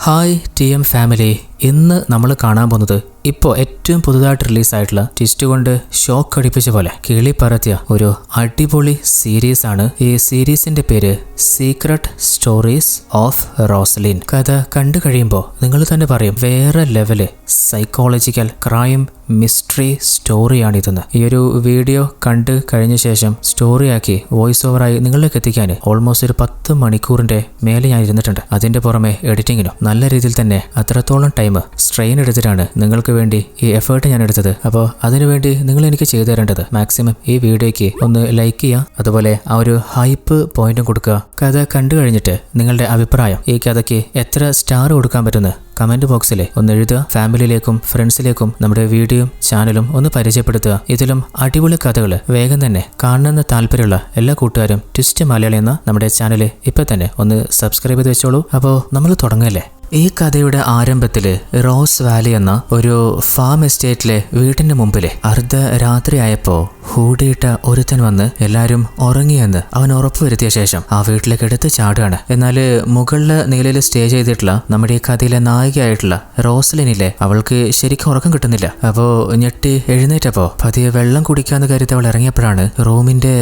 Hi TM family, ഇന്ന് നമ്മൾ കാണാൻ പോകുന്നത് ഇപ്പോൾ ഏറ്റവും പുതുതായിട്ട് റിലീസായിട്ടുള്ള ട്വിസ്റ്റ് കൊണ്ട് ഷോക്ക് അടിപ്പിച്ച പോലെ കിളി പറത്തിയ ഒരു അടിപൊളി സീരീസ് ആണ്. ഈ സീരീസിന്റെ പേര് സീക്രട്ട് സ്റ്റോറീസ് ഓഫ് റോസലിൻ. കഥ കണ്ടു കഴിയുമ്പോൾ നിങ്ങൾ തന്നെ പറയും വേറെ ലെവല് സൈക്കോളജിക്കൽ ക്രൈം മിസ്റ്ററി സ്റ്റോറിയാണിതെന്ന്. ഈ ഒരു വീഡിയോ കണ്ടു കഴിഞ്ഞ ശേഷം സ്റ്റോറിയാക്കി വോയിസ് ഓവറായി നിങ്ങളിലേക്ക് എത്തിക്കാൻ ഓൾമോസ്റ്റ് ഒരു 10 മണിക്കൂറിന്റെ മേലെ ഞാൻ ഇരുന്നിട്ടുണ്ട്. അതിന്റെ പുറമെ എഡിറ്റിങ്ങിനും നല്ല രീതിയിൽ തന്നെ അത്രത്തോളം ടൈം സ്ട്രെയിൻ എടുത്തിട്ടാണ് നിങ്ങൾക്ക് വേണ്ടി ഈ എഫേർട്ട് ഞാൻ എടുത്തത്. അപ്പോൾ അതിനുവേണ്ടി നിങ്ങൾ എനിക്ക് ചെയ്തു തരേണ്ടത് മാക്സിമം ഈ വീഡിയോയ്ക്ക് ഒന്ന് ലൈക്ക് ചെയ്യുക, അതുപോലെ ആ ഒരു ഹൈപ്പ് പോയിന്റും കൊടുക്കുക. കഥ കണ്ടു കഴിഞ്ഞിട്ട് നിങ്ങളുടെ അഭിപ്രായം, ഈ കഥയ്ക്ക് എത്ര സ്റ്റാർ കൊടുക്കാൻ പറ്റുന്ന കമന്റ് ബോക്സിൽ ഒന്ന് എഴുതുക. ഫാമിലിയിലേക്കും ഫ്രണ്ട്സിലേക്കും നമ്മുടെ വീഡിയോയും ചാനലും ഒന്ന് പരിചയപ്പെടുത്തുക. ഇതിലും അടിപൊളി കഥകൾ വേഗം തന്നെ കാണണമെന്ന് താല്പര്യമുള്ള എല്ലാ കൂട്ടുകാരും ട്വിസ്റ്റ് മലയാളി എന്ന നമ്മുടെ ചാനൽ ഇപ്പൊ തന്നെ ഒന്ന് സബ്സ്ക്രൈബ് ചെയ്ത് വെച്ചോളൂ. അപ്പോൾ നമ്മൾ തുടങ്ങല്ലേ. ഈ കഥയുടെ ആരംഭത്തില് റോസ് വാലി എന്ന ഒരു ഫാം എസ്റ്റേറ്റിലെ വീടിന്റെ മുമ്പില് അർദ്ധരാത്രിയായപ്പോ ഹൂഡിയിട്ട ഒരുത്തൻ വന്ന് എല്ലാരും ഉറങ്ങിയെന്ന് അവൻ ഉറപ്പുവരുത്തിയ ശേഷം ആ വീട്ടിലേക്ക് എടുത്ത് ചാടുകയാണ്. എന്നാല് മുകളിലെ നിലയിൽ സ്റ്റേ ചെയ്തിട്ടുള്ള നമ്മുടെ ഈ കഥയിലെ നായികയായിട്ടുള്ള റോസലിനിലെ അവൾക്ക് ശരിക്കും ഉറക്കം കിട്ടുന്നില്ല. അപ്പോ ഞെട്ടി എഴുന്നേറ്റപ്പോ പതിയെ വെള്ളം കുടിക്കാന്ന് കരുതി അവൾ ഇറങ്ങിയപ്പോഴാണ് റൂമിന്റെ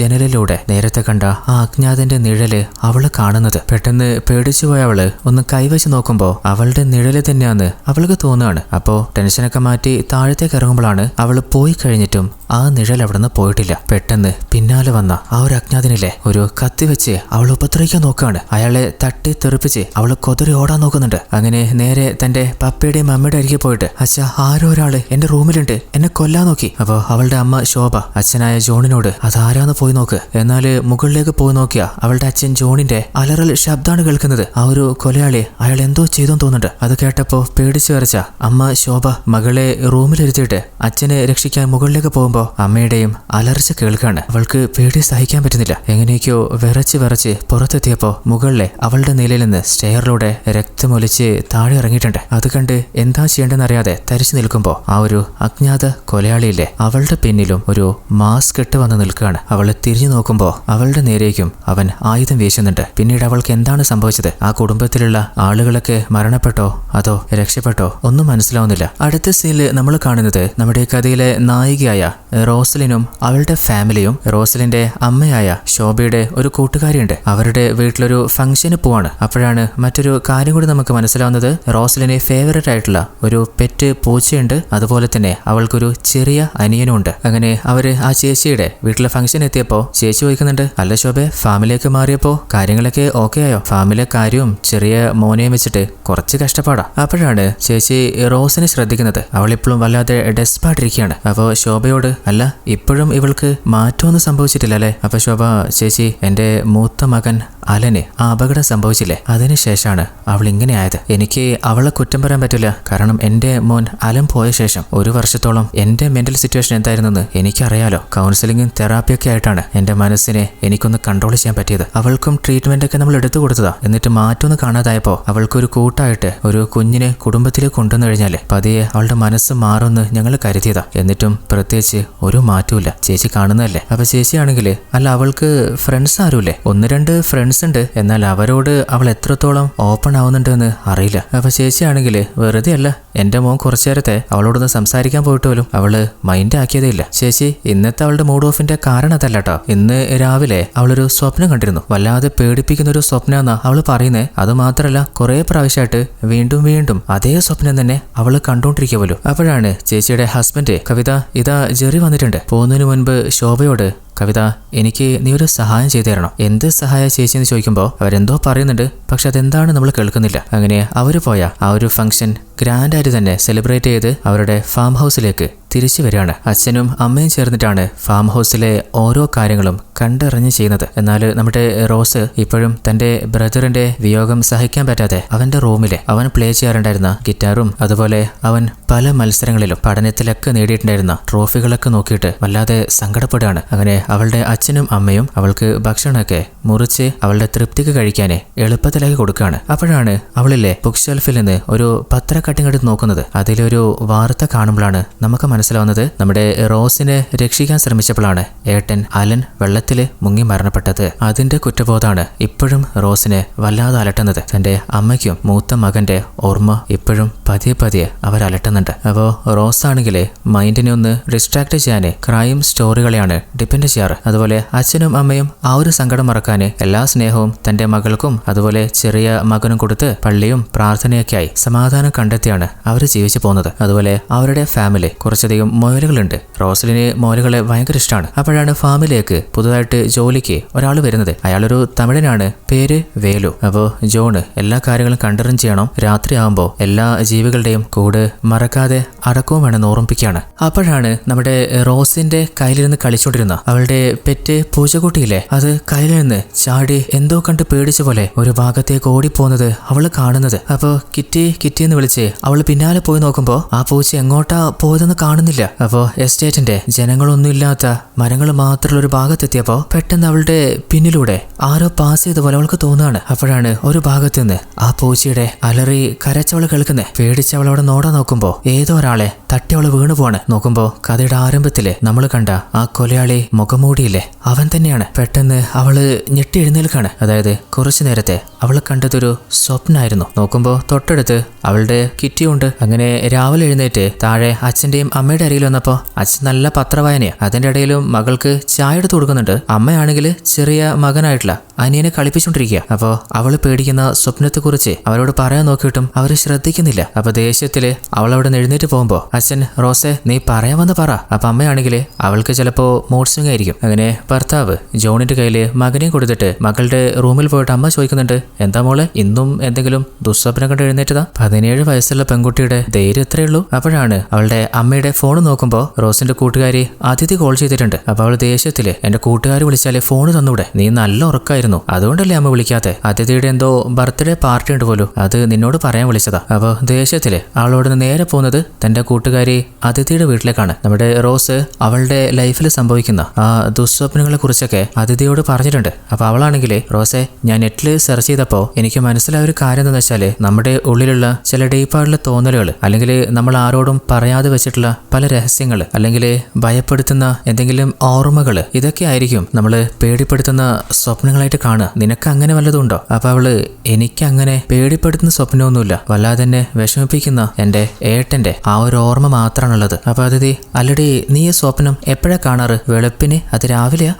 ജനലിലൂടെ നേരത്തെ കണ്ട ആ അജ്ഞാതന്റെ നിഴല് അവള് കാണുന്നത്. പെട്ടെന്ന് പേടിച്ചുപോയ അവള് ഒന്ന് കൈവച്ച് നോക്കുമ്പോ അവളുടെ നിഴല് തന്നെയാന്ന് അവൾക്ക് തോന്നുകയാണ്. അപ്പോ ടെൻഷനൊക്കെ മാറ്റി താഴത്തേക്ക് ഇറങ്ങുമ്പോഴാണ് അവള് പോയി കഴിഞ്ഞിട്ടും ആ നിഴൽ അവിടുന്ന് പോയിട്ടില്ല. പെട്ടെന്ന് പിന്നാലെ വന്ന ആ ഒരു അജ്ഞാതനിലെ ഒരു കത്തി വെച്ച് അവൾ ഉപദ്രവിക്കാൻ നോക്കുകയാണ്. അയാളെ തട്ടി തെറിപ്പിച്ച് അവള് കൊതറി ഓടാൻ നോക്കുന്നുണ്ട്. അങ്ങനെ നേരെ തന്റെ പപ്പയുടെയും അമ്മയുടെ അരികെ പോയിട്ട് അച്ഛാ, ആരോ ഒരാള് എന്റെ റൂമിലുണ്ട്, എന്നെ കൊല്ലാൻ നോക്കി. അപ്പോ അവളുടെ അമ്മ ശോഭ അച്ഛനായ ജോണിനോട് അതാരാന്ന് പോയി നോക്ക്. എന്നാല് മുകളിലേക്ക് പോയി നോക്കിയ അവളുടെ അച്ഛൻ ജോണിന്റെ അലറൽ ശബ്ദമാണ് കേൾക്കുന്നത്. ആ ഒരു കൊലയാളി അയാൾ എന്തോ ചെയ്തെന്ന് തോന്നുന്നുണ്ട്. അത് കേട്ടപ്പോ പേടിച്ചു വരച്ച അമ്മ ശോഭ മകളെ റൂമിലിരുത്തിയിട്ട് അച്ഛനെ രക്ഷിക്കാൻ മുകളിലേക്ക് പോകുമ്പോ അമ്മയുടെയും അലർച്ച കേൾക്കാണ്. അവൾക്ക് പേടി സഹിക്കാൻ പറ്റുന്നില്ല. എങ്ങനെയൊക്കെയോ വിറച്ച് പുറത്തെത്തിയപ്പോ മുകളിലെ അവളുടെ നിലയിൽ നിന്ന് സ്റ്റെയറിലൂടെ രക്തമൊലിച്ച് താഴെ ഇറങ്ങിയിട്ടുണ്ട്. അത് കണ്ട് എന്താ ചെയ്യേണ്ടെന്നറിയാതെ തരിച്ചു നിൽക്കുമ്പോ ആ ഒരു അജ്ഞാത കൊലയാളിയില്ലേ അവളുടെ പിന്നിലും ഒരു മാസ്ക് ഇട്ട് വന്ന് നിൽക്കുകയാണ്. അവള് തിരിഞ്ഞു നോക്കുമ്പോ അവളുടെ നേരേക്കും അവൻ ആയുധം വീശുന്നുണ്ട്. പിന്നീട് അവൾക്ക് എന്താണ് സംഭവിച്ചത്? ആ കുടുംബത്തിലുള്ള ആളുകളൊക്കെ മരണപ്പെട്ടോ അതോ രക്ഷപ്പെട്ടോ ഒന്നും മനസ്സിലാവുന്നില്ല. അടുത്ത സീനിൽ നമ്മൾ കാണുന്നത് നമ്മുടെ കഥയിലെ നായികയായ റോസലിനും അവളുടെ ഫാമിലിയും റോസലിന്റെ അമ്മയായ ശോഭയുടെ ഒരു കൂട്ടുകാരിയുണ്ട്. അവരുടെ വീട്ടിലൊരു ഫംഗ്ഷന് പോവാണ്. അപ്പോഴാണ് മറ്റൊരു കാര്യം കൂടി നമുക്ക് മനസ്സിലാവുന്നത്. റോസലിന് ഫേവറേറ്റ് ആയിട്ടുള്ള ഒരു പെറ്റ് പൂച്ചയുണ്ട്, അതുപോലെ തന്നെ അവൾക്കൊരു ചെറിയ അനിയനും ഉണ്ട്. അങ്ങനെ അവര് ആ ചേച്ചിയുടെ വീട്ടിലെ ഫംഗ്ഷൻ എത്തിയപ്പോ ചേച്ചി ചോദിക്കുന്നുണ്ട്, അല്ല ശോഭെ, ഫാമിലിയൊക്കെ മാറിയപ്പോ കാര്യങ്ങളൊക്കെ ഓക്കെ ആയോ? ഫാമിലെ കാര്യവും ചെറിയ മോനെയും വെച്ചിട്ട് കുറച്ച് കഷ്ടപ്പാടാ. അപ്പോഴാണ് ചേച്ചി റോസിനെ ശ്രദ്ധിക്കുന്നത്. അവളിപ്പോഴും വല്ലാതെ ഡെസ്പായിട്ടിരിക്കുകയാണ്. അപ്പോ ശോഭയോട്, അല്ല ഇപ്പോഴും ഇവൾക്ക് മാറ്റമൊന്നും സംഭവിച്ചിട്ടില്ല അല്ലേ? അപ്പൊ ശോഭ, ചേച്ചി, എന്റെ മൂത്ത മകൻ അലന് ആ അപകടം സംഭവിച്ചില്ലേ, അതിനുശേഷമാണ് അവൾ ഇങ്ങനെ ആയത്. എനിക്ക് അവളെ കുറ്റം പറയാൻ പറ്റില്ല. കാരണം എന്റെ മോൻ അലൻ പോയ ശേഷം 1 വർഷത്തോളം എന്റെ മെന്റൽ സിറ്റുവേഷൻ എന്തായിരുന്നെന്ന് എനിക്കറിയാലോ. കൗൺസിലിംഗും തെറാപ്പിയൊക്കെ ആയിട്ടാണ് എന്റെ മനസ്സിനെ എനിക്കൊന്ന് കൺട്രോൾ ചെയ്യാൻ പറ്റിയത്. അവൾക്കും ട്രീറ്റ്മെന്റ് ഒക്കെ നമ്മൾ എടുത്തു കൊടുത്തതാ. എന്നിട്ട് മാറ്റമൊന്നും കാണാതായപ്പോ അവൾക്കൊരു കൂട്ടായിട്ട് ഒരു കുഞ്ഞിനെ കുടുംബത്തിലേക്ക് കൊണ്ടുവന്നു കഴിഞ്ഞാല് പതിയെ അവളുടെ മനസ്സ് മാറുമെന്ന് ഞങ്ങൾ കരുതിയതാ. എന്നിട്ടും പ്രത്യേകിച്ച് ഒരു മാറ്റമില്ല. ചേച്ചി കാണുന്നതല്ലേ. അപ്പൊ ചേച്ചിയാണെങ്കിൽ, അല്ല അവൾക്ക് ഫ്രണ്ട്സ് ആരുമില്ലേ? 1-2 ഫ്രണ്ട്സ് ഉണ്ട്, എന്നാൽ അവരോട് അവൾ എത്രത്തോളം ഓപ്പൺ ആവുന്നുണ്ടെന്ന് അറിയില്ല. അപ്പൊ ചേച്ചിയാണെങ്കിൽ വെറുതെ അല്ല, എന്റെ മോൻ കുറച്ചു നേരത്തെ അവളോടൊന്ന് സംസാരിക്കാൻ പോയിട്ട് പോലും അവള് മൈൻഡ് ആക്കിയതേ ഇല്ല. ചേച്ചി, ഇന്നത്തെ അവളുടെ മൂഡ് ഓഫിന്റെ കാരണം അതല്ല കേട്ടോ. ഇന്ന് രാവിലെ അവളൊരു സ്വപ്നം കണ്ടിരുന്നു. വല്ലാതെ പേടിപ്പിക്കുന്ന ഒരു സ്വപ്നം എന്നാ അവള് പറയുന്നേ. അത് മാത്രല്ല, കുറെ പ്രാവശ്യമായിട്ട് വീണ്ടും അതേ സ്വപ്നം തന്നെ അവള് കണ്ടോണ്ടിരിക്കുക പോലും. അപ്പോഴാണ് ചേച്ചിയുടെ ഹസ്ബൻഡ് കവിത, ഇതാ ജെറി വന്നിട്ടുണ്ട്. പോകുന്നതിന് മുൻപ് ശോഭയോട്, കവിത, എനിക്ക് നീ ഒരു സഹായം ചെയ്തു തരണം. എന്ത് സഹായ ചേച്ചി എന്ന് ചോദിക്കുമ്പോൾ അവരെന്തോ പറയുന്നുണ്ട്, പക്ഷെ അതെന്താണ് നമ്മൾ കേൾക്കുന്നില്ല. അങ്ങനെ അവര് പോയ ആ ഒരു ഫംഗ്ഷൻ ഗ്രാൻഡായിട്ട് തന്നെ സെലിബ്രേറ്റ് ചെയ്ത് അവരുടെ ഫാം ഹൗസിലേക്ക് തിരിച്ചു വരികയാണ്. അച്ഛനും അമ്മയും ചേർന്നിട്ടാണ് ഫാം ഹൗസിലെ ഓരോ കാര്യങ്ങളും കണ്ടറിഞ്ഞ് ചെയ്യുന്നത്. എന്നാൽ നമ്മുടെ റോസ് ഇപ്പോഴും തന്റെ ബ്രദറിന്റെ വിയോഗം സഹിക്കാൻ പറ്റാതെ അവന്റെ റൂമിലെ അവൻ പ്ലേ ചെയ്യാറുണ്ടായിരുന്ന ഗിറ്റാറും അതുപോലെ അവൻ പല മത്സരങ്ങളിലും പഠനത്തിലൊക്കെ നേടിയിട്ടുണ്ടായിരുന്ന ട്രോഫികളൊക്കെ നോക്കിയിട്ട് വല്ലാതെ സങ്കടപ്പെടുകയാണ്. അങ്ങനെ അവളുടെ അച്ഛനും അമ്മയും അവൾക്ക് ഭക്ഷണമൊക്കെ മുറിച്ച് അവളുടെ തൃപ്തിക്ക് കഴിക്കാനേ എളുപ്പത്തിലാക്കി കൊടുക്കുകയാണ്. അപ്പോഴാണ് അവളിലെ ബുക്ക് ഷെൽഫിൽ നിന്ന് ഒരു പത്ര കട്ടിങ് എടുത്ത് നോക്കുന്നത്. അതിലൊരു വാർത്ത കാണുമ്പോഴാണ് നമുക്ക് മനസ്സിലാവുന്നത് നമ്മുടെ റോസിനെ രക്ഷിക്കാൻ ശ്രമിച്ചപ്പോഴാണ് ഏട്ടൻ അലൻ വെള്ളത്തില് മുങ്ങി മരണപ്പെട്ടത്. അതിന്റെ കുറ്റബോധമാണ് ഇപ്പോഴും റോസിനെ വല്ലാതെ അലട്ടുന്നത്. തന്റെ അമ്മയ്ക്കും മൂത്ത മകന്റെ ഓർമ്മ ഇപ്പോഴും പതിയെ അവരലട്ടുന്നുണ്ട്. അപ്പോ റോസ് ആണെങ്കിൽ മൈൻഡിനെ ഒന്ന് ഡിസ്ട്രാക്ട് ചെയ്യാന് ക്രൈം സ്റ്റോറികളെയാണ് ഡിപ്പെൻഡ് ചെയ്യാറ്. അതുപോലെ അച്ഛനും അമ്മയും ആ ഒരു സങ്കടം മറക്കാന് എല്ലാ സ്നേഹവും തന്റെ മകൾക്കും അതുപോലെ ചെറിയ മകനും കൊടുത്ത് പള്ളിയും പ്രാർത്ഥനയൊക്കെയായി സമാധാനം കണ്ടെത്തിയാണ് അവർ ജീവിച്ചു പോകുന്നത്. അതുപോലെ അവരുടെ ഫാമിലി കുറച്ചധികം മൊയലുകളുണ്ട്. റോസലിന് മൊയലുകളെ ഭയങ്കര ഇഷ്ടമാണ്. അപ്പോഴാണ് ഫാമിലിയിലേക്ക് പുതുതായിട്ട് ജോലിക്ക് ഒരാൾ വരുന്നത്. അയാളൊരു തമിഴനാണ്, പേര് വേലു. അപ്പോ ജോണ് എല്ലാ കാര്യങ്ങളും കണ്ടറിഞ്ഞ് ചെയ്യണം. രാത്രിയാകുമ്പോൾ എല്ലാ ജീവികളുടെയും കൂട് മറക്കാതെ അടക്കവും വേണമെന്ന് ഓർമ്മിപ്പിക്കുകയാണ്. അപ്പോഴാണ് നമ്മുടെ റോസിന്റെ കയ്യിലിരുന്ന് കളിച്ചോണ്ടിരുന്ന അവളുടെ പെറ്റ് പൂച്ചക്കുട്ടിയില്ലേ, അത് കയ്യിൽ നിന്ന് ചാടി എന്തോ കണ്ട് പേടിച്ച പോലെ ഒരു ഭാഗത്തേക്ക് ഓടിപ്പോകുന്നത് അവള് കാണുന്നത്. അപ്പോ കിറ്റി എന്ന് വിളിച്ച് അവള് പിന്നാലെ പോയി നോക്കുമ്പോ ആ പൂച്ച എങ്ങോട്ടാ പോയതെന്ന് കാണുന്നില്ല. അപ്പോ എസ്റ്റേറ്റിന്റെ ജനങ്ങളൊന്നുമില്ലാത്ത മരങ്ങൾ മാത്രമുള്ള ഒരു ഭാഗത്തെത്തിയപ്പോ പെട്ടെന്ന് അവളുടെ പിന്നിലൂടെ ആരോ പാസ് ചെയ്ത പോലെ അവൾക്ക് തോന്നുകയാണ്. അപ്പോഴാണ് ഒരു ഭാഗത്തുനിന്ന് ആ പൂച്ചയുടെ അലറി കരച്ചവള് കേൾക്കുന്നത്. പേടിച്ച് അവളവിടെ നോടാൻ നോക്കുമ്പോ ഏതോ ഒരാളെ തട്ടി അവള് വീണു പോവാണ്. നോക്കുമ്പോ കഥയുടെ ആരംഭത്തില് നമ്മൾ കണ്ട ആ കൊലയാളി മുഖമൂടിയില്ലേ, അവൻ തന്നെയാണ്. പെട്ടെന്ന് അവള് ഞെട്ടി എഴുന്നേൽക്കാണ്. അതായത് കുറച്ചു നേരത്തെ അവള് കണ്ടതൊരു സ്വപ്നമായിരുന്നു. നോക്കുമ്പോ തൊട്ടടുത്ത് അവളുടെ കിറ്റിയുണ്ട്. അങ്ങനെ രാവിലെ എഴുന്നേറ്റ് താഴെ അച്ഛന്റെയും അമ്മയുടെ അരികിൽ വന്നപ്പോ അച്ഛൻ നല്ല പത്രവായനയാ. അതിന്റെ ഇടയിലും മകൾക്ക് ചായ എടുത്ത് കൊടുക്കുന്നുണ്ട്. അമ്മയാണെങ്കിൽ ചെറിയ മകനായിട്ടുള്ള അനിയനെ കളിപ്പിച്ചോണ്ടിരിക്കുക. അപ്പോ അവള് പേടിക്കുന്ന സ്വപ്നത്തെക്കുറിച്ച് അവരോട് പറയാൻ നോക്കിയിട്ടും അവര് ശ്രദ്ധിക്കുന്നില്ല. അപ്പൊ ദേഷ്യത്തില് അവളവിടെ എഴുന്നേറ്റ് പോകുമ്പോ അച്ഛൻ റോസെ നീ പറയാമെന്ന് പറ. അപ്പൊ അമ്മയാണെങ്കിൽ അവൾക്ക് ചിലപ്പോ മൂഡ് സ്വിംഗ് ആയിരിക്കും. അങ്ങനെ ഭർത്താവ് ജോണിന്റെ കയ്യില് മകനെയും കൊടുത്തിട്ട് മകളുടെ റൂമിൽ പോയിട്ട് അമ്മ ചോദിക്കുന്നുണ്ട്, എന്താ മോളെ ഇന്നും എന്തെങ്കിലും ദുസ്വപ്നം കണ്ട് എഴുന്നേറ്റതാ? 17 വയസ്സുള്ള പെൺകുട്ടിയുടെ ധൈര്യം എത്രയേ ഉള്ളൂ. അപ്പോഴാണ് അവളുടെ അമ്മയുടെ ഫോൺ നോക്കുമ്പോ റോസിന്റെ കൂട്ടുകാരി അതിഥി കോൾ ചെയ്തിട്ടുണ്ട്. അപ്പൊ അവൾ ദേഷ്യത്തില് എന്റെ കൂട്ടുകാർ വിളിച്ചാലേ ഫോൺ തന്നൂടെ, നീ നല്ല ഉറക്കായിരുന്നു, അതുകൊണ്ടല്ലേ അമ്മ വിളിക്കാത്തെ? അതിഥിയുടെ എന്തോ ബർത്ത്ഡേ പാർട്ടി ഉണ്ട് പോലും, അത് നിന്നോട് പറയാൻ വിളിച്ചതാ. അപ്പൊ ദേഷ്യത്തില് അവളോട് നേരെ പോകുന്നത് തന്റെ കൂട്ടുകാരി അതിഥിയുടെ വീട്ടിലേക്കാണ്. നമ്മുടെ റോസ് അവളുടെ ലൈഫിൽ സംഭവിക്കുന്ന ആ ദുസ്വപ്നങ്ങളെ കുറിച്ചൊക്കെ അതിഥിയോട് പറഞ്ഞിട്ടുണ്ട്. അപ്പൊ അവളാണെങ്കിൽ റോസെ ഞാൻ നെറ്റില് സെർച്ച് ചെയ്തപ്പോ എനിക്ക് മനസ്സിലായ ഒരു കാര്യം എന്താണെന്ന് വെച്ചാല് നമ്മുടെ ഉള്ളിലുള്ള ചില ഡീപ്പായിട്ടുള്ള തോന്നലുകൾ അല്ലെങ്കിൽ നമ്മൾ ആരോടും പറയാതെ വെച്ചിട്ടുള്ള പല രഹസ്യങ്ങൾ അല്ലെങ്കിൽ ഭയപ്പെടുത്തുന്ന എന്തെങ്കിലും ഓർമ്മകൾ ഇതൊക്കെ ആയിരിക്കും നമ്മൾ പേടിപ്പെടുത്തുന്ന സ്വപ്നങ്ങളായിട്ട് കാണുക. നിനക്ക് അങ്ങനെ വല്ലതുണ്ടോ? അപ്പൊ അവള് എനിക്ക് അങ്ങനെ പേടിപ്പെടുത്തുന്ന സ്വപ്നമൊന്നുമില്ല, വല്ലാതെ തന്നെ വിഷമിപ്പിക്കുന്ന എന്റെ ഏട്ടന്റെ ആ ഒരു ഓർമ്മ മാത്രമാണുള്ളത്. അപ്പൊ അതിഥി അല്ലടി നീ ഈ സ്വപ്നം എപ്പോഴാ കാണാറ്? വെളുപ്പിന് അത് രാവിലെയാ?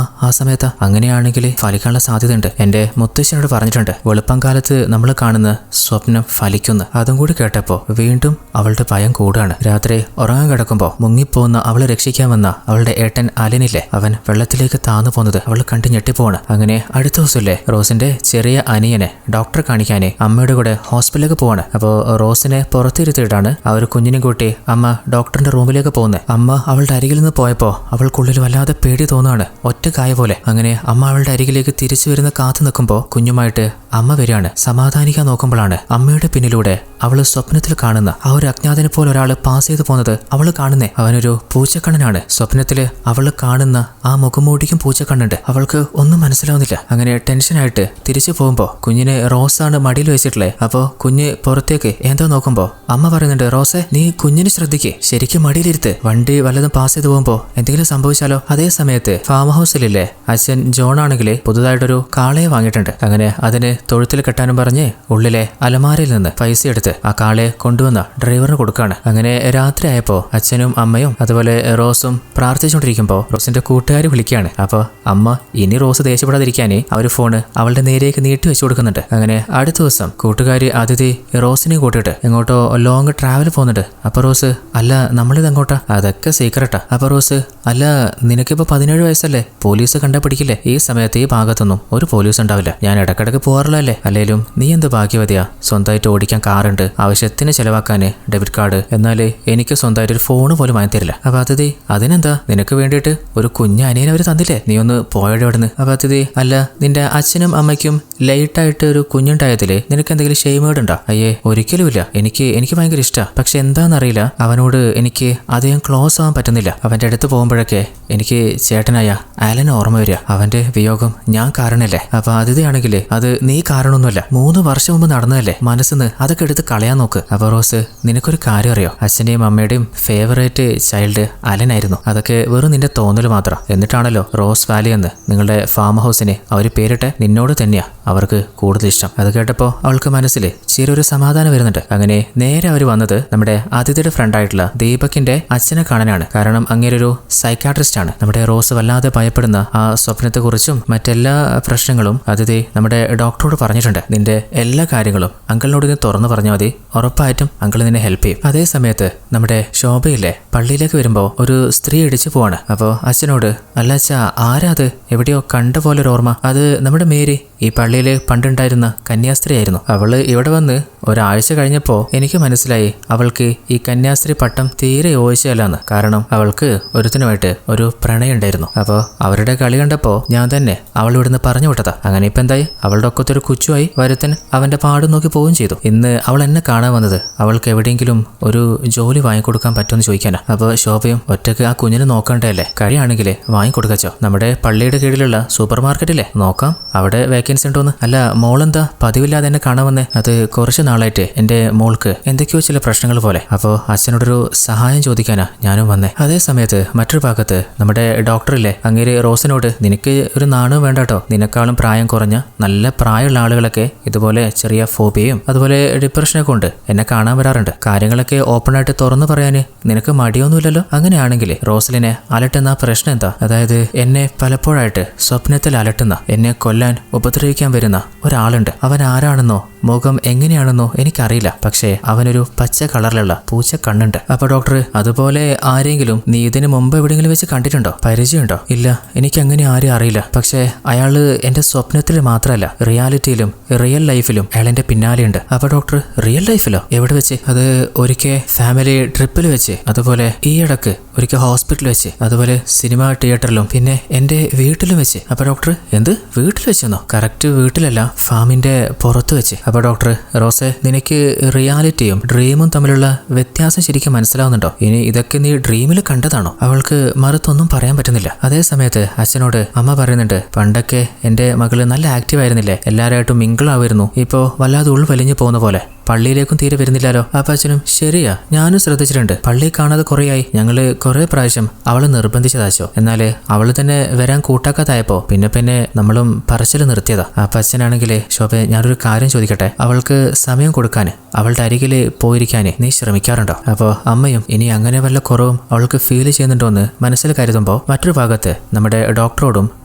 ആ സമയത്താ. അങ്ങനെയാണെങ്കിൽ ഫലിക്കാനുള്ള സാധ്യതയുണ്ട്. എന്റെ മുത്തശ്ശനോട് പറഞ്ഞിട്ടുണ്ട് വെളുപ്പം കാലത്ത് നമ്മൾ കാണുന്ന സ്വപ്നം ഫലിക്കുന്നു. അതും കൂടി കേട്ടപ്പോ വീണ്ടും അവളുടെ ഭയം കൂടുകയാണ്. രാത്രി ഉറങ്ങാൻ കിടക്കുമ്പോ മുങ്ങിപ്പോകുന്ന അവളെ രക്ഷിക്കാൻ വന്ന അവളുടെ ഏട്ടൻ അലനില്ലേ, അവൻ വെള്ളത്തിലേക്ക് താന്നു പോകുന്നത് അവൾ കണ്ടു ഞെട്ടിപ്പോവാണ്. അങ്ങനെ അടുത്ത ദിവസമില്ലേ റോസിന്റെ ചെറിയ അനിയനെ ഡോക്ടറെ കാണിക്കാനേ അമ്മയുടെ കൂടെ ഹോസ്പിറ്റലിലേക്ക് പോവാണ്. അപ്പോ റോസിനെ പുറത്തിരുത്തിയിട്ടാണ് ആ ഒരു കുഞ്ഞിനെ കൂട്ടി അമ്മ ഡോക്ടറിന്റെ റൂമിലേക്ക് പോകുന്നത്. അമ്മ അവളുടെ അരികിൽ നിന്ന് പോയപ്പോ അവൾക്കുള്ളിൽ വല്ലാതെ പേടി തോന്നുകയാണ്, ഒറ്റക്കായ പോലെ. അങ്ങനെ അമ്മ അവളുടെ അരികിലേക്ക് തിരിച്ചു വരുന്ന കാത്തു നിൽക്കുമ്പോ കുഞ്ഞുമായിട്ട് അമ്മ വരികയാണ്. സമാധാനിക്കാൻ നോക്കുമ്പോഴാണ് അമ്മയുടെ പിന്നിലൂടെ അവള് സ്വപ്നത്തിൽ കാണുന്ന ആ ഒരു അജ്ഞാതനെ പോലെ ഒരാൾ പാസ് ചെയ്തു പോകുന്നത് അവള് കാണുന്നേ. അവനൊരു പൂച്ചക്കണ്ണനാണ്. സ്വപ്നത്തില് അവള് കാണുന്ന ആ മുഖമൂടിക്കും പൂച്ചക്കണ്ണുണ്ട്. അവൾക്ക് ഒന്നും മനസ്സിലാവുന്നില്ല. അങ്ങനെ ടെൻഷനായിട്ട് തിരിച്ചു പോകുമ്പോ കുഞ്ഞിനെ റോസാണ് മടിയിൽ വെച്ചിട്ടുള്ളേ. അപ്പോ കുഞ്ഞ് പുറത്തേക്ക് എന്തോ നോക്കുമ്പോ അമ്മ പറയുന്നുണ്ട്, റോസെ നീ കുഞ്ഞിനെ ശ്രദ്ധിക്കേ, ശരിക്കും മടിയിലിരുത്ത്, വണ്ടി വല്ലതും പാസ് ചെയ്ത് പോകുമ്പോ എന്തെങ്കിലും സംഭവിച്ചാലോ. അതേ സമയത്ത് ഫാം ഹൗസിലില്ലേ അച്ഛൻ ജോൺ ആണെങ്കിൽ പുതുതായിട്ടൊരു കാളയെ വാങ്ങിയിട്ടുണ്ട്. അങ്ങനെ അതിന് തൊഴുത്തിൽ കെട്ടാനും പറഞ്ഞ് ഉള്ളിലെ അലമാരയിൽ നിന്ന് പൈസ എടുത്ത് ആ കാളയെ കൊണ്ടുവന്ന ഡ്രൈവറിന് കൊടുക്കാണ്. അങ്ങനെ രാത്രി ആയപ്പോ അച്ഛനും അമ്മയും അതുപോലെ റോസും പ്രാർത്ഥിച്ചുകൊണ്ടിരിക്കുമ്പോ റോസിന്റെ കൂട്ടുകാർ വിളിക്കുകയാണ്. അപ്പൊ അമ്മ ഇനി റോസ് ദേഷ്യപ്പെടാതിരിക്കാനേ ആ ഒരു ഫോണ് അവളുടെ നേരേക്ക് നീട്ടി വെച്ചു കൊടുക്കുന്നുണ്ട്. അങ്ങനെ അടുത്ത ദിവസം കൂട്ടുകാരി അതിഥി റോസിനെയും കൂട്ടിയിട്ട് എങ്ങോട്ടോ ലോങ് ട്രാവൽ പോകുന്നുണ്ട്. അപ്പൊ റോസ് അല്ല നമ്മളിത് എങ്ങോട്ടാ? അതൊക്കെ സീക്രട്ടാ. അപ്പൊ റോസ് അല്ല നിനക്കിപ്പോ 17 വയസ്സല്ലേ, പോലീസ് കണ്ടാ പിടിക്കില്ലേ? ഈ സമയത്ത് ഈ ഭാഗത്തൊന്നും ഒരു പോലീസ് ഉണ്ടാവില്ല, ഞാൻ ഇടക്കിടക്ക് പോകാറുള്ളല്ലേ. അല്ലേലും നീ എന്ത് ഭാഗ്യവതിയാ, സ്വന്തമായിട്ട് ഓടിക്കാൻ കാറുണ്ട്, ആവശ്യത്തിന് ചെലവാക്കാന് ഡെബിറ്റ് കാർഡ്, എന്നാല് എനിക്ക് സ്വന്തമായിട്ട് ഒരു ഫോണ് പോലും വാങ്ങി തരില്ല. അപ്പൊ അതിഥി അതിനെന്താ, നിനക്ക് വേണ്ടിയിട്ട് ഒരു കുഞ്ഞ് അനിയനെ അവര് തന്നില്ലേ, നീ ഒന്ന് പോയടെ അവിടുന്ന്. അപ്പൊ അതിഥി അല്ല നിന്റെ അച്ഛനും അമ്മയ്ക്കും ലേറ്റായിട്ട് ഒരു കുഞ്ഞുണ്ടായതില് നിനക്ക് എന്തെങ്കിലും ഷെയ്മേടുണ്ടോ? അയ്യേ, ഒരിക്കലുമില്ല. എനിക്ക് ഭയങ്കര ഇഷ്ടമാണ്. പക്ഷെ എന്താണെന്നറിയില്ല, അവനോട് എനിക്ക് അധികം ക്ലോസ് ആവാൻ പറ്റുന്നില്ല. അവന്റെ അടുത്ത് പോകുമ്പോഴൊക്കെ എനിക്ക് ചേട്ടനായ ആലനെ ഓർമ്മ വരിക. അവന്റെ വിയോഗം ഞാൻ കാരണല്ലേ. അപ്പൊ അതിഥിയാണെങ്കിൽ അത് നീ കാരണമൊന്നുമല്ല, 3 വർഷം മുമ്പ് നടന്നതല്ലേ. മനസ്സിന്ന് അതൊക്കെ എടുത്ത് കളയാൻ നോക്ക്. അപ്പൊ റോസ്, നിനക്കൊരു കാര്യം അറിയോ? അച്ഛന്റെയും അമ്മയുടെയും ഫേവറേറ്റ് ചൈൽഡ് അലനായിരുന്നു. അതൊക്കെ വെറും നിന്റെ തോന്നൽ മാത്രം. എന്നിട്ടാണല്ലോ റോസ് വാലി എന്ന് നിങ്ങളുടെ ഫാം ഹൗസിനെ അവർ പേരിട്ടെ. നിന്നോട് തന്നെയാ അവർക്ക് കൂടുതൽ ഇഷ്ടം. അത് കേട്ടപ്പോൾ അവൾക്ക് മനസ്സിൽ ചെറിയൊരു സമാധാനം വരുന്നുണ്ട്. അങ്ങനെ നേരെ അവർ വന്നത് നമ്മുടെ അതിഥിയുടെ ഫ്രണ്ടായിട്ടുള്ള ദീപകിന്റെ അച്ഛനെ കാണാനാണ്. കാരണം അങ്ങേരൊരു സൈക്കാട്രിസ്റ്റ് ആണ്. നമ്മുടെ റോസ് വല്ലാതെ ഭയപ്പെടുന്ന ആ സ്വപ്നത്തെക്കുറിച്ചും മറ്റെല്ലാ പ്രശ്നങ്ങളും അതിഥി നമ്മുടെ ഡോക്ടറോട് പറഞ്ഞിട്ടുണ്ട്. നിന്റെ എല്ലാ കാര്യങ്ങളും അങ്കിളിനോട് നീ തുറന്നു പറഞ്ഞാൽ മതി, ഉറപ്പായിട്ടും അങ്കിൾ നിന്നെ ഹെൽപ്പ് ചെയ്യും. അതേ സമയത്ത് നമ്മുടെ ശോഭയില്ലേ പള്ളിയിലേക്ക് വരുമ്പോൾ ഒരു സ്ത്രീ ഇടിച്ചു പോവാണ്. അപ്പോൾ അച്ഛനോട്, അല്ല അച്ഛാ, ആരാത്? എവിടെയോ കണ്ട പോലൊരു ഓർമ്മ. അത് നമ്മുടെ മേരി, ഈ പള്ളിയില് പണ്ടുണ്ടായിരുന്ന കന്യാസ്ത്രീ ആയിരുന്നു. അവള് ഇവിടെ വന്ന് ഒരാഴ്ച കഴിഞ്ഞപ്പോൾ എനിക്ക് മനസ്സിലായി അവൾക്ക് ഈ കന്യാസ്ത്രീ പട്ടം തീരെ യോജിച്ചതല്ലാന്ന്. കാരണം അവൾക്ക് ഒരുത്തനുമായിട്ട് ഒരു പ്രണയം ഉണ്ടായിരുന്നു. അപ്പോൾ അവരുടെ കളി കണ്ടപ്പോൾ ഞാൻ തന്നെ അവൾ ഇവിടുന്ന് പറഞ്ഞു വിട്ടതാ. അങ്ങനെ ഇപ്പം എന്തായി, അവളുടെ ഒക്കത്തൊരു കുച്ചുമായി വരുത്തൻ അവന്റെ പാട് നോക്കി പോവുകയും ചെയ്തു. ഇന്ന് അവൾ എന്നെ കാണാൻ വന്നത് അവൾക്ക് എവിടെയെങ്കിലും ഒരു ജോലി വാങ്ങിക്കൊടുക്കാൻ പറ്റുമെന്ന് ചോദിക്കാനാ. അപ്പോൾ ശോഭയും ഒറ്റയ്ക്ക് ആ കുഞ്ഞിനെ നോക്കണ്ടല്ലേ, കഴിയാണെങ്കിൽ വാങ്ങിക്കൊടുക്കച്ചോ. നമ്മുടെ പള്ളിയുടെ കീഴിലുള്ള സൂപ്പർ മാർക്കറ്റിലെ നോക്കാം, അവിടെ വേക്കൻസി ഉണ്ടോന്ന്. അല്ല മോളെന്താ പതിവില്ലാതെ എന്നെ കാണാൻ വന്നേ? അത് കുറച്ച് നാളായിട്ട് എന്റെ മോൾക്ക് എന്തൊക്കെയോ ചില പ്രശ്നങ്ങൾ പോലെ. അപ്പോൾ അച്ഛനോടൊരു സഹായം ചോദിക്കാനാ ഞാനും വന്നേ. അതേ സമയത്ത് മറ്റൊരു ഭാഗത്ത് നമ്മുടെ ഡോക്ടറില്ലേ അങ്ങേര് റോസിനോട്, നിനക്ക് ഒരു നാണവും വേണ്ട കേട്ടോ. നിനക്കാളും പ്രായം കുറഞ്ഞ നല്ല പ്രായമുള്ള ആളുകളൊക്കെ ഇതുപോലെ ചെറിയ ഫോബിയയും അതുപോലെ ഡിപ്രഷനൊക്കെ ഉണ്ട് എന്നെ കാണാൻ വരാറുണ്ട്. കാര്യങ്ങളൊക്കെ ഓപ്പൺ ആയിട്ട് തുറന്നു പറയാന് നിനക്ക് മടിയൊന്നുമില്ലല്ലോ. അങ്ങനെയാണെങ്കിൽ റോസലിനെ അലട്ടുന്ന പ്രശ്നം എന്താ? അതായത് എന്നെ പലപ്പോഴായിട്ട് സ്വപ്നത്തിൽ അലട്ടുന്ന, എന്നെ കൊല്ലാൻ ഉപദ്രവിക്കാൻ വരുന്ന ഒരാളുണ്ട്. അവൻ ആരാണെന്നോ മുഖം എങ്ങനെയാണെന്നോ എനിക്കറിയില്ല. പക്ഷേ അവനൊരു പച്ച കളറിലുള്ള പൂച്ച കണ്ണുണ്ട്. അപ്പൊ ഡോക്ടർ, അതുപോലെ ആരെങ്കിലും നീ ഇതിനു മുമ്പ് എവിടെയെങ്കിലും വെച്ച് കണ്ടിട്ടുണ്ടോ? പരിചയമുണ്ടോ? ഇല്ല, എനിക്ക് അങ്ങനെ ആരും അറിയില്ല. പക്ഷേ അയാള് എന്റെ സ്വപ്നത്തിൽ മാത്രമല്ല, റിയാലിറ്റിയിലും റിയൽ ലൈഫിലും അയാൾ എന്റെ പിന്നാലെയുണ്ട്. അപ്പൊ ഡോക്ടർ, റിയൽ ലൈഫിലോ? എവിടെ വെച്ച്? അത് ഒരിക്കൽ ഫാമിലി ട്രിപ്പിൽ വെച്ച്, അതുപോലെ ഈ ഇടക്ക് ഒരിക്കൽ ഹോസ്പിറ്റലിൽ വെച്ച്, അതുപോലെ സിനിമ തിയേറ്ററിലും, പിന്നെ എന്റെ വീട്ടിലും വെച്ച്. അപ്പൊ ഡോക്ടർ, എന്ത് വീട്ടിൽ വെച്ചെന്നോ? കറക്റ്റ് വീട്ടിലല്ല, ഫാമിന്റെ പുറത്ത് വെച്ച്. അപ്പൊ ഡോക്ടർ, റോസെ, നിനക്ക് റിയാലിറ്റിയും ഡ്രീമും തമ്മിലുള്ള വ്യത്യാസം ശരിക്കും മനസ്സിലാവുന്നുണ്ടോ? ഇനി ഇതൊക്കെ നീ ഡ്രീമിൽ കണ്ടതാണോ? അവൾക്ക് മറുത്തൊന്നും പറയാൻ പറ്റുന്നില്ല. അതേ സമയത്ത് അച്ഛനോട് അമ്മ പറയുന്നുണ്ട്, പണ്ടൊക്കെ എന്റെ മകള് നല്ല ആക്റ്റീവ് ആയിരുന്നില്ലേ, എല്ലാവരായിട്ടും മിങ്കിളാവുമായിരുന്നു. ഇപ്പോ വല്ലാതെ ഉൾവലിഞ്ഞു പോകുന്ന പോലെ, പള്ളിയിലേക്കും തീരെ വരുന്നില്ലല്ലോ. അപ്പൊ അച്ഛനും, ശരിയാ, ഞാനും ശ്രദ്ധിച്ചിട്ടുണ്ട്. പള്ളി കാണാതെ കുറേയായി. ഞങ്ങള് കുറെ പ്രാവശ്യം അവള് നിർബന്ധിച്ചതാച്ചോ, എന്നാല് അവള് തന്നെ വരാൻ കൂട്ടാക്കാതായപ്പോ പിന്നെ നമ്മളും പറച്ചില് നിർത്തിയതാ. അപ്പൊ അച്ഛനാണെങ്കിലേ, ശോഭ, ഞാനൊരു കാര്യം ചോദിക്കട്ടെ, അവൾക്ക് സമയം കൊടുക്കാന്, അവളുടെ അരികില് പോയിരിക്കാന് നീ ശ്രമിക്കാറുണ്ടോ? അപ്പോ അമ്മയും ഇനി അങ്ങനെ വല്ല കുറവും അവൾക്ക് ഫീൽ ചെയ്യുന്നുണ്ടോ എന്ന് മനസ്സിൽ കരുതുമ്പോൾ മറ്റൊരു ഭാഗത്ത് നമ്മുടെ ഡോക്ടറോടും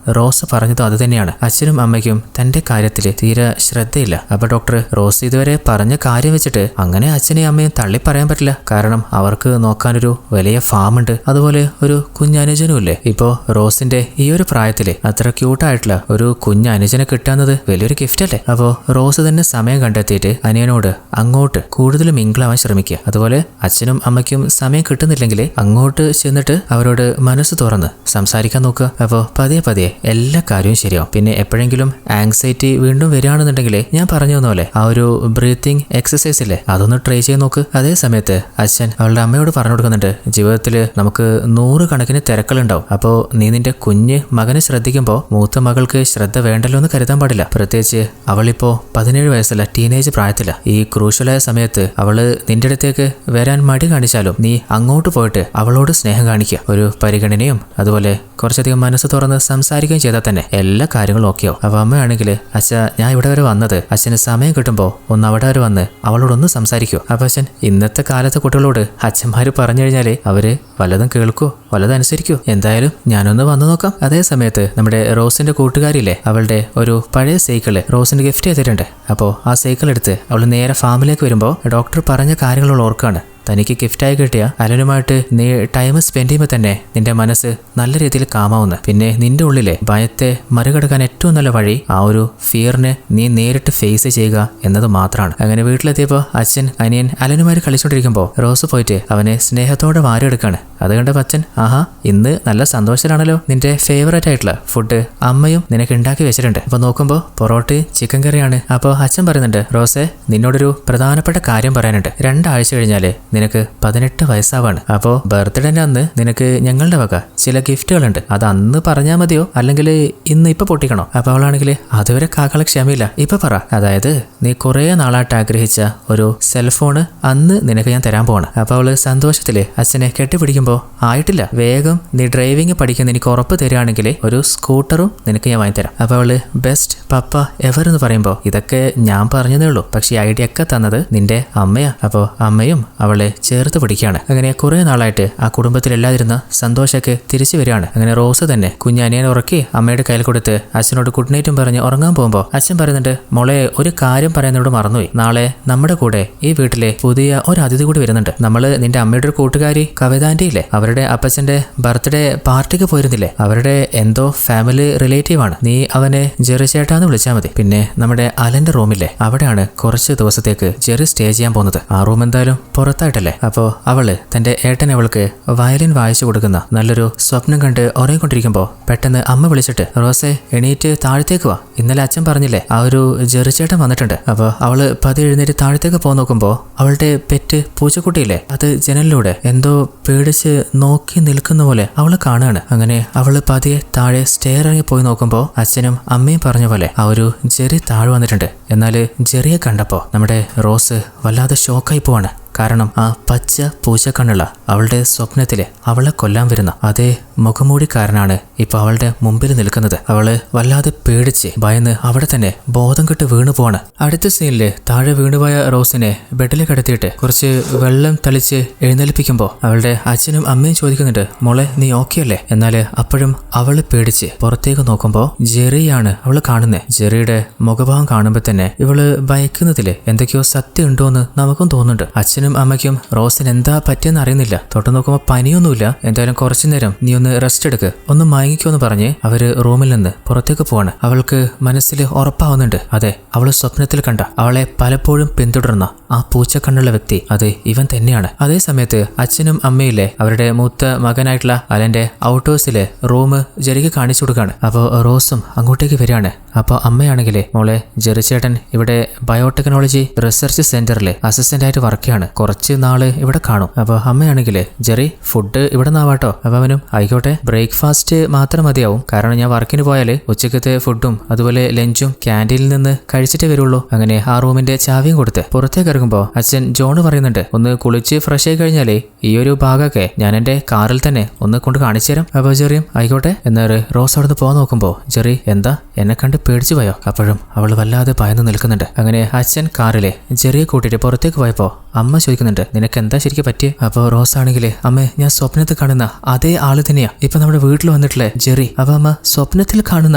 റോസ് പറഞ്ഞതും അത് തന്നെയാണ്. അച്ഛനും അമ്മയ്ക്കും തന്റെ കാര്യത്തില് തീരെ ശ്രദ്ധയില്ല. അപ്പൊ ഡോക്ടർ, റോസ് ഇതുവരെ പറഞ്ഞ കാര്യം വെച്ചിട്ട് അങ്ങനെ അച്ഛനെയും അമ്മയും തള്ളി പറയാൻ പറ്റില്ല. കാരണം അവർക്ക് നോക്കാനൊരു വലിയ ഫാം ഉണ്ട്, അതുപോലെ ഒരു കുഞ്ഞനുജനും ഇല്ലേ. ഇപ്പോ റോസിന്റെ ഈ ഒരു പ്രായത്തില് അത്ര ക്യൂട്ടായിട്ടുള്ള ഒരു കുഞ്ഞനുജനെ കിട്ടാന്നത് വലിയൊരു ഗിഫ്റ്റ് അല്ലേ. അപ്പോ റോസ് തന്നെ സമയം കണ്ടെത്തിയിട്ട് അനിയനോട് അങ്ങോട്ട് കൂടുതൽ മിങ്കിളാവാൻ ശ്രമിക്കുക. അതുപോലെ അച്ഛനും അമ്മയ്ക്കും സമയം കിട്ടുന്നില്ലെങ്കിൽ അങ്ങോട്ട് ചെന്നിട്ട് അവരോട് മനസ്സ് തുറന്ന് സംസാരിക്കാൻ നോക്കുക. അപ്പോൾ പതിയെ എല്ലാ കാര്യവും ശരിയാവും. പിന്നെ എപ്പോഴെങ്കിലും ആങ്സൈറ്റി വീണ്ടും വരികയാണെന്നുണ്ടെങ്കിൽ ഞാൻ പറഞ്ഞു പോലെ ആ ഒരു ബ്രീത്തിങ് എക്സസൈസ് ഇല്ലേ, അതൊന്ന് ട്രൈ ചെയ്ത് നോക്ക്. അതേ സമയത്ത് അച്ഛൻ അവളുടെ അമ്മയോട് പറഞ്ഞു കൊടുക്കുന്നുണ്ട്, ജീവിതത്തിൽ നമുക്ക് 100 കണക്കിന് തിരക്കുകളുണ്ടാവും. അപ്പോൾ നീ നിന്റെ കുഞ്ഞ് മകനെ ശ്രദ്ധിക്കുമ്പോൾ മൂത്ത മകൾക്ക് ശ്രദ്ധ വേണ്ടല്ലോ എന്ന് കരുതാൻ പാടില്ല. പ്രത്യേകിച്ച് അവളിപ്പോ 17 വയസ്സുള്ള ടീനേജ് പ്രായത്തില. ഈ ക്രൂഷ്യലായ സമയത്ത് അവള് നിന്റെ അടുത്തേക്ക് വരാൻ മടി കാണിച്ചാലും നീ അങ്ങോട്ട് പോയിട്ട് അവളോട് സ്നേഹം കാണിക്കുക. ഒരു പരിഗണനയും അതുപോലെ കുറച്ചധികം മനസ്സ് തുറന്ന് സംസാരിക്കുകയും ചെയ്താൽ തന്നെ എല്ലാ കാര്യങ്ങളും ഓക്കെയാവും. അപ്പൊ അമ്മയാണെങ്കിൽ, അച്ഛ, ഞാൻ ഇവിടെ വരെ വന്നത് അച്ഛന് സമയം കിട്ടുമ്പോൾ ഒന്ന് അവിടെ വരെ വന്ന് അവളോടൊന്ന് സംസാരിക്കൂ. അപ്പൊ അച്ഛൻ, ഇന്നത്തെ കാലത്തെ കുട്ടികളോട് അച്ഛന്മാര് പറഞ്ഞു കഴിഞ്ഞാല് അവര് വല്ലതും കേൾക്കോ വല്ലതും അനുസരിക്കോ? എന്തായാലും ഞാനൊന്ന് വന്നു നോക്കാം. അതേ സമയത്ത് നമ്മുടെ റോസിന്റെ കൂട്ടുകാരില്ലേ, അവളുടെ ഒരു പഴയ സൈക്കിള് റോസിന് ഗിഫ്റ്റ് ചെയ്തിട്ടുണ്ട്. അപ്പോൾ ആ സൈക്കിൾ എടുത്ത് അവൾ നേരെ ഫാമിലേക്ക് വരുമ്പോൾ ഡോക്ടർ പറഞ്ഞ കാര്യങ്ങൾ ഓർക്കാണ്. തനിക്ക് ഗിഫ്റ്റായി കിട്ടിയ അലനുമായിട്ട് നീ ടൈം സ്പെൻഡ് ചെയ്യുമ്പോൾ തന്നെ നിന്റെ മനസ്സ് നല്ല രീതിയിൽ കാമാവുന്നു. പിന്നെ നിന്റെ ഉള്ളിലെ ഭയത്തെ മറികടക്കാൻ ഏറ്റവും നല്ല വഴി ആ ഒരു ഫിയറിനെ നീ നേരിട്ട് ഫേസ് ചെയ്യുക എന്നത് മാത്രമാണ്. അങ്ങനെ വീട്ടിലെത്തിയപ്പോൾ അച്ഛൻ അനിയൻ അലനുമാര് കളിച്ചോണ്ടിരിക്കുമ്പോൾ റോസ് പോയിട്ട് അവനെ സ്നേഹത്തോടെ വാരിയെടുക്കാണ്. അത് കണ്ടപ്പോൾ അച്ഛൻ, ആഹാ ഇന്ന് നല്ല സന്തോഷത്തിലാണല്ലോ, നിന്റെ ഫേവറേറ്റ് ആയിട്ടുള്ള ഫുഡ് അമ്മയും നിനക്ക് ഉണ്ടാക്കി വെച്ചിട്ടുണ്ട്. അപ്പൊ നോക്കുമ്പോൾ പൊറോട്ടയും ചിക്കൻ കറിയാണ്. അപ്പോൾ അച്ഛൻ പറയുന്നുണ്ട്, റോസെ നിന്നോടൊരു പ്രധാനപ്പെട്ട കാര്യം പറയാനുണ്ട്. 2 ആഴ്ച കഴിഞ്ഞാല് നിനക്ക് 18 വയസ്സാവാണ്. അപ്പോൾ ബർത്ത്ഡേന്റെ അന്ന് നിനക്ക് ഞങ്ങളുടെ വക ചില ഗിഫ്റ്റുകളുണ്ട്. അത് അന്ന് പറഞ്ഞാൽ മതിയോ അല്ലെങ്കിൽ ഇന്ന് ഇപ്പൊ പൊട്ടിക്കണോ? അപ്പൊ അവളാണെങ്കിൽ അതുവരെ കാക്കള ക്ഷമയില്ല, ഇപ്പൊ പറ. അതായത് നീ കുറെ നാളായിട്ട് ആഗ്രഹിച്ച ഒരു സെൽഫോണ് അന്ന് നിനക്ക് ഞാൻ തരാൻ പോവാണ്. അപ്പൊ അവള് സന്തോഷത്തില് അച്ഛനെ കെട്ടിപ്പിടിക്കുമ്പോ, ആയിട്ടില്ല, വേഗം നീ ഡ്രൈവിംഗ് പഠിക്കുന്ന എനിക്ക് ഉറപ്പ് തരികയാണെങ്കിൽ ഒരു സ്കൂട്ടറും നിനക്ക് ഞാൻ വാങ്ങിത്തരാം. അപ്പൊ അവള് ബെസ്റ്റ് പപ്പ എവർ എന്ന് പറയുമ്പോ, ഇതൊക്കെ ഞാൻ പറഞ്ഞതേ ഉള്ളൂ, പക്ഷെ ഈ ഐഡിയ ഒക്കെ തന്നത് നിന്റെ അമ്മയാ. അപ്പോ അമ്മയും അവളെ ചേർത്ത് പിടിക്കുകയാണ്. അങ്ങനെ കുറെ നാളായിട്ട് ആ കുടുംബത്തിലില്ലാതിരുന്ന സന്തോഷമൊക്കെ തിരിച്ചു വരികയാണ്. അങ്ങനെ റോസ് തന്നെ കുഞ്ഞനിയനെ ഉറക്കി അമ്മയുടെ കയ്യിൽ കൊടുത്ത് അച്ഛനോട് ഗുഡ് നൈറ്റും പറഞ്ഞ് ഉറങ്ങാൻ പോകുമ്പോൾ അച്ഛൻ പറയുന്നുണ്ട്, മോളെ ഒരു കാര്യം പറയുന്നതോട് മറന്നുപോയി. നാളെ നമ്മുടെ കൂടെ ഈ വീട്ടിലെ പുതിയ ഒരു അതിഥി കൂടി വരുന്നുണ്ട്. നമ്മള് നിന്റെ അമ്മയുടെ ഒരു കൂട്ടുകാരി കവിതാന്റെ ഇല്ലേ, അവരുടെ അപ്പച്ചന്റെ ബർത്ത്ഡേ പാർട്ടിക്ക് പോയിരുന്നില്ലേ, അവരുടെ എന്തോ ഫാമിലി റിലേറ്റീവ് ആണ്. നീ അവനെ ജെറി ചേട്ടാന്ന് വിളിച്ചാൽ മതി. പിന്നെ നമ്മുടെ അലന്റെ റൂമില്ലേ, അവിടെയാണ് കുറച്ച് ദിവസത്തേക്ക് ജെറി സ്റ്റേ ചെയ്യാൻ പോകുന്നത്. ആ റൂം എന്തായാലും പുറത്തായിട്ടല്ലേ. അപ്പോ അവള് തന്റെ ഏട്ടനെ അവൾക്ക് വയലിൻ വായിച്ചു കൊടുക്കുന്ന നല്ലൊരു സ്വപ്നം കണ്ട് ഉറങ്ങിക്കൊണ്ടിരിക്കുമ്പോ പെട്ടെന്ന് അമ്മ വിളിച്ചിട്ട്, റോസെ എണീറ്റ് താഴത്തേക്ക് വാ, ഇന്നലെ അച്ഛൻ പറഞ്ഞില്ലേ ആ ഒരു ജെറി ചേട്ടൻ വന്നിട്ടുണ്ട്. അപ്പൊ അവള് പതി എഴുന്നേറ്റ് താഴത്തേക്ക് പോകാൻ നോക്കുമ്പോ അവളുടെ പെറ്റ് പൂച്ചക്കുട്ടിയില്ലേ, അത് ജനലിലൂടെ എന്തോ പേടിച്ച് നോക്കി നിൽക്കുന്ന പോലെ അവള് കാണുകയാണ്. അങ്ങനെ അവള് പതിയെ താഴെ സ്റ്റെയർ ഇറങ്ങി പോയി നോക്കുമ്പോ അച്ഛനും അമ്മയും പറഞ്ഞ പോലെ ആ ഒരു ജെറി താഴെ വന്നിട്ടുണ്ട്. എന്നാല് ജെറിയെ കണ്ടപ്പോ നമ്മുടെ റോസ് വല്ലാതെ ഷോക്കായി പോവാണ്. കാരണം ആ പച്ച പൂച്ചക്കണ്ണുള്ള അവളുടെ സ്വപ്നത്തിലെ അവളെ കൊല്ലാൻ വരുന്ന അതേ മുഖമൂടിക്കാരനാണ് ഇപ്പൊ അവളുടെ മുമ്പിൽ നിൽക്കുന്നത്. അവള് വല്ലാതെ പേടിച്ച് ഭയന്ന് അവിടെ തന്നെ ബോധം കെട്ട് വീണു പോവാണ്. അടുത്ത സീനില് താഴെ വീണുപോയ റോസിനെ ബെഡിൽ കിടത്തിയിട്ട് കുറച്ച് വെള്ളം തളിച്ച് എഴുന്നേൽപ്പിക്കുമ്പോ അവളുടെ അച്ഛനും അമ്മയും ചോദിക്കുന്നുണ്ട്, മോളെ നീ ഓക്കെ അല്ലേ? എന്നാല് അപ്പോഴും അവള് പേടിച്ച് പുറത്തേക്ക് നോക്കുമ്പോ ജെറിയാണ് അവള് കാണുന്നേ. ജെറിയുടെ മുഖഭാവം കാണുമ്പോ തന്നെ ഇവള് ഭയക്കുന്നതില് എന്തൊക്കെയോ സത്യം ഉണ്ടോന്ന് നമുക്കും തോന്നുന്നുണ്ട്. അച്ഛനും അമ്മയ്ക്കും റോസിന് എന്താ പറ്റിയെന്ന് അറിയുന്നില്ല. തൊട്ടു നോക്കുമ്പോ പനിയൊന്നുമില്ല. എന്തായാലും കുറച്ചു നേരം നീ ഒന്ന് റെസ്റ്റ് എടുക്ക്, ഒന്ന് മയങ്ങിക്കോന്ന് പറഞ്ഞ് അവര് റൂമിൽ നിന്ന് പുറത്തേക്ക് പോവാണ്. അവൾക്ക് മനസ്സിൽ ഉറപ്പാവുന്നുണ്ട്, അതെ അവള് സ്വപ്നത്തിൽ കണ്ട അവളെ പലപ്പോഴും പിന്തുടർന്ന ആ പൂച്ചക്കണ്ണുള്ള വ്യക്തി അത് ഇവൻ തന്നെയാണ്. അതേ സമയത്ത് അച്ഛനും അമ്മയിലെ അവരുടെ മൂത്ത മകനായിട്ടുള്ള അലന്റെ ഔട്ട്ഹൗസിലെ റൂം ജെറിക്ക് കാണിച്ചു കൊടുക്കാണ്. അപ്പോ റോസും അങ്ങോട്ടേക്ക് വരികയാണ്. അപ്പൊ അമ്മയാണെങ്കിലേ, മോളെ ജെറി ചേട്ടൻ ഇവിടെ ബയോടെക്നോളജി റിസർച്ച് സെന്ററിൽ അസിസ്റ്റന്റ് ആയിട്ട് വർക്ക് ചെയ്യാണ്, കുറച്ച് നാള് ഇവിടെ കാണും. അപ്പൊ അമ്മയാണെങ്കിലേ, ജെറി ഫുഡ് ഇവിടെ നിന്നാവാട്ടോ. അപ്പൊ അവനും ആയിക്കോട്ടെ, ബ്രേക്ക്ഫാസ്റ്റ് മാത്രം മതിയാവും, കാരണം ഞാൻ വർക്കിന് പോയാല് ഉച്ചക്കത്തെ ഫുഡും അതുപോലെ ലഞ്ചും ക്യാൻറ്റീനിൽ നിന്ന് കഴിച്ചിട്ടേ വരുള്ളൂ. അങ്ങനെ ആ റൂമിന്റെ ചാവിയും കൊടുത്ത് പുറത്തേക്ക് ഇറങ്ങുമ്പോ അച്ഛൻ ജോണ് പറയുന്നുണ്ട്, ഒന്ന് കുളിച്ച് ഫ്രഷ് ആയി കഴിഞ്ഞാലേ ഈ ഒരു ഭാഗമൊക്കെ ഞാൻ എന്റെ കാറിൽ തന്നെ ഒന്ന് കൊണ്ട് കാണിച്ചു തരാം. അപ്പൊ ജെറിയും ആയിക്കോട്ടെ. എന്നാല് റോസ് അവിടെ നിന്ന് പോകാൻ നോക്കുമ്പോ ജെറി, എന്താ എന്നെ കണ്ട് പേടിച്ചു പോയോ? അപ്പോഴും അവൾ വല്ലാതെ ഭയന്ന് നിൽക്കുന്നുണ്ട്. അങ്ങനെ അച്ഛൻ കാറിലെ ജെറിയെ കൂട്ടിയിട്ട് പുറത്തേക്ക് പോയപ്പോ അമ്മ ചോദിക്കുന്നുണ്ട്, നിനക്ക് എന്താ ശരിക്കും പറ്റിയേ? അപ്പൊ റോസ് ആണെങ്കിലേ, അമ്മേ ഞാൻ സ്വപ്നത്തിൽ കാണുന്ന അതേ ആള് തന്നെയാ ഇപ്പൊ നമ്മുടെ വീട്ടിൽ വന്നിട്ടുള്ളേ ജെറി. അപ്പൊ അമ്മ, സ്വപ്നത്തിൽ കാണുന്ന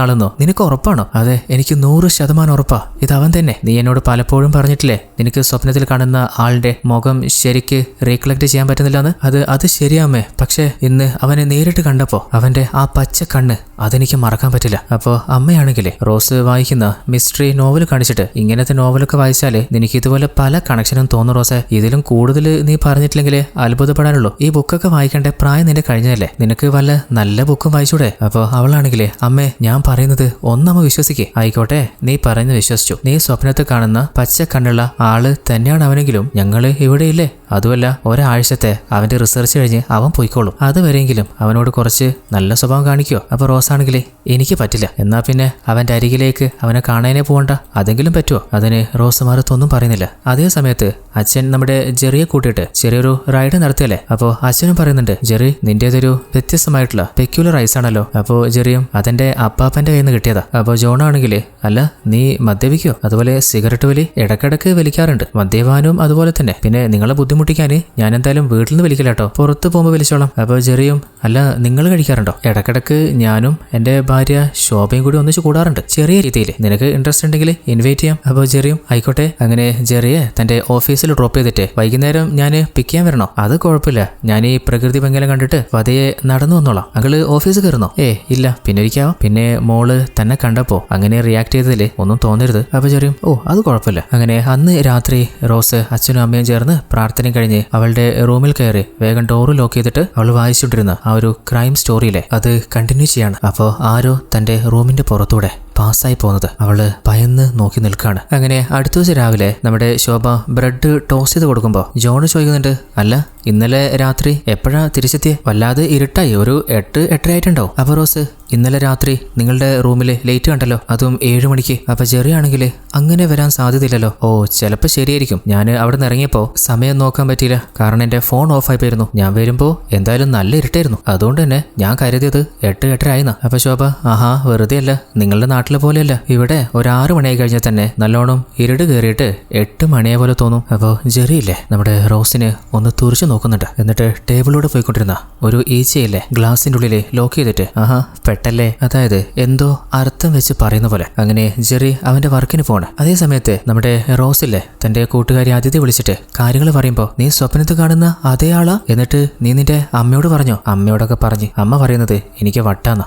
ആളെന്നോ? നിനക്ക് ഉറപ്പാണോ? അതെ, എനിക്ക് 100% ഉറപ്പാ, ഇത് അവൻ തന്നെ. നീ എന്നോട് പലപ്പോഴും പറഞ്ഞിട്ടില്ലേ നിനക്ക് സ്വപ്നത്തിൽ കാണുന്ന ആളുടെ മുഖം ശരിക്ക് റീകളക്ട് ചെയ്യാൻ പറ്റുന്നില്ലെന്ന്. അത് ശരിയാമ്മേ, പക്ഷെ ഇന്ന് അവനെ നേരിട്ട് കണ്ടപ്പോ അവന്റെ ആ പച്ച കണ്ണ് അതെനിക്ക് മറക്കാൻ പറ്റില്ല. അപ്പോ അമ്മയാണെങ്കിലേ റോസ് വായിക്കുന്ന മിസ്റ്ററി നോവൽ കാണിച്ചിട്ട്, ഇങ്ങനത്തെ നോവലൊക്കെ വായിച്ചാല് നിനക്ക് ഇതുപോലെ പല കണക്ഷനും തോന്നും റോസെ, ഇതിലും കൂടുതൽ നീ പറഞ്ഞിട്ടില്ലെങ്കിൽ അത്ഭുതപ്പെടാനുള്ളൂ. ഈ ബുക്കൊക്കെ വായിക്കേണ്ട പ്രായം നിന്റെ കഴിഞ്ഞതല്ലേ, നിനക്ക് വല്ല നല്ല ബുക്കും വായിച്ചൂടെ? അപ്പൊ അവളാണെങ്കിലേ, അമ്മേ ഞാൻ പറയുന്നത് ഒന്നമ്മ വിശ്വസിക്കേ. ആയിക്കോട്ടെ, നീ പറയുന്നത് വിശ്വസിച്ചു. നീ സ്വപ്നത്തിൽ കാണുന്ന പച്ച കണ്ണുള്ള ആള് തന്നെയാണ് അവനെങ്കിലും ഞങ്ങള് ഇവിടെ ഇല്ലേ. അതുമല്ല, ഒരാഴ്ചത്തെ അവന്റെ റിസർച്ച് കഴിഞ്ഞ് അവൻ പോയിക്കോളും. അതുവരെയെങ്കിലും അവനോട് കുറച്ച് നല്ല സ്വഭാവം കാണിക്കോ? അപ്പൊ റോസാണെങ്കിലേ, എനിക്ക് പറ്റില്ല. എന്നാ പിന്നെ അവന്റെ അരികിലേക്ക് അവനെ കാണാനേ പോകണ്ട, അതെങ്കിലും പറ്റുമോ? അതിന് റോസ് മാറത്തൊന്നും പറയുന്നില്ല. അതേ സമയത്ത് അച്ഛൻ നമ്മുടെ ജെറിയെ കൂട്ടിയിട്ട് ചെറിയൊരു റൈഡ് നടത്തിയല്ലേ. അപ്പോ അച്ഛനും പറയുന്നുണ്ട്, ജെറി നിന്റേതൊരു വ്യത്യസ്തമായിട്ടുള്ള പെക്യുലർ ഐസ് ആണല്ലോ. അപ്പോ ജെറിയും അതെന്റെ അപ്പാപ്പന്റെ കയ്യിൽ നിന്ന് കിട്ടിയതാ. അപ്പോ ജോൺ ആണെങ്കിലേ, അല്ല നീ മദ്യപിക്കോ? അതുപോലെ സിഗരറ്റ് വലി ഇടക്കിടക്ക് വലിക്കാറുണ്ട്, മദ്യപാനവും അതുപോലെ തന്നെ. പിന്നെ നിങ്ങളെ ബുദ്ധിമുട്ട് മുട്ടിക്കാൻ ഞാൻ എന്തായാലും വീട്ടിൽ നിന്ന് വലിക്കില്ല കേട്ടോ, പുറത്ത് പോകുമ്പോൾ വലിച്ചോളാം. അപ്പോൾ ജെറിയും അല്ല നിങ്ങൾ കഴിക്കാറുണ്ടോ? ഇടക്കിടക്ക് ഞാനും എൻ്റെ ഭാര്യ ശോഭയും കൂടി ഒന്നിച്ച് കൂടാറുണ്ട്, ചെറിയ രീതിയിൽ. നിനക്ക് ഇൻട്രസ്റ്റ് ഉണ്ടെങ്കിൽ ഇൻവൈറ്റ് ചെയ്യാം. അപ്പോൾ ജെറിയും ആയിക്കോട്ടെ. അങ്ങനെ ജെറിയെ തന്റെ ഓഫീസിൽ ഡ്രോപ്പ് ചെയ്തിട്ട് വൈകുന്നേരം ഞാൻ പിക്ക് ചെയ്യാൻ വരണോ? അത് കുഴപ്പമില്ല, ഞാൻ ഈ പ്രകൃതി ഭംഗിയെല്ലാം കണ്ടിട്ട് പതിയെ നടന്നു വന്നോളാം. അങ്ങള് ഓഫീസ് കയറുന്നോ? ഇല്ല, പിന്നെ ഇരിക്കാവോ. പിന്നെ മോള് തന്നെ കണ്ടപ്പോ അങ്ങനെ റിയാക്ട് ചെയ്തതിൽ ഒന്നും തോന്നരുത്. അപ്പൊ ചെറിയും അത് കുഴപ്പമില്ല. അങ്ങനെ അന്ന് രാത്രി റോസ് അച്ഛനും അമ്മയും ചേർന്ന് പ്രാർത്ഥന കഴിഞ്ഞ് അവളുടെ റൂമിൽ കയറി വേഗം ഡോറ് ലോക്ക് ചെയ്തിട്ട് അവൾ വായിച്ചുകൊണ്ടിരുന്ന ആ ഒരു ക്രൈം സ്റ്റോറിയിലെ അത് കണ്ടിന്യൂ ചെയ്യാണ്. അപ്പോ ആരോ തന്റെ റൂമിന്റെ പുറത്തൂടെ പാസ്സായി പോകുന്നത് അവള് ഭയന്ന് നോക്കി നിൽക്കാണ്. അങ്ങനെ അടുത്ത ദിവസം രാവിലെ നമ്മുടെ ശോഭ ബ്രെഡ് ടോസ്റ്റ് ചെയ്ത് കൊടുക്കുമ്പോ ജോണ് ചോദിക്കുന്നുണ്ട്, അല്ല ഇന്നലെ രാത്രി എപ്പോഴാ തിരിച്ചെത്തിയേ? വല്ലാതെ ഇരുട്ടായി, ഒരു 8-8:30 ആയിട്ടുണ്ടാവും. അപ്പൊ റോസ് ഇന്നലെ രാത്രി നിങ്ങളുടെ റൂമിൽ ലേറ്റ് കണ്ടല്ലോ, അതും 7 മണിക്ക്. അപ്പൊ ചെറിയാണെങ്കിൽ അങ്ങനെ വരാൻ സാധ്യതയില്ലല്ലോ. ചിലപ്പോ ശരിയായിരിക്കും. ഞാൻ അവിടെ നിന്ന് ഇറങ്ങിയപ്പോ സമയം നോക്കാൻ പറ്റിയില്ല, കാരണം എന്റെ ഫോൺ ഓഫ് ആയി പോയിരുന്നു. ഞാൻ വരുമ്പോ എന്തായാലും നല്ല ഇരുട്ടായിരുന്നു, അതുകൊണ്ട് തന്നെ ഞാൻ കരുതിയത് 8-8:30 ആയിന്നാ. അപ്പൊ ശോഭ ആഹാ വെറുതെ അല്ല, നിങ്ങളുടെ നാട്ടിലെ പോലെയല്ല, ഇവിടെ ഒരു 6 മണിയായി കഴിഞ്ഞാൽ തന്നെ നല്ലോണം ഇരുട് കയറിയിട്ട് 8 മണിയെ പോലെ തോന്നും. അപ്പൊ ജെറിയില്ലേ നമ്മുടെ റോസിന് ഒന്ന് തുറിച്ചു നോക്കുന്നുണ്ട്. എന്നിട്ട് ടേബിളിലൂടെ പോയിക്കൊണ്ടിരുന്ന ഒരു ഈച്ചയില്ലേ ഗ്ലാസിന്റെ ഉള്ളിൽ ലോക്ക് ചെയ്തിട്ട് ആഹാ പെട്ടല്ലേ, അതായത് എന്തോ അർത്ഥം വെച്ച് പറയുന്ന പോലെ. അങ്ങനെ ജെറി അവന്റെ വർക്കിന് പോണ്. അതേ സമയത്ത് നമ്മുടെ റോസില്ലേ തന്റെ കൂട്ടുകാരി അതിഥി വിളിച്ചിട്ട് കാര്യങ്ങൾ പറയുമ്പോ, നീ സ്വപ്നത്ത് കാണുന്ന അതേ ആളാ? എന്നിട്ട് നീ നിന്റെ അമ്മയോട് പറഞ്ഞോ? അമ്മയോടൊക്കെ പറഞ്ഞ് അമ്മ പറയുന്നത് എനിക്ക് വട്ടാന്ന.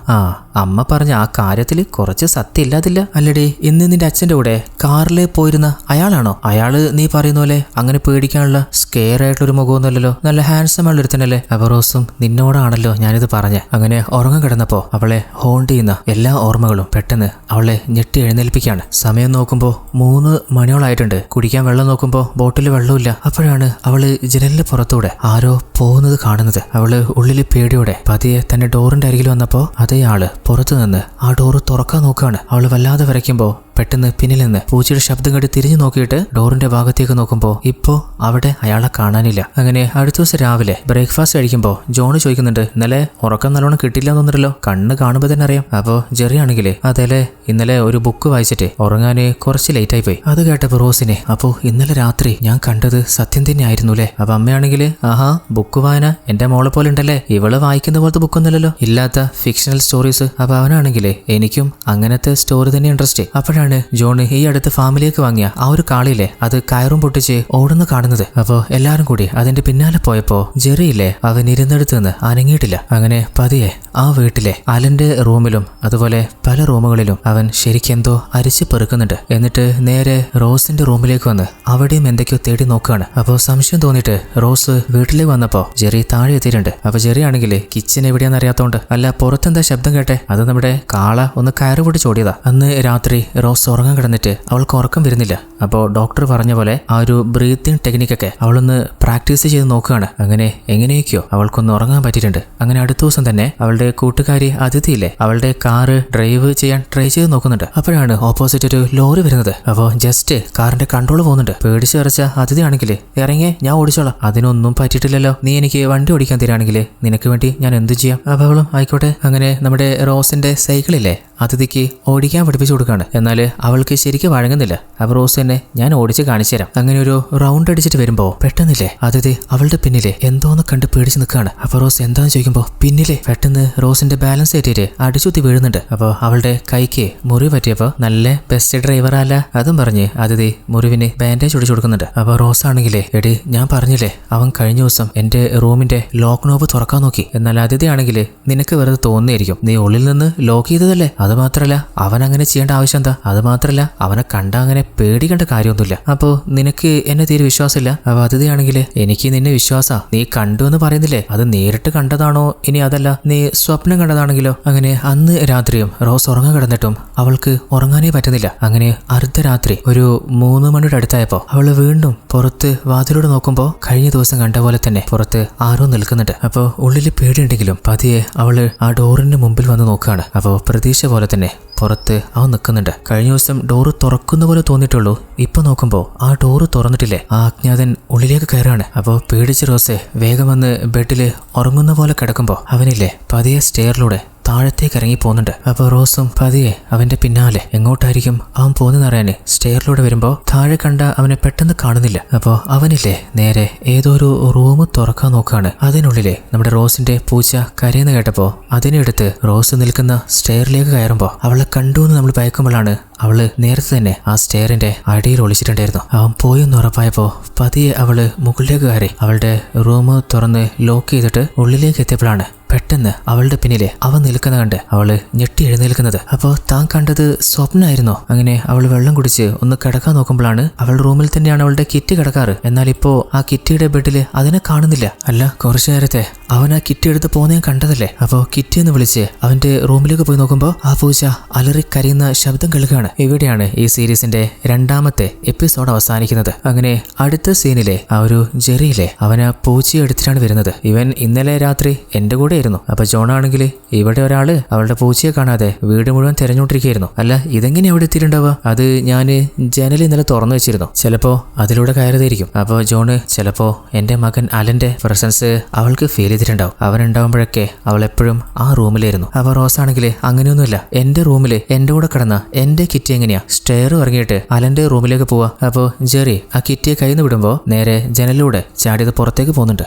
അമ്മ പറഞ്ഞ ആ കാര്യത്തിൽ കുറച്ച് സത്യം ഇല്ലാതില്ല. അല്ലടി ഇന്ന് നിന്റെ അച്ഛന്റെ കൂടെ കാറിൽ പോയിരുന്ന അയാളാണോ? അയാള് നീ പറയുന്ന പോലെ അങ്ങനെ പേടിക്കാനുള്ള സ്കെയർ ആയിട്ടുള്ളൊരു മുഖമൊന്നുമല്ലല്ലോ, നല്ല ഹാൻസം ആയുള്ള ഒരുത്തനല്ലേ. അപ്പൊ റോസും നിന്നോടാണല്ലോ ഞാനിത് പറഞ്ഞ. അങ്ങനെ ഉറങ്ങാൻ കിടന്നപ്പോ അവളെ ഹോണ്ട് ചെയ്യുന്ന എല്ലാ ഓർമ്മകളും പെട്ടെന്ന് അവളെ ഞെട്ടി എഴുന്നേൽപ്പിക്കുകയാണ്. സമയം നോക്കുമ്പോ 3 മണിയോളായിട്ടുണ്ട്. കുടിക്കാൻ വെള്ളം നോക്കുമ്പോ ബോട്ടിൽ വെള്ളമില്ല. അപ്പോഴാണ് അവള് ജനലിന് പുറത്തൂടെ ആരോ പോകുന്നത് കാണുന്നത്. അവള് ഉള്ളില് പേടിയോടെ പതിയെ തന്റെ ഡോറിന്റെ അരികിൽ വന്നപ്പോ അതേ ആള് പുറത്തു നിന്ന് ആ ഡോറ് തുറക്കാൻ നോക്കുകയാണ്. അവള് വല്ലാതെ വരയ്ക്കുമ്പോ പെട്ടെന്ന് പിന്നിൽ നിന്ന് പൂച്ചയുടെ ശബ്ദം കേട്ട് തിരിഞ്ഞു നോക്കിയിട്ട് ഡോറിന്റെ ഭാഗത്തേക്ക് നോക്കുമ്പോ ഇപ്പോ അവിടെ അയാളെ കാണാനില്ല. അങ്ങനെ അടുത്ത ദിവസം രാവിലെ ബ്രേക്ക്ഫാസ്റ്റ് കഴിക്കുമ്പോ ജോണ് ചോദിക്കുന്നുണ്ട്, ഇന്നലെ ഉറക്കം നല്ലോണം കിട്ടില്ല എന്നൊന്നല്ലോ, കണ്ണ് കാണുമ്പോ തന്നെ അറിയാം. അപ്പോ ജെറി ആണെങ്കിൽ അതേലെ ഇന്നലെ ഒരു ബുക്ക് വായിച്ചിട്ട് ഉറങ്ങാന് കുറച്ച് ലേറ്റ് ആയി പോയി. അത് കേട്ടപ്പോ റോസിനെ അപ്പോ ഇന്നലെ രാത്രി ഞാൻ കണ്ടത് സത്യം തന്നെ ആയിരുന്നുല്ലേ? അപ്പൊ അമ്മയാണെങ്കിൽ ആഹാ ബുക്ക് വായന എന്റെ മോളെ പോലെ ഉണ്ടല്ലേ, ഇവള് വായിക്കുന്ന പോലത്തെ ബുക്കൊന്നുമല്ലല്ലോ, ഇല്ലാത്ത ഫിക്ഷണൽ സ്റ്റോറീസ്. അപ്പൊ അവനാണെങ്കിൽ എനിക്കും അങ്ങനത്തെ സ്റ്റോറി തന്നെ ഇൻട്രസ്റ്റ്. അപ്പോഴാണ് ജോണ് ഈ അടുത്ത് ഫാമിലിയൊക്കെ വാങ്ങിയ ആ ഒരു കാളിയില്ലേ അത് കയറും പൊട്ടിച്ച് ഓടുന്ന കാണുന്നത്. അപ്പോ എല്ലാരും കൂടി അതിന്റെ പിന്നാലെ പോയപ്പോ ജെറിയില്ലേ അവൻ ഇരുന്നെടുത്ത് നിന്ന് അനങ്ങിയിട്ടില്ല. അങ്ങനെ പതിയെ ആ വീട്ടിലെ അലന്റെ റൂമിലും അതുപോലെ പല റൂമുകളിലും അവൻ ശരിക്കെന്തോ അരിച്ചു പെറുക്കുന്നുണ്ട്. എന്നിട്ട് നേരെ റോസിന്റെ റൂമിലേക്ക് വന്ന് അവിടെയും എന്തൊക്കെയോ തേടി നോക്കുകയാണ്. അപ്പോ സംശയം തോന്നിയിട്ട് റോസ് വീട്ടിലേക്ക് വന്നപ്പോ ജെറി താഴെ എത്തിയിട്ടുണ്ട്. അപ്പൊ ജെറി ആണെങ്കിൽ കിച്ചൺ എവിടെയാന്ന് അറിയാത്തോണ്ട് അല്ല പുറത്തെന്താ ശബ്ദം കേട്ടെ, അത് നമ്മുടെ കാള ഒന്ന് കയറ് പൊട്ടിച്ച് ഓടിയതാ. അന്ന് രാത്രി റോസ് ഉറങ്ങാൻ കിടന്നിട്ട് അവൾക്ക് ഉറക്കം വരുന്നില്ല. അപ്പോൾ ഡോക്ടർ പറഞ്ഞ പോലെ ആ ഒരു ബ്രീത്തിങ് ടെക്നിക്കൊക്കെ അവളൊന്ന് പ്രാക്ടീസ് ചെയ്ത് നോക്കുകയാണ്. അങ്ങനെ എങ്ങനെയൊക്കെയോ അവൾക്കൊന്ന് ഉറങ്ങാൻ പറ്റിയിട്ടുണ്ട്. അങ്ങനെ അടുത്ത ദിവസം തന്നെ അവളുടെ കൂട്ടുകാരി അതിഥിയില്ലേ അവളുടെ കാറ് ഡ്രൈവ് ചെയ്യാൻ ട്രൈ ചെയ്ത് നോക്കുന്നുണ്ട്. അപ്പോഴാണ് ഓപ്പോസിറ്റ് ഒരു ലോറി വരുന്നത്. അപ്പോൾ ജസ്റ്റ് കാറിന്റെ കൺട്രോൾ പോകുന്നുണ്ട്. പേടിച്ച് വിറച്ച അതിഥി ആണെങ്കിൽ ഇറങ്ങിയേ ഞാൻ ഓടിച്ചോളാം. അതിനൊന്നും പറ്റിയിട്ടില്ലല്ലോ, നീ എനിക്ക് വണ്ടി ഓടിക്കാൻ തരാണെങ്കിൽ നിനക്ക് വേണ്ടി ഞാൻ എന്ത് ചെയ്യാം. അപ്പോൾ അവളും ആയിക്കോട്ടെ. അങ്ങനെ നമ്മുടെ റോസിന്റെ സൈക്കിളില്ലേ അതിഥിക്ക് ഓടിക്കാൻ പഠിപ്പിച്ചു കൊടുക്കുകയാണ്. എന്നാൽ അവൾക്ക് ശരിക്കും വഴങ്ങുന്നില്ല. അപ്പോൾ റോസ് തന്നെ ഞാൻ ഓടിച്ച് കാണിച്ചു തരാം. അങ്ങനെ ഒരു റൗണ്ട് അടിച്ചിട്ട് വരുമ്പോ പെട്ടെന്നില്ലേ അതിഥി അവളുടെ പിന്നിലെ എന്തോന്ന് കണ്ട് പേടിച്ച് നിൽക്കുകയാണ്. അപ്പൊ റോസ് എന്താന്ന് ചോദിക്കുമ്പോ പിന്നിലെ പെട്ടെന്ന് റോസിന്റെ ബാലൻസ് ഏറ്റിട്ട് അടിച്ചുത്തി വീഴുന്നുണ്ട്. അപ്പോൾ അവളുടെ കൈക്ക് മുറിവ് പറ്റിയപ്പോ നല്ല ബെസ്റ്റ് ഡ്രൈവർ അല്ല അതും പറഞ്ഞ് അതിഥി മുറിവിന് ബാൻഡേജ് ഒടിച്ചു കൊടുക്കുന്നുണ്ട്. അപ്പൊ റോസ് ആണെങ്കിലേ എടി ഞാൻ പറഞ്ഞില്ലേ അവൻ കഴിഞ്ഞ ദിവസം എന്റെ റൂമിന്റെ ലോക്ക് നോബ് തുറക്കാൻ നോക്കി. എന്നാൽ അതിഥി ആണെങ്കിൽ നിനക്ക് വെറുതെ തോന്നിയായിരിക്കും, നീ ഉള്ളിൽ നിന്ന് ലോക്ക് ചെയ്തതല്ലേ. അത് മാത്രല്ല അവൻ അങ്ങനെ ചെയ്യേണ്ട ആവശ്യം എന്താ, അത് മാത്രല്ല അവനെ കണ്ട അങ്ങനെ പേടിക്കേണ്ട കാര്യമൊന്നുമില്ല. അപ്പോ നിനക്ക് എന്നെ തീരെ വിശ്വാസമില്ല. അപ്പൊ അതിഥിയാണെങ്കിൽ എനിക്ക് നിന്നെ വിശ്വാസാ, നീ കണ്ടു എന്ന് പറയുന്നില്ലേ, അത് നേരിട്ട് കണ്ടതാണോ ഇനി അതല്ല നീ സ്വപ്നം കണ്ടതാണെങ്കിലോ. അങ്ങനെ അന്ന് രാത്രിയും റോസ് ഉറങ്ങാൻ കിടന്നിട്ടും അവൾക്ക് ഉറങ്ങാനേ പറ്റുന്നില്ല. അങ്ങനെ അർദ്ധരാത്രി ഒരു 3 മണിയുടെ അടുത്തായപ്പോ അവള് വീണ്ടും പുറത്ത് വാതിലൂടെ നോക്കുമ്പോ കഴിഞ്ഞ ദിവസം കണ്ട പോലെ തന്നെ പുറത്ത് ആരോ നിൽക്കുന്നുണ്ട്. അപ്പോ ഉള്ളിൽ പേടിയുണ്ടെങ്കിലും പതിയെ അവള് ആ ഡോറിന്റെ മുമ്പിൽ വന്ന് നോക്കുകയാണ്. അപ്പോ പ്രതീക്ഷ പോലെ തന്നെ പുറത്ത് അവൻ നിൽക്കുന്നുണ്ട്. കഴിഞ്ഞ ദിവസം ഡോറ് തുറക്കുന്ന പോലെ തോന്നിയിട്ടുള്ളൂ, ഇപ്പൊ നോക്കുമ്പോ ആ ഡോറ് തുറന്നിട്ടില്ലേ. ആ അജ്ഞാതൻ ഉള്ളിലേക്ക് കയറാണ്. അപ്പോൾ പേടിച്ച് റോസ് വേഗം വന്ന് ബെഡിൽ ഉറങ്ങുന്ന പോലെ കിടക്കുമ്പോൾ അവനില്ലേ പതിയെ സ്റ്റെയറിലൂടെ താഴത്തേക്ക് ഇറങ്ങി പോകുന്നുണ്ട്. അപ്പോൾ റോസും പതിയെ അവന്റെ പിന്നാലെ എങ്ങോട്ടായിരിക്കും അവൻ പോകുന്നറിയാന് സ്റ്റെയറിലൂടെ വരുമ്പോൾ താഴെ കണ്ട അവനെ പെട്ടെന്ന് കാണുന്നില്ല. അപ്പോൾ അവനില്ലേ നേരെ ഏതോ ഒരു റൂം തുറക്കാൻ നോക്കുകയാണ്. അതിനുള്ളിലെ നമ്മുടെ റോസിന്റെ പൂച്ച കരയുന്ന കേട്ടപ്പോൾ അതിനെടുത്ത് റോസ് നിൽക്കുന്ന സ്റ്റെയറിലേക്ക് കയറുമ്പോൾ അവളെ കണ്ടു എന്ന് നമ്മൾ ഭയക്കുമ്പോഴാണ് അവള് നേരത്തെ തന്നെ ആ സ്റ്റെയറിന്റെ അടിയിൽ ഒളിച്ചിട്ടുണ്ടായിരുന്നു. അവൻ പോയെന്ന് ഉറപ്പായപ്പോൾ പതിയെ അവള് മുകളിലേക്ക് കയറി അവളുടെ റൂം തുറന്ന് ലോക്ക് ചെയ്തിട്ട് ഉള്ളിലേക്ക് എത്തിയപ്പോഴാണ് പെട്ടെന്ന് അവളുടെ പിന്നിലെ അവൻ നിൽക്കുന്ന കണ്ട് അവള് ഞെട്ടി എഴുന്നേൽക്കുന്നത്. അപ്പോൾ താൻ കണ്ടത് സ്വപ്നമായിരുന്നോ? അങ്ങനെ അവൾ വെള്ളം കുടിച്ച് ഒന്ന് കിടക്കാൻ നോക്കുമ്പോഴാണ് അവൾ റൂമിൽ തന്നെയാണ് അവളുടെ കിറ്റ് കിടക്കാറ്. എന്നാൽ ഇപ്പോ ആ കിറ്റിയുടെ ബെഡിൽ അതിനെ കാണുന്നില്ല. അല്ല, കുറച്ചു നേരത്തെ അവൻ ആ കിറ്റ് എടുത്ത് പോകുന്ന കണ്ടതല്ലേ? അപ്പോൾ കിറ്റ് എന്ന് വിളിച്ച് അവന്റെ റൂമിലേക്ക് പോയി നോക്കുമ്പോൾ ആ പൂച്ച അലറി കരയുന്ന ശബ്ദം കേൾക്കുകയാണ്. ഇവിടെയാണ് ഈ സീരീസിന്റെ 2ാമത്തെ എപ്പിസോഡ് അവസാനിക്കുന്നത്. അങ്ങനെ അടുത്ത സീനിലെ ആ ഒരു ജെറിയിലെ അവൻ ആ പൂച്ചയെ എടുത്തിട്ടാണ് വരുന്നത്. ഇവൻ ഇന്നലെ രാത്രി എന്റെ കൂടെ. അപ്പൊ ജോണാണെങ്കിൽ ഇവിടെ ഒരാള് അവളുടെ പൂച്ചയെ കാണാതെ വീട് മുഴുവൻ തിരഞ്ഞുകൊണ്ടിരിക്കുകയായിരുന്നു. അല്ല, ഇതെങ്ങനെ അവിടെ എത്തിയിട്ടുണ്ടാവുക? അത് ഞാന് ജനൽ ഇന്നലെ തുറന്നു വെച്ചിരുന്നു. ചിലപ്പോ അതിലൂടെ കയറിയതായിരിക്കും. അപ്പോൾ ജോണ് ചിലപ്പോ എന്റെ മകൻ അലന്റെ പ്രസൻസ് അവൾക്ക് ഫീൽ ചെയ്തിട്ടുണ്ടാവും. അവനുണ്ടാവുമ്പോഴൊക്കെ അവൾ എപ്പോഴും ആ റൂമിലായിരുന്നു. അപ്പൊ റോസ് ആണെങ്കിൽ അങ്ങനെയൊന്നുമില്ല, എന്റെ റൂമില് എന്റെ കൂടെ കിടന്ന എന്റെ കിറ്റ് എങ്ങനെയാ സ്റ്റെയർ ഇറങ്ങിയിട്ട് അലന്റെ റൂമിലേക്ക് പോവാ? അപ്പോ ജെറി ആ കിറ്റിയെ കയ്യിൽ നിന്ന് വിടുമ്പോ നേരെ ജനലിലൂടെ ചാടിയത് പുറത്തേക്ക് പോകുന്നുണ്ട്.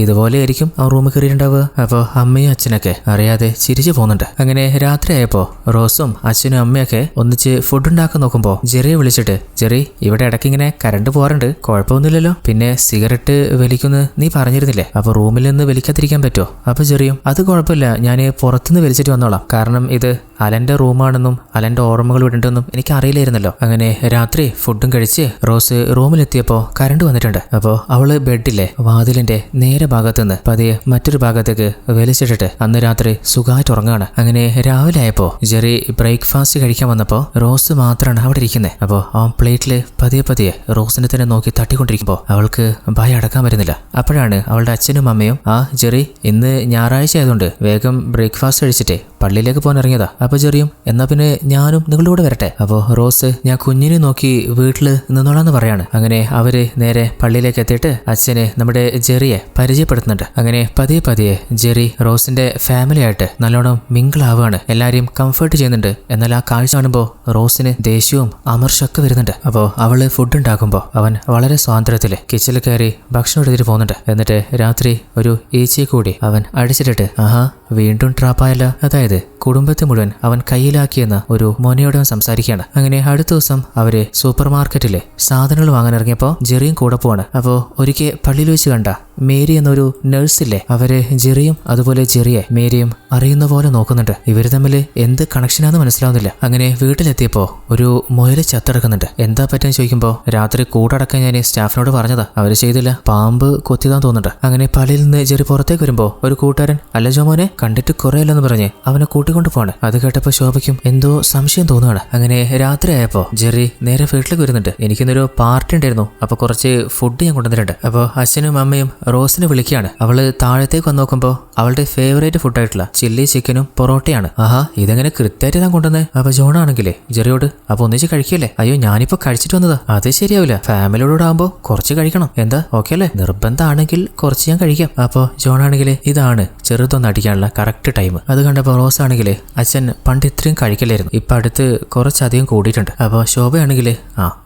ഇതുപോലെ ആയിരിക്കും ആ റൂമിൽ കയറിയിട്ടുണ്ടാവുക. അപ്പോ അമ്മയും അച്ഛനൊക്കെ അറിയാതെ ചിരിച്ചു പോകുന്നുണ്ട്. അങ്ങനെ രാത്രിയായപ്പോ റോസും അച്ഛനും അമ്മയൊക്കെ ഒന്നിച്ച് ഫുഡ് ഉണ്ടാക്കാൻ നോക്കുമ്പോ ജെറിയെ വിളിച്ചിട്ട്, ജെറി ഇവിടെ ഇടയ്ക്കിങ്ങനെ കറണ്ട് പോകാറുണ്ട്, കുഴപ്പമൊന്നുമില്ലല്ലോ, പിന്നെ സിഗരറ്റ് വലിക്കുന്ന നീ പറഞ്ഞിരുന്നില്ലേ, അപ്പൊ റൂമിൽ നിന്ന് വലിക്കാതിരിക്കാൻ പറ്റുമോ? അപ്പൊ ജെറിയും അത് കുഴപ്പമില്ല, ഞാൻ പുറത്തുനിന്ന് വലിച്ചിട്ട് വന്നോളാം, കാരണം ഇത് അലന്റെ റൂമാണെന്നും അലന്റെ ഓർമ്മകൾ വിടണ്ടെന്നും എനിക്ക് അറിയില്ലായിരുന്നല്ലോ. അങ്ങനെ രാത്രി ഫുഡും കഴിച്ച് റോസ് റൂമിലെത്തിയപ്പോ കറണ്ട് വന്നിട്ടുണ്ട്. അപ്പോ അവള് ബെഡിലെ വാതിലിന്റെ നേരെ ഭാഗത്തുനിന്ന് പതിയെ മറ്റൊരു ഭാഗത്തേക്ക് വലിച്ചിട്ടിട്ട് അന്ന് രാത്രി സുഖമായിട്ട് ഉറങ്ങാണ്. അങ്ങനെ രാവിലെ ആയപ്പോ ജെറി ബ്രേക്ക്ഫാസ്റ്റ് കഴിക്കാൻ വന്നപ്പോ റോസ് മാത്രമാണ് അവിടെ ഇരിക്കുന്നത്. അപ്പോ അവൻ പ്ലേറ്റില് പതിയെ റോസിനെ തന്നെ നോക്കി തട്ടിക്കൊണ്ടിരിക്കുമ്പോ അവൾക്ക് ഭയം അടക്കാൻ വരുന്നില്ല. അപ്പോഴാണ് അവളുടെ അച്ഛനും അമ്മയും, ജെറി ഇന്ന് ഞായറാഴ്ച ആയതുകൊണ്ട് വേഗം ബ്രേക്ക്ഫാസ്റ്റ് കഴിച്ചിട്ടേ പള്ളിയിലേക്ക് പോകാൻ ഇറങ്ങിയതാ. അപ്പൊ ജെറിയും എന്നാ പിന്നെ ഞാനും നിങ്ങളുടെ കൂടെ വരട്ടെ. അപ്പോ റോസ് ഞാൻ കുഞ്ഞിനെ നോക്കി വീട്ടില് നിന്നോളാന്ന് പറയാണ്. അങ്ങനെ അവര് നേരെ പള്ളിയിലേക്ക് എത്തിയിട്ട് അച്ഛന് നമ്മുടെ ജെറിയെ പരിചയപ്പെടുത്തുന്നുണ്ട്. അങ്ങനെ പതിയെ ജെറി റോസിന്റെ ഫാമിലി ആയിട്ട് നല്ലോണം മിങ്കിളാവുകയാണ്. എല്ലാരെയും കംഫർട്ട് ചെയ്യുന്നുണ്ട്. എന്നാൽ ആ കാഴ്ച കാണുമ്പോൾ റോസിന് ദേഷ്യവും അമർഷമൊക്കെ വരുന്നുണ്ട്. അപ്പോൾ അവള് ഫുഡ് ഉണ്ടാക്കുമ്പോൾ അവൻ വളരെ സ്വാതന്ത്ര്യത്തില് കിച്ചണിൽ കയറി ഭക്ഷണം എടുത്തിട്ട് പോകുന്നുണ്ട്. എന്നിട്ട് രാത്രി ഒരു ഈച്ചയെ കൂടി അവൻ അടിച്ചിട്ടിട്ട് വീണ്ടും ട്രാപ്പായല്ല, അതായത് കുടുംബത്തെ മുഴുവൻ അവൻ കയ്യിലാക്കിയെന്ന ഒരു മോനയോട് അവൻ സംസാരിക്കുകയാണ്. അങ്ങനെ അടുത്ത ദിവസം അവര് സൂപ്പർ മാർക്കറ്റിലെ സാധനങ്ങൾ വാങ്ങാൻ ഇറങ്ങിയപ്പോൾ ജെറിയും കൂടെ പോവാണ്. അപ്പോൾ ഒരിക്കൽ പള്ളിയിൽ വെച്ച് കണ്ട മേരി എന്നൊരു നഴ്സില്ലേ, അവര് ജെറിയും അതുപോലെ ജെറിയെ മേരിയും അറിയുന്ന പോലെ നോക്കുന്നുണ്ട്. ഇവര് തമ്മിൽ എന്ത് കണക്ഷനാന്ന് മനസ്സിലാവുന്നില്ല. അങ്ങനെ വീട്ടിലെത്തിയപ്പോ ഒരു മുയല് ചത്തടക്കുന്നുണ്ട്. എന്താ പറ്റാന്ന് ചോദിക്കുമ്പോ രാത്രി കൂടടക്കാൻ ഞാൻ സ്റ്റാഫിനോട് പറഞ്ഞതാ, അവര് ചെയ്തില്ല, പാമ്പ് കൊത്തിയതാന്ന് തോന്നുന്നുണ്ട്. അങ്ങനെ പള്ളിയിൽ നിന്ന് ജെറി പുറത്തേക്ക് വരുമ്പോ ഒരു കൂട്ടുകാരൻ, അല്ല ജോമോനെ കണ്ടിട്ട് കുറേയല്ലെന്ന് പറഞ്ഞ് അവനെ കൂട്ടിക്കൊണ്ട് പോവാണ്. അത് കേട്ടപ്പോ ശോഭയ്ക്കും എന്തോ സംശയം തോന്നുകയാണ്. അങ്ങനെ രാത്രി ആയപ്പോ ജെറി നേരെ വീട്ടിലേക്ക് വരുന്നുണ്ട്. എനിക്കിന്നൊരു പാർട്ടി ഉണ്ടായിരുന്നു, അപ്പൊ കുറച്ച് ഫുഡ് ഞാൻ കൊണ്ടുവന്നിട്ടുണ്ട്. അപ്പൊ അച്ഛനും അമ്മയും റോസിനെ വിളിക്കുകയാണ്. അവള് താഴത്തേക്ക് വന്ന് നോക്കുമ്പോ അവളുടെ ഫേവറേറ്റ് ഫുഡായിട്ടുള്ള ചില്ലി ചിക്കനും പൊറോട്ടയാണ്. ഇതെങ്ങനെ കൃത്യമായിട്ട് ഞാൻ കൊണ്ടുവന്നേ? അപ്പൊ ജോണാണെങ്കിലേ ജെറിയോട് അപ്പൊ ഒന്നിച്ച് കഴിക്കല്ലേ? അയ്യോ ഞാനിപ്പോ കഴിച്ചിട്ട് വന്നതാ. അത് ശരിയാവില്ല, ഫാമിലിയോട് ആകുമ്പോ കുറച്ച് കഴിക്കണം. എന്താ ഓക്കെ അല്ലേ? നിർബന്ധമാണെങ്കിൽ കുറച്ച് ഞാൻ കഴിക്കാം. അപ്പൊ ജോണാണെങ്കിൽ ഇതാണ് ചെറുതൊന്ന് അടിക്കാനുള്ള കറക്റ്റ് ടൈം. അത് കണ്ടപ്പോ റോസ് ആണെങ്കിൽ അച്ഛൻ പണ്ട് ഇത്രയും കഴിക്കില്ലായിരുന്നു, ഇപ്പൊ അടുത്ത് കുറച്ചധികം കൂടിയിട്ടുണ്ട്. അപ്പൊ ശോഭയാണെങ്കിൽ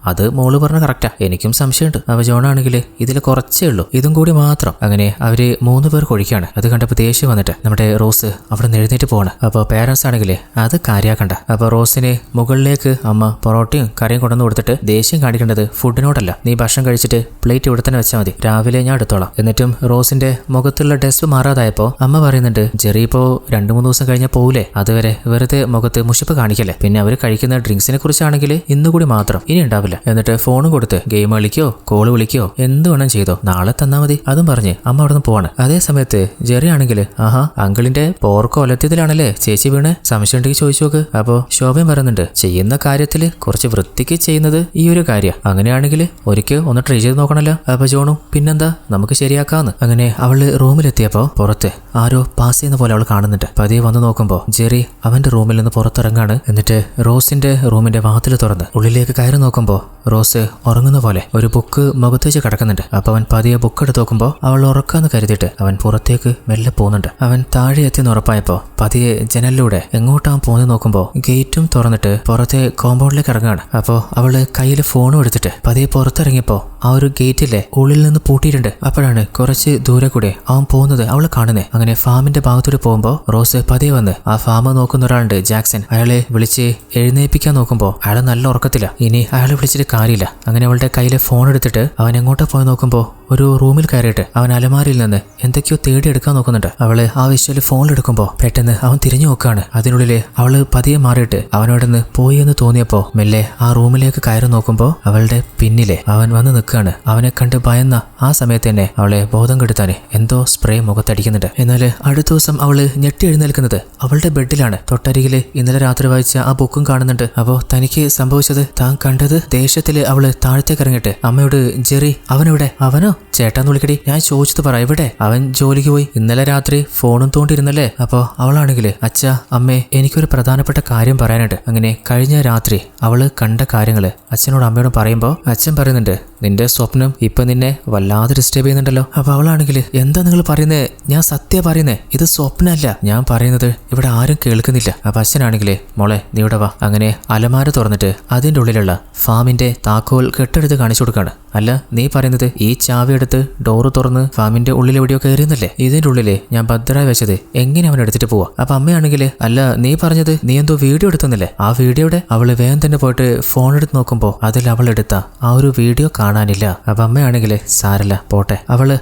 അത് മോള് പറഞ്ഞ കറക്റ്റാ, എനിക്കും സംശയമുണ്ട്. അപ്പൊ ജോണാണെങ്കിൽ ഇതിൽ കുറച്ചേ ഉള്ളൂ, ഇതും കൂടി മാത്രം. അങ്ങനെ അവര് 3 പേർ കൊഴിക്കാണ്. അത് കണ്ടപ്പോ ദേഷ്യം വന്നിട്ട് നമ്മുടെ റോസ് അവിടെ നിന്ന് എഴുന്നേറ്റ് പോവാണ്. അപ്പൊ പേരൻസ് ആണെങ്കിൽ അത് കാര്യാക്കണ്ട. അപ്പൊ റോസിന് മുകളിലേക്ക് അമ്മ പൊറോട്ടയും കറിയും കൊണ്ടുവന്ന് കൊടുത്തിട്ട് ദേഷ്യം കാണിക്കേണ്ടത് ഫുഡിനോടല്ല, നീ ഭക്ഷണം കഴിച്ചിട്ട് പ്ലേറ്റ് ഇവിടെ തന്നെ വെച്ചാൽ മതി, രാവിലെ ഞാൻ എടുത്തോളാം. എന്നിട്ടും റോസിന്റെ മുഖത്തുള്ള ഡസ്റ്റ് മാറാതായപ്പോ അമ്മ പറയുന്നുണ്ട്, ജെറി ഇപ്പോ 2-3 ദിവസം കഴിഞ്ഞാൽ പോവില്ലേ, അതുവരെ വെറുതെ മുഖത്ത് മുഷിപ്പ് കാണിക്കല്ലേ. പിന്നെ അവര് കഴിക്കുന്ന ഡ്രിങ്ക്സിനെ കുറിച്ചാണെങ്കിൽ ഇന്നുകൂടി മാത്രം, ഇനി ഉണ്ടാവില്ല. എന്നിട്ട് ഫോണും കൊടുത്ത് ഗെയിം കളിക്കോ കോള് വിളിക്കോ എന്ത് വേണം ചെയ്തോ, നാളെ തന്നാ മതി. അതും പറഞ്ഞ് അമ്മ അവിടെ നിന്ന് പോവാണ്. അതേ സമയത്ത് ജെറി ആണെങ്കിൽ ആഹാ അങ്കിളിന്റെ പോർക്കൊലത്തിലാണല്ലേ ചേച്ചി വീണ്, സംശയം ഉണ്ടെങ്കിൽ ചോദിച്ചു നോക്ക്. അപ്പോ ശോഭയും പറയുന്നുണ്ട്, ചെയ്യുന്ന കാര്യത്തില് കുറച്ച് വൃത്തിക്ക് ചെയ്യുന്നത് ഈ ഒരു കാര്യം, അങ്ങനെയാണെങ്കിൽ ഒരിക്കൽ ഒന്ന് ട്രൈ ചെയ്ത് നോക്കണല്ലോ. അപ്പൊ ജോണും പിന്നെന്താ നമുക്ക് ശരിയാക്കാന്ന്. അങ്ങനെ അവള് റൂമിലെത്തിയപ്പോ പുറത്ത് ആരോ പാസ് ചെയ്യുന്ന പോലെ അവൾ കാണുന്നുണ്ട്. പതിയെ വന്ന് നോക്കുമ്പോ ജെറി അവന്റെ റൂമിൽ നിന്ന് പുറത്തിറങ്ങാണ്. എന്നിട്ട് റോസിന്റെ റൂമിന്റെ വാതിൽ തുറന്ന് ഉള്ളിലേക്ക് കയറി നോക്കുമ്പോ റോസ് ഉറങ്ങുന്ന പോലെ ഒരു ബുക്ക് മുഖത്ത് വെച്ച് കിടക്കുന്നുണ്ട്. അപ്പൊ അവൻ പതിയെ ബുക്ക് എടുത്ത് നോക്കുമ്പോ അവൾ ഉറക്കാന്ന് കരുതിയിട്ട് അവൻ പുറത്തേക്ക് മെല്ലെ പോകുന്നുണ്ട്. അവൻ താഴെ എത്തിയെന്ന് ഉറപ്പായപ്പോ പതിയെ ജനലിലൂടെ എങ്ങോട്ടാൻ പോന്ന് നോക്കുമ്പോ ഗേറ്റും തുറന്നിട്ട് പുറത്തെ കോമ്പൗണ്ടിലേക്ക് ഇറങ്ങാണ്. അപ്പോ അവള് കയ്യിൽ ഫോണും എടുത്തിട്ട് പതിയെ പുറത്തിറങ്ങിയപ്പോ ആ ഒരു ഗേറ്റിലെ ഉള്ളിൽ നിന്ന് പൂട്ടിയിട്ടുണ്ട്. അപ്പോഴാണ് കുറച്ച് ദൂരെ കൂടെ അവൻ പോകുന്നത് അവള് കാണുന്നേ. അങ്ങനെ ഫാമിന്റെ ഭാഗത്തോട്ട് പോകുമ്പോ റോസ് പതിയെ വന്ന് ആ ഫാം നോക്കുന്ന ഒരാളുണ്ട് ജാക്സൺ, അയാളെ വിളിച്ച് എഴുന്നേൽപ്പിക്കാൻ നോക്കുമ്പോ അയാൾ നല്ല ഉറക്കത്തില്ല. ഇനി അയാളെ വിളിച്ചിട്ട് കാര്യമില്ല. അങ്ങനെ അവളുടെ കയ്യിലെ ഫോൺ എടുത്തിട്ട് അവൻ എങ്ങോട്ടാ പോയി നോക്കുമ്പോ ഒരു റൂമിൽ കയറിയിട്ട് അവൻ അലമാരിയിൽ നിന്ന് എന്തൊക്കെയോ തേടിയെടുക്കാൻ നോക്കുന്നുണ്ട്. അവള് ആ വിഷ്വല് ഫോണിലെടുക്കുമ്പോ പെട്ടെന്ന് അവൻ തിരിഞ്ഞു നോക്കാണ്. അതിനുള്ളില് അവള് പതിയെ മാറിയിട്ട് അവനോടൊന്ന് പോയി എന്ന് തോന്നിയപ്പോ മെല്ലെ ആ റൂമിലേക്ക് കയറി നോക്കുമ്പോ അവളുടെ പിന്നിലെ അവൻ വന്ന് നിൽക്കാണ്. അവനെ കണ്ട് ഭയന്ന ആ സമയത്ത് തന്നെ അവളെ ബോധം കെടുത്താന് എന്തോ സ്പ്രേ മുഖത്തടിക്കുന്നുണ്ട്. എന്നാൽ അടുത്ത ദിവസം അവള് ഞെട്ടി എഴുന്നേൽക്കുന്നത് അവളുടെ ബെഡിലാണ്. തൊട്ടരികില് ഇന്നലെ രാത്രി വായിച്ച ആ ബുക്കും കാണുന്നുണ്ട്. അപ്പോ തനിക്ക് സംഭവിച്ചത് താൻ കണ്ടത് ദേഷ്യത്തില് അവള് താഴത്തേക്ക് ഇറങ്ങിയിട്ട് അമ്മയോട് ജെറി അവനെവിടെ, അവനോ ചേട്ടാന്ന് വിളിക്കടി, ഞാൻ ചോദിച്ചത് പറ എവിടെ, അവൻ ജോലിക്ക് പോയി, ഇന്നലെ രാത്രി ഫോണും തോണ്ടിരുന്നല്ലേ. അപ്പോ അവളാണെങ്കില് അച്ഛാ അമ്മേ എനിക്കൊരു പ്രധാനപ്പെട്ട കാര്യം പറയാനുണ്ട്. അങ്ങനെ കഴിഞ്ഞ രാത്രി അവള് കണ്ട കാര്യങ്ങള് അച്ഛനോടും അമ്മയോടും പറയുമ്പോ അച്ഛൻ പറയുന്നുണ്ട്, നിന്റെ സ്വപ്നം ഇപ്പൊ നിന്നെ വല്ലാതെ ഡിസ്റ്റർബ് ചെയ്യുന്നുണ്ടല്ലോ. അപ്പൊ അവളാണെങ്കില് എന്താ നിങ്ങൾ പറയുന്നേ, ഞാൻ സത്യം പറയുന്നേ, ഇത് സ്വപ്നമല്ല, ഞാൻ പറയുന്നത് ഇവിടെ ആരും കേൾക്കുന്നില്ല. അപ്പൊ അച്ഛനാണെങ്കിലേ മോളെ നീ ഇവിടെ വാ. അങ്ങനെ അലമാര തുറന്നിട്ട് അതിന്റെ ഉള്ളിലുള്ള ഫാമിന്റെ താക്കോൽ കെട്ടെടുത്ത് കാണിച്ചു കൊടുക്കാണ്. അല്ല നീ പറയുന്നത് ഈ ചാവി എടുത്ത് ഡോറ് തുറന്ന് ഫാമിന്റെ ഉള്ളിൽ എവിടെയോ കയറിയെന്നല്ലേ, ഇതിന്റെ ഉള്ളില് ഞാൻ ഭദ്രമായി വെച്ചത് എങ്ങനെ അവൻ എടുത്തിട്ട് പോവാ. അപ്പൊ അമ്മയാണെങ്കില് അല്ല നീ പറഞ്ഞത് നീ എന്തോ വീഡിയോ എടുത്തെന്നല്ലേ, ആ വീഡിയോയുടെ അവള് വേഗം തന്നെ പോയിട്ട് ഫോൺ എടുത്ത് നോക്കുമ്പോ അതിൽ അവൾ എടുത്ത ആ ഒരു വീഡിയോ കാണാനില്ല. അപ്പൊ അമ്മയാണെങ്കില് സാരല്ല പോട്ടെ. അവള്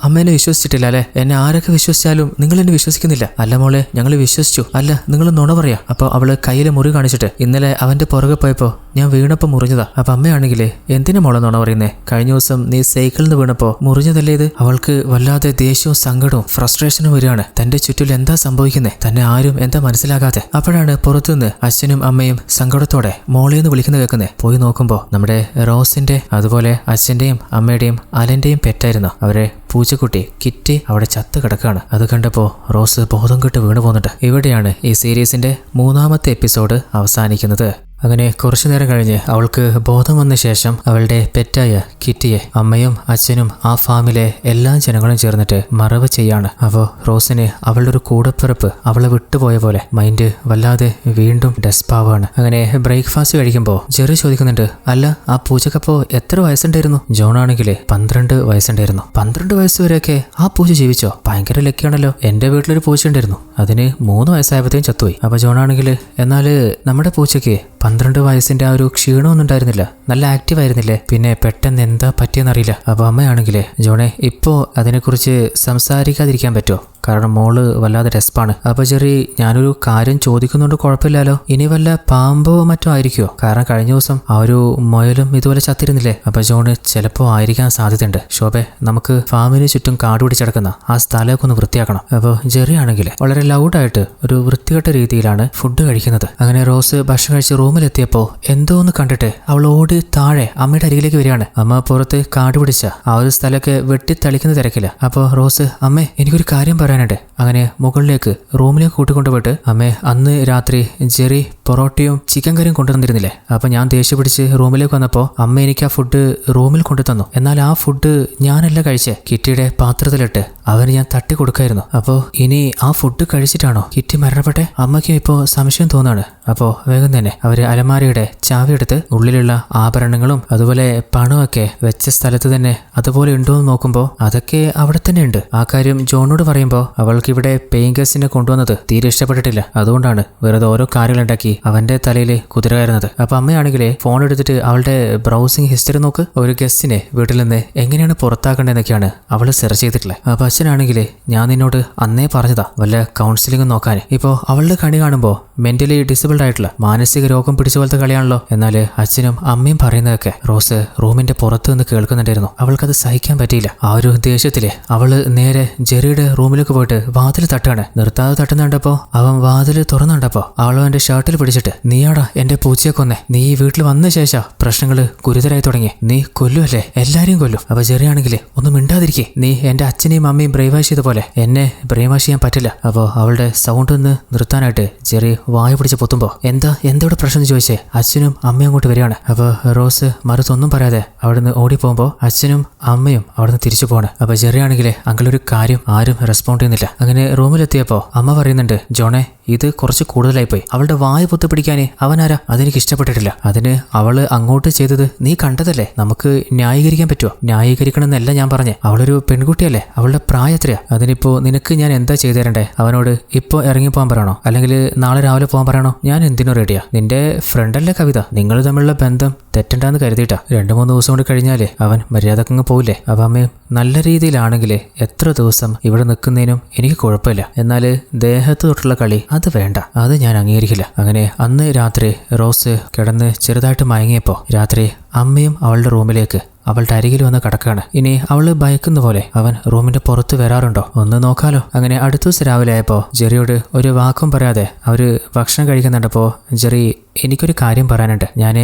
അമ്മേനെ വിശ്വസിച്ചിട്ടില്ല അല്ലെ, എന്നെ ആരൊക്കെ വിശ്വസിച്ചാലും നിങ്ങൾ എന്നെ വിശ്വസിക്കുന്നില്ല. അല്ല മോളെ ഞങ്ങൾ വിശ്വസിച്ചു, അല്ല നിങ്ങൾ നുണ പറയാ. അപ്പൊ അവള് കയ്യിലെ മുറി കാണിച്ചിട്ട് ഇന്നലെ അവന്റെ പുറകെ പോയപ്പോ ഞാൻ വീണപ്പോ മുറിഞ്ഞതാ. അപ്പൊ അമ്മയാണെങ്കില് എന്തിനാ മോളെ നുണ പറയുന്നേ, കഴിഞ്ഞ ദിവസം നീ സൈക്കിളിൽ നിന്ന് വീണപ്പോ മുറിഞ്ഞതല്ലേ ഇത്. അവൾക്ക് വല്ലാതെ ദേഷ്യവും സങ്കടവും ഫ്രസ്ട്രേഷനും വരികയാണ്. തന്റെ ചുറ്റിൽ എന്താ സംഭവിക്കുന്നേ, തന്നെ ആരും എന്താ മനസ്സിലാകാതെ. അപ്പോഴാണ് പുറത്തുനിന്ന് അച്ഛനും അമ്മയും സങ്കടത്തോടെ മോളേന്ന് വിളിക്കുന്ന കേൾക്കുന്നേ. പോയി നോക്കുമ്പോ നമ്മുടെ റോസിന്റെ അതുപോലെ അച്ഛന്റെയും അമ്മയുടെയും അലന്റെയും പെറ്റായിരുന്നു അവരെ പൂച്ചക്കുട്ടി കിറ്റി അവിടെ ചത്ത് കിടക്കാണ്. അത് കണ്ടപ്പോ റോസ് ബോധം കെട്ട് വീണു പോകുന്നുണ്ട്. ഇവിടെയാണ് ഈ സീരീസിന്റെ 3ാമത്തെ എപ്പിസോഡ് അവസാനിക്കുന്നത്. അങ്ങനെ കുറച്ചു നേരം കഴിഞ്ഞ് അവൾക്ക് ബോധം വന്ന ശേഷം അവളുടെ പെറ്റായ കിറ്റിയെ അമ്മയും അച്ഛനും ആ ഫാമിലെ എല്ലാ ജനങ്ങളും ചേർന്നിട്ട് മറവ് ചെയ്യാണ്. അപ്പോൾ റോസിന് അവളുടെ ഒരു കൂടപ്പിറപ്പ് അവളെ വിട്ടുപോയ പോലെ മൈൻഡ് വല്ലാതെ വീണ്ടും ഡെസ്പാവാണ്. അങ്ങനെ ബ്രേക്ക്ഫാസ്റ്റ് കഴിക്കുമ്പോൾ ജെറി ചോദിക്കുന്നുണ്ട്, അല്ല ആ പൂച്ചക്കപ്പോ എത്ര വയസ്സുണ്ടായിരുന്നു? ജോൺ ആണെങ്കിൽ 12 വയസ്സുണ്ടായിരുന്നു. 12 വയസ്സ് വരെയൊക്കെ ആ പൂച്ച ജീവിച്ചോ? ഭയങ്കര ലക്കിയാണല്ലോ. എന്റെ വീട്ടിലൊരു പൂച്ച ഉണ്ടായിരുന്നു, അതിന് 3 വയസ്സായപ്പോഴത്തേക്കും ചത്തുപോയി. അപ്പൊ ജോൺ ആണെങ്കിൽ എന്നാല് നമ്മുടെ പൂച്ചയ്ക്ക് 12 വയസ്സിന്റെ ആ ഒരു ക്ഷീണമൊന്നും ഉണ്ടായിരുന്നില്ല, നല്ല ആക്റ്റീവ് ആയിരുന്നില്ലേ, പിന്നെ പെട്ടെന്ന് എന്താ പറ്റിയെന്നറിയില്ല. അപ്പൊ അമ്മയാണെങ്കിലേ ജോണെ ഇപ്പോ അതിനെക്കുറിച്ച് സംസാരിക്കാതിരിക്കാൻ പറ്റുമോ, കാരണം മോള് വല്ലാതെ ഡെസ്പാണ്. അപ്പൊ ജെറി ഞാനൊരു കാര്യം ചോദിക്കുന്നുണ്ട് കുഴപ്പമില്ലല്ലോ, ഇനി വല്ല പാമ്പോ മറ്റോ ആയിരിക്കുമോ, കാരണം കഴിഞ്ഞ ദിവസം ആ ഒരു മുയലും ഇതുപോലെ ചത്തിരുന്നില്ലേ. അപ്പൊ ജോണ് ചിലപ്പോ ആയിരിക്കാൻ സാധ്യതയുണ്ട്. ശോഭെ നമുക്ക് ഫാമിന് ചുറ്റും കാട് പിടിച്ചടക്കുന്ന ആ സ്ഥലമൊക്കെ ഒന്ന് വൃത്തിയാക്കണം. അപ്പൊ ജെറി ആണെങ്കിൽ വളരെ ലൗഡായിട്ട് ഒരു വൃത്തികെട്ട രീതിയിലാണ് ഫുഡ് കഴിക്കുന്നത്. അങ്ങനെ റോസ് ഭക്ഷണം കഴിച്ച് റൂമിലെത്തിയപ്പോ എന്തോ ഒന്ന് കണ്ടിട്ട് അവൾ ഓടി താഴെ അമ്മയുടെ അരികിലേക്ക് വരികയാണ്. അമ്മ പുറത്ത് കാട് പിടിച്ച ആ ഒരു സ്ഥലമൊക്കെ വെട്ടിത്തളിക്കുന്ന തിരക്കില്ല. അപ്പൊ റോസ് അമ്മേ എനിക്കൊരു കാര്യം പറയാനുണ്ട്. അങ്ങനെ മുകളിലേക്ക് റൂമിലേക്ക് കൂട്ടിക്കൊണ്ടുപോയിട്ട് അമ്മേ അന്ന് രാത്രി ജെറി പൊറോട്ടയും ചിക്കൻ കറിയും കൊണ്ടുവന്നിരുന്നില്ലേ, അപ്പൊ ഞാൻ ദേഷ്യം പിടിച്ച് റൂമിലേക്ക് വന്നപ്പോ അമ്മ എനിക്ക് ആ ഫുഡ് റൂമിൽ കൊണ്ടു തന്നു. എന്നാൽ ആ ഫുഡ് ഞാനല്ല കഴിച്ചേ, കിറ്റിയുടെ പാത്രത്തിലിട്ട് അവന് ഞാൻ തട്ടി കൊടുക്കായിരുന്നു. അപ്പോ ഇനി ആ ഫുഡ് കഴിച്ചിട്ടാണോ കിറ്റി മരണപ്പെട്ടെ? അമ്മയ്ക്കും ഇപ്പോ സംശയം തോന്നാണ്. അപ്പോ വേഗം തന്നെ അവര് അലമാരയുടെ ചാവി എടുത്ത് ഉള്ളിലുള്ള ആഭരണങ്ങളും അതുപോലെ പണമൊക്കെ വെച്ച സ്ഥലത്ത് തന്നെ അതുപോലെ ഉണ്ടോ എന്ന് നോക്കുമ്പോ അതൊക്കെ അവിടെ തന്നെ ഉണ്ട്. ആ കാര്യം ജോണോട് പറയുമ്പോ അവൾക്ക് ഇവിടെ പേയിങ് ഗസ്റ്റിനെ കൊണ്ടുവന്നത് തീരെ ഇഷ്ടപ്പെട്ടിട്ടില്ല. അതുകൊണ്ടാണ് വെറുതെ ഓരോ കാര്യങ്ങളുണ്ടാക്കി അവന്റെ തലയിൽ കുതിര കയറുന്നത്. അപ്പൊ അമ്മയാണെങ്കിലേ ഫോൺ എടുത്തിട്ട് അവളുടെ ബ്രൗസിംഗ് ഹിസ്റ്ററി നോക്ക്, ഒരു ഗസ്റ്റിനെ വീട്ടിൽ നിന്ന് എങ്ങനെയാണ് പുറത്താക്കേണ്ടതെന്നൊക്കെയാണ് അവള് സെർച്ച് ചെയ്തിട്ടുള്ളത്. അപ്പൊ അച്ഛനാണെങ്കിൽ ഞാൻ നിന്നോട് അന്നേ പറഞ്ഞതാ വല്ല കൗൺസിലിംഗ് നോക്കാൻ. ഇപ്പോ അവളുടെ കണി കാണുമ്പോൾ മെന്റലി ഡിസബിൾഡ് ആയിട്ടുള്ള മാനസിക രോഗം പിടിച്ച പോലത്തെ കളിയാണല്ലോ. എന്നാൽ അച്ഛനും അമ്മയും പറയുന്നതൊക്കെ റോസ് റൂമിന്റെ പുറത്ത് നിന്ന് കേൾക്കുന്നുണ്ടായിരുന്നു. അവൾക്കത് സഹിക്കാൻ പറ്റിയില്ല. ആ ഒരു ദേഷ്യത്തില് അവള് നേരെ ജെറിയുടെ റൂമിലേക്ക് പോയിട്ട് വാതിൽ തട്ടാണ്. നിർത്താതെ തട്ടുന്നുണ്ടപ്പോ അവൻ വാതിൽ തുറന്നുണ്ടപ്പോ അവൾ അവന്റെ ഷർട്ടിൽ പിടിച്ചിട്ട് നീയാടാ എന്റെ പൂച്ചയെ കൊന്നേ, നീ ഈ വീട്ടിൽ വന്ന ശേഷം പ്രശ്നങ്ങള് ഗുരുതരായി തുടങ്ങി, നീ കൊല്ലുമല്ലേ, എല്ലാരെയും കൊല്ലും. അപ്പൊ ജെറിയാണെങ്കിലേ ഒന്നും മിണ്ടാതിരിക്കേ, നീ എന്റെ അച്ഛനെയും അമ്മയും ബ്രേവ് വാഷ് ചെയ്ത പോലെ എന്നെ ബ്രേവ് വാഷ് ചെയ്യാൻ പറ്റില്ല. അപ്പോ അവളുടെ സൗണ്ട് ഒന്ന് നിർത്താനായിട്ട് ജെറി വായ പിടിച്ച് പൊത്തുമ്പോ എന്തോടെ പ്രശ്നം എന്ന് ചോദിച്ചേ അച്ഛനും അമ്മയും അങ്ങോട്ട് വരികയാണ്. അപ്പൊ റോസ് മറുത്തൊന്നും പറയാതെ അവിടുന്ന് ഓടിപ്പോകുമ്പോ അച്ഛനും അമ്മയും അവിടുന്ന് തിരിച്ചു പോവാണ്. അപ്പൊ ജെറിയാണെങ്കിലേ അങ്കിളൊരു കാര്യം ആരും റെസ്പോണ്ട് ചെയ്യുന്നില്ല. അങ്ങനെ റൂമിലെത്തിയപ്പോ അമ്മ പറയുന്നുണ്ട്, ജോണേ ഇത് കുറച്ച് കൂടുതലായിപ്പോയി, അവളുടെ വായ പൊത്ത് പിടിക്കാനേ അവനാരാ, അതെനിക്ക് ഇഷ്ടപ്പെട്ടിട്ടില്ല. അതിന് അവള് അങ്ങോട്ട് ചെയ്തത് നീ കണ്ടതല്ലേ, നമുക്ക് ന്യായീകരിക്കാൻ പറ്റുമോ? ന്യായീകരിക്കണമെന്നല്ല ഞാൻ പറഞ്ഞേ, അവളൊരു പെൺകുട്ടിയല്ലേ, അവളുടെ പ്രായം എത്രയാ, അതിനിപ്പോ നിനക്ക് ഞാൻ എന്താ ചെയ്തു തരണ്ടേ? അവനോട് ഇപ്പോ ഇറങ്ങി പോകാൻ പറയണോ, അല്ലെങ്കിൽ നാളെ രാവിലെ പോകാൻ പറയണോ? ഞാൻ എന്തിനോ റെഡിയാ, നിന്റെ ഫ്രണ്ടല്ലേ കവിത, നിങ്ങൾ തമ്മിലുള്ള ബന്ധം തെറ്റണ്ടെന്ന് കരുതിയിട്ടാ. 2-3 ദിവസം കൊണ്ട് കഴിഞ്ഞാലേ അവൻ മര്യാദക്കങ്ങ് പോവില്ലേ. അപ്പൊ അമ്മയും നല്ല രീതിയിലാണെങ്കിലേ എത്ര ദിവസം ഇവിടെ നിൽക്കുന്നതിനും എനിക്ക് കുഴപ്പമില്ല, എന്നാല് ദേഹത്ത് തൊട്ടുള്ള കളി അത് വേണ്ട, അത് ഞാൻ അംഗീകരിക്കില്ല. അങ്ങനെ അന്ന് രാത്രി റോസ് കിടന്ന് ചെറുതായിട്ട് മയങ്ങിയപ്പോ രാത്രി അമ്മയും അവളുടെ റൂമിലേക്ക് അവളുടെ അരികിൽ വന്ന് കിടക്കുകയാണ്. ഇനി അവള് ഭയക്കുന്ന പോലെ അവൻ റൂമിന്റെ പുറത്ത് വരാറുണ്ടോ ഒന്ന് നോക്കാലോ. അങ്ങനെ അടുത്ത ദിവസം രാവിലെ ആയപ്പോ ജെറിയോട് ഒരു വാക്കും പറയാതെ അവര് ഭക്ഷണം കഴിക്കുന്നുണ്ടപ്പോ ജെറി, എനിക്കൊരു കാര്യം പറയാനുണ്ട്, ഞാൻ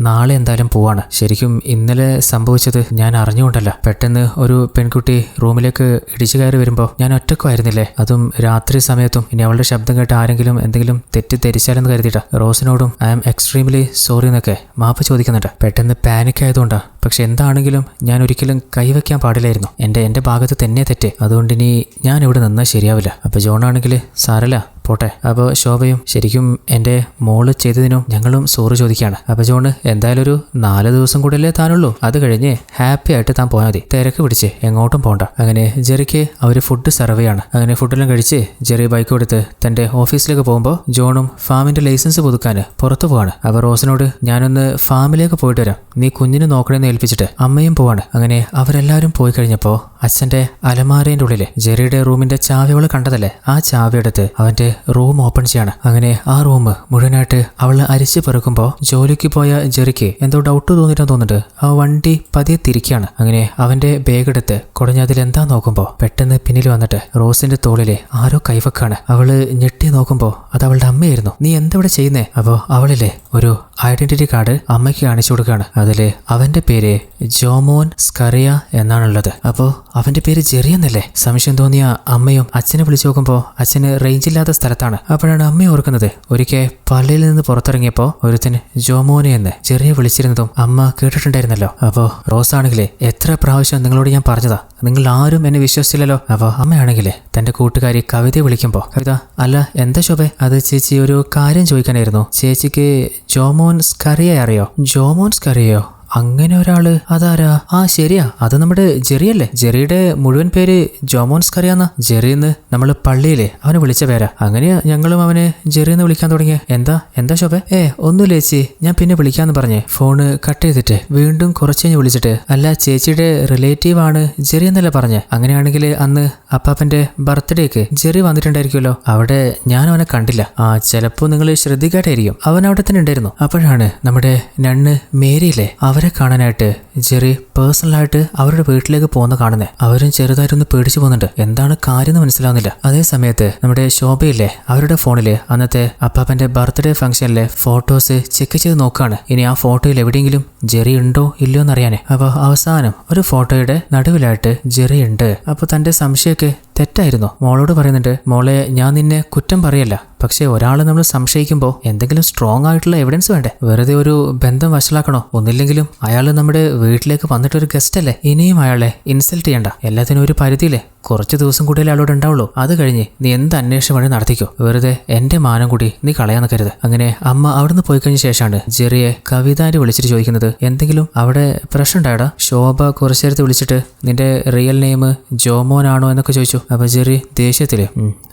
നാളെ എന്തായാലും പോവാണ്. ശരിക്കും ഇന്നലെ സംഭവിച്ചത് ഞാൻ അറിഞ്ഞുകൊണ്ടല്ല, പെട്ടെന്ന് ഒരു പെൺകുട്ടി റൂമിലേക്ക് ഇടിച്ചു കയറി വരുമ്പോൾ ഞാൻ ഒറ്റക്കുമായിരുന്നില്ലേ, അതും രാത്രി സമയത്തും. ഇനി അവളുടെ ശബ്ദം കേട്ട് ആരെങ്കിലും എന്തെങ്കിലും തെറ്റിദ്ധരിച്ചാലെന്ന് കരുതിയിട്ടാ. റോസിനോടും ഐ ആം എക്സ്ട്രീംലി സോറി എന്നൊക്കെ മാപ്പ് ചോദിക്കുന്നുണ്ട്. പെട്ടെന്ന് പാനിക് ആയതുകൊണ്ടാ. പക്ഷെ എന്താണെങ്കിലും ഞാൻ ഒരിക്കലും കൈവയ്ക്കാൻ പാടില്ലായിരുന്നു, എന്റെ ഭാഗത്ത് തന്നെ തെറ്റ്, അതുകൊണ്ട് ഇനി ഞാൻ ഇവിടെ നിന്നാൽ ശരിയാവില്ല. അപ്പൊ ജോണാണെങ്കിൽ സാരല്ല പോട്ടെ. അപ്പോൾ ശോഭയും ശരിക്കും എൻ്റെ മോള് ചെയ്തതിനും ഞങ്ങളും സോറി ചോദിക്കുകയാണ്. അപ്പോൾ ജോണ് എന്തായാലും ഒരു 4 ദിവസം കൂടെയല്ലേ താനുള്ളൂ, അത് കഴിഞ്ഞ് ഹാപ്പി ആയിട്ട് താൻ പോയാൽ മതി, തിരക്ക് പിടിച്ച് എങ്ങോട്ടും പോകണ്ട. അങ്ങനെ ജെറിക്ക് അവർ ഫുഡ് സെർവ് ചെയ്യാണ്. അങ്ങനെ ഫുഡെല്ലാം കഴിച്ച് ജെറി ബൈക്ക് കൊടുത്ത് തൻ്റെ ഓഫീസിലേക്ക് പോകുമ്പോൾ ജോണും ഫാമിൻ്റെ ലൈസൻസ് പുതുക്കാൻ പുറത്തു പോവാണ്. അപ്പോൾ റോസിനോട് ഞാനൊന്ന് ഫാമിലേക്ക് പോയിട്ട് വരാം, നീ കുഞ്ഞിനെ നോക്കണമെന്ന് ഏൽപ്പിച്ചിട്ട് അമ്മയും പോവാണ്. അങ്ങനെ അവരെല്ലാവരും പോയി കഴിഞ്ഞപ്പോൾ അച്ഛൻ്റെ അലമാരേൻ്റെ ഉള്ളിൽ ജെറിയുടെ റൂമിൻ്റെ ചാവി അവൾ കണ്ടതല്ലേ, ആ ചാവി എടുത്ത് അവൻ്റെ റൂം ഓപ്പൺ ചെയ്യാണ്. അങ്ങനെ ആ റൂം മുഴുവനായിട്ട് അവൾ അരിച്ചു പെറുക്കുമ്പോൾ ജോലിക്ക് പോയ ജെറിക്ക് എന്തോ ഡൗട്ട് തോന്നിട്ടാന്ന് തോന്നിട്ട് ആ വണ്ടി പതിയെ തിരിക്കുകയാണ്. അങ്ങനെ അവന്റെ ബാഗ് എടുത്ത് കുടഞ്ഞതിൽ എന്താ നോക്കുമ്പോൾ പെട്ടെന്ന് പിന്നിൽ വന്നിട്ട് റോസിന്റെ തോളിലെ ആരോ കൈവക്കാണ്. അവള് ഞെട്ടി നോക്കുമ്പോൾ അത് അവളുടെ അമ്മയായിരുന്നു. നീ എന്താ ഇവിടെ ചെയ്യുന്നേ? അപ്പോൾ അവളിലെ ഒരു ഐഡന്റിറ്റി കാർഡ് അമ്മയ്ക്ക് കാണിച്ചു കൊടുക്കുകയാണ്. അതില് അവന്റെ പേര് ജോമോൻ സ്കറിയ എന്നാണുള്ളത്. അപ്പോൾ അവന്റെ പേര് ജെറി എന്നല്ലേ? സംശയം തോന്നിയ അമ്മയും അച്ഛനെ വിളിച്ചു നോക്കുമ്പോൾ അച്ഛന് റേഞ്ച് ഇല്ലാത്ത സ്ഥലത്താണ്. അപ്പോഴാണ് അമ്മ ഓർക്കുന്നത് ഒരിക്കൽ പള്ളിയിൽ നിന്ന് പുറത്തിറങ്ങിയപ്പോൾ ഒരുത്തൻ ജോമോനെ എന്ന് ജെറിയെ വിളിച്ചിരുന്നതും അമ്മ കേട്ടിട്ടുണ്ടായിരുന്നല്ലോ. അപ്പോൾ റോസാണെങ്കിലേ എത്ര പ്രാവശ്യം നിങ്ങളോട് ഞാൻ പറഞ്ഞതാ, നിങ്ങൾ ആരും എന്നെ വിശ്വസിച്ചില്ലല്ലോ. അപ്പോൾ അമ്മയാണെങ്കിലേ തന്റെ കൂട്ടുകാരി കവിതയെ വിളിക്കുമ്പോൾ കവിത, അല്ല എന്താ ശോഭേ? അത് ചേച്ചി ഒരു കാര്യം ചോദിക്കാനായിരുന്നു. ചേച്ചിക്ക് ജോമോൻ സ്കറിയ അറിയോ? ജോമോൻ സ്കറിയോ? അങ്ങനെ ഒരാള് അതാരാ? ആ ശരിയാ, അത് നമ്മുടെ ജെറിയല്ലേ? ജെറിയുടെ മുഴുവൻ പേര് ജോമോൻ സ്കറിയാന്നാ. ജെറിന്ന് നമ്മൾ പള്ളിയിലെ അവനെ വിളിച്ച പേരാ. അങ്ങനെയാ ഞങ്ങളും അവനെ ജെറിന്ന് വിളിക്കാൻ തുടങ്ങിയ. എന്താ ശോഭേ? ഒന്നുമില്ല ചേച്ചി, ഞാൻ പിന്നെ വിളിക്കാന്ന് പറഞ്ഞേ ഫോണ് കട്ട് ചെയ്തിട്ട് വീണ്ടും കുറച്ച് കഴിഞ്ഞ് വിളിച്ചിട്ട്, അല്ല ചേച്ചിയുടെ റിലേറ്റീവ് ആണ് ജെറി എന്നല്ലേ പറഞ്ഞേ? അങ്ങനെയാണെങ്കിൽ അന്ന് അപ്പാപ്പന്റെ ബർത്ത്ഡേക്ക് ജെറി വന്നിട്ടുണ്ടായിരിക്കുമല്ലോ, അവിടെ ഞാൻ അവനെ കണ്ടില്ല. ആ ചിലപ്പോ നിങ്ങൾ ശ്രദ്ധിക്കാട്ടായിരിക്കും, അവൻ അവിടെ തന്നെ ഉണ്ടായിരുന്നു. അപ്പോഴാണ് നമ്മുടെ നണ്ണ് മേരിയില്ലേ അവരെ കാണാനായിട്ട് ജെറി പേഴ്സണലായിട്ട് അവരുടെ വീട്ടിലേക്ക് പോകുന്ന കാണുന്നേ. അവരും ചെറുതായിട്ടൊന്ന് പേടിച്ചു പോകുന്നുണ്ട്, എന്താണ് കാര്യം മനസ്സിലാവുന്നില്ല. അതേ സമയത്ത് നമ്മുടെ ശോഭയില്ലേ അവരുടെ ഫോണില് അന്നത്തെ അപ്പാപ്പന്റെ ബർത്ത്ഡേ ഫംഗ്ഷനിലെ ഫോട്ടോസ് ചെക്ക് ചെയ്ത് നോക്കുകയാണ്. ഇനി ആ ഫോട്ടോയിൽ എവിടെയെങ്കിലും ജെറി ഉണ്ടോ ഇല്ലയോ എന്നറിയാനേ. അപ്പൊ അവസാനം ഒരു ഫോട്ടോയുടെ നടുവിലായിട്ട് ജെറി ഉണ്ട്. അപ്പൊ തന്റെ സംശയമൊക്കെ തെറ്റായിരുന്നു. മോളോട് പറയുന്നുണ്ട്, മോളെ ഞാൻ നിന്നെ കുറ്റം പറയല്ല, പക്ഷെ ഒരാളെ നമ്മൾ സംശയിക്കുമ്പോൾ എന്തെങ്കിലും സ്ട്രോങ് ആയിട്ടുള്ള എവിഡൻസ് വേണ്ടേ? വെറുതെ ഒരു ബന്ധം വഷളാക്കണോ? ഒന്നില്ലെങ്കിലും അയാൾ നമ്മുടെ വീട്ടിലേക്ക് വന്നിട്ടൊരു ഗസ്റ്റ് അല്ലേ, ഇനിയും അയാളെ ഇൻസൾട്ട് ചെയ്യണ്ട. എല്ലാത്തിനും ഒരു പരിധിയില്ലേ, കുറച്ച് ദിവസം കൂടിയല്ലേ അയാളോട് ഉണ്ടാവുള്ളൂ. അത് കഴിഞ്ഞ് നീ എന്ത് അന്വേഷണം വേണ്ടി നടത്തിക്കോ, വെറുതെ എന്റെ മാനം കൂടി നീ കളയാൻ നിൽക്കരുത്. അങ്ങനെ അമ്മ അവിടുന്ന് പോയി കഴിഞ്ഞ ശേഷമാണ് ജെറിയെ കവിതാന്റെ വിളിച്ചിട്ട് ചോദിക്കുന്നത്, എന്തെങ്കിലും അവിടെ പ്രശ്നം ഉണ്ടായടാ? ശോഭ കുറച്ചു നേരത്തെ വിളിച്ചിട്ട് നിന്റെ റിയൽ നെയിം ജോമോൻ ആണോ എന്നൊക്കെ ചോദിച്ചു. അപ്പൊ ജെറി ദേഷ്യത്തില്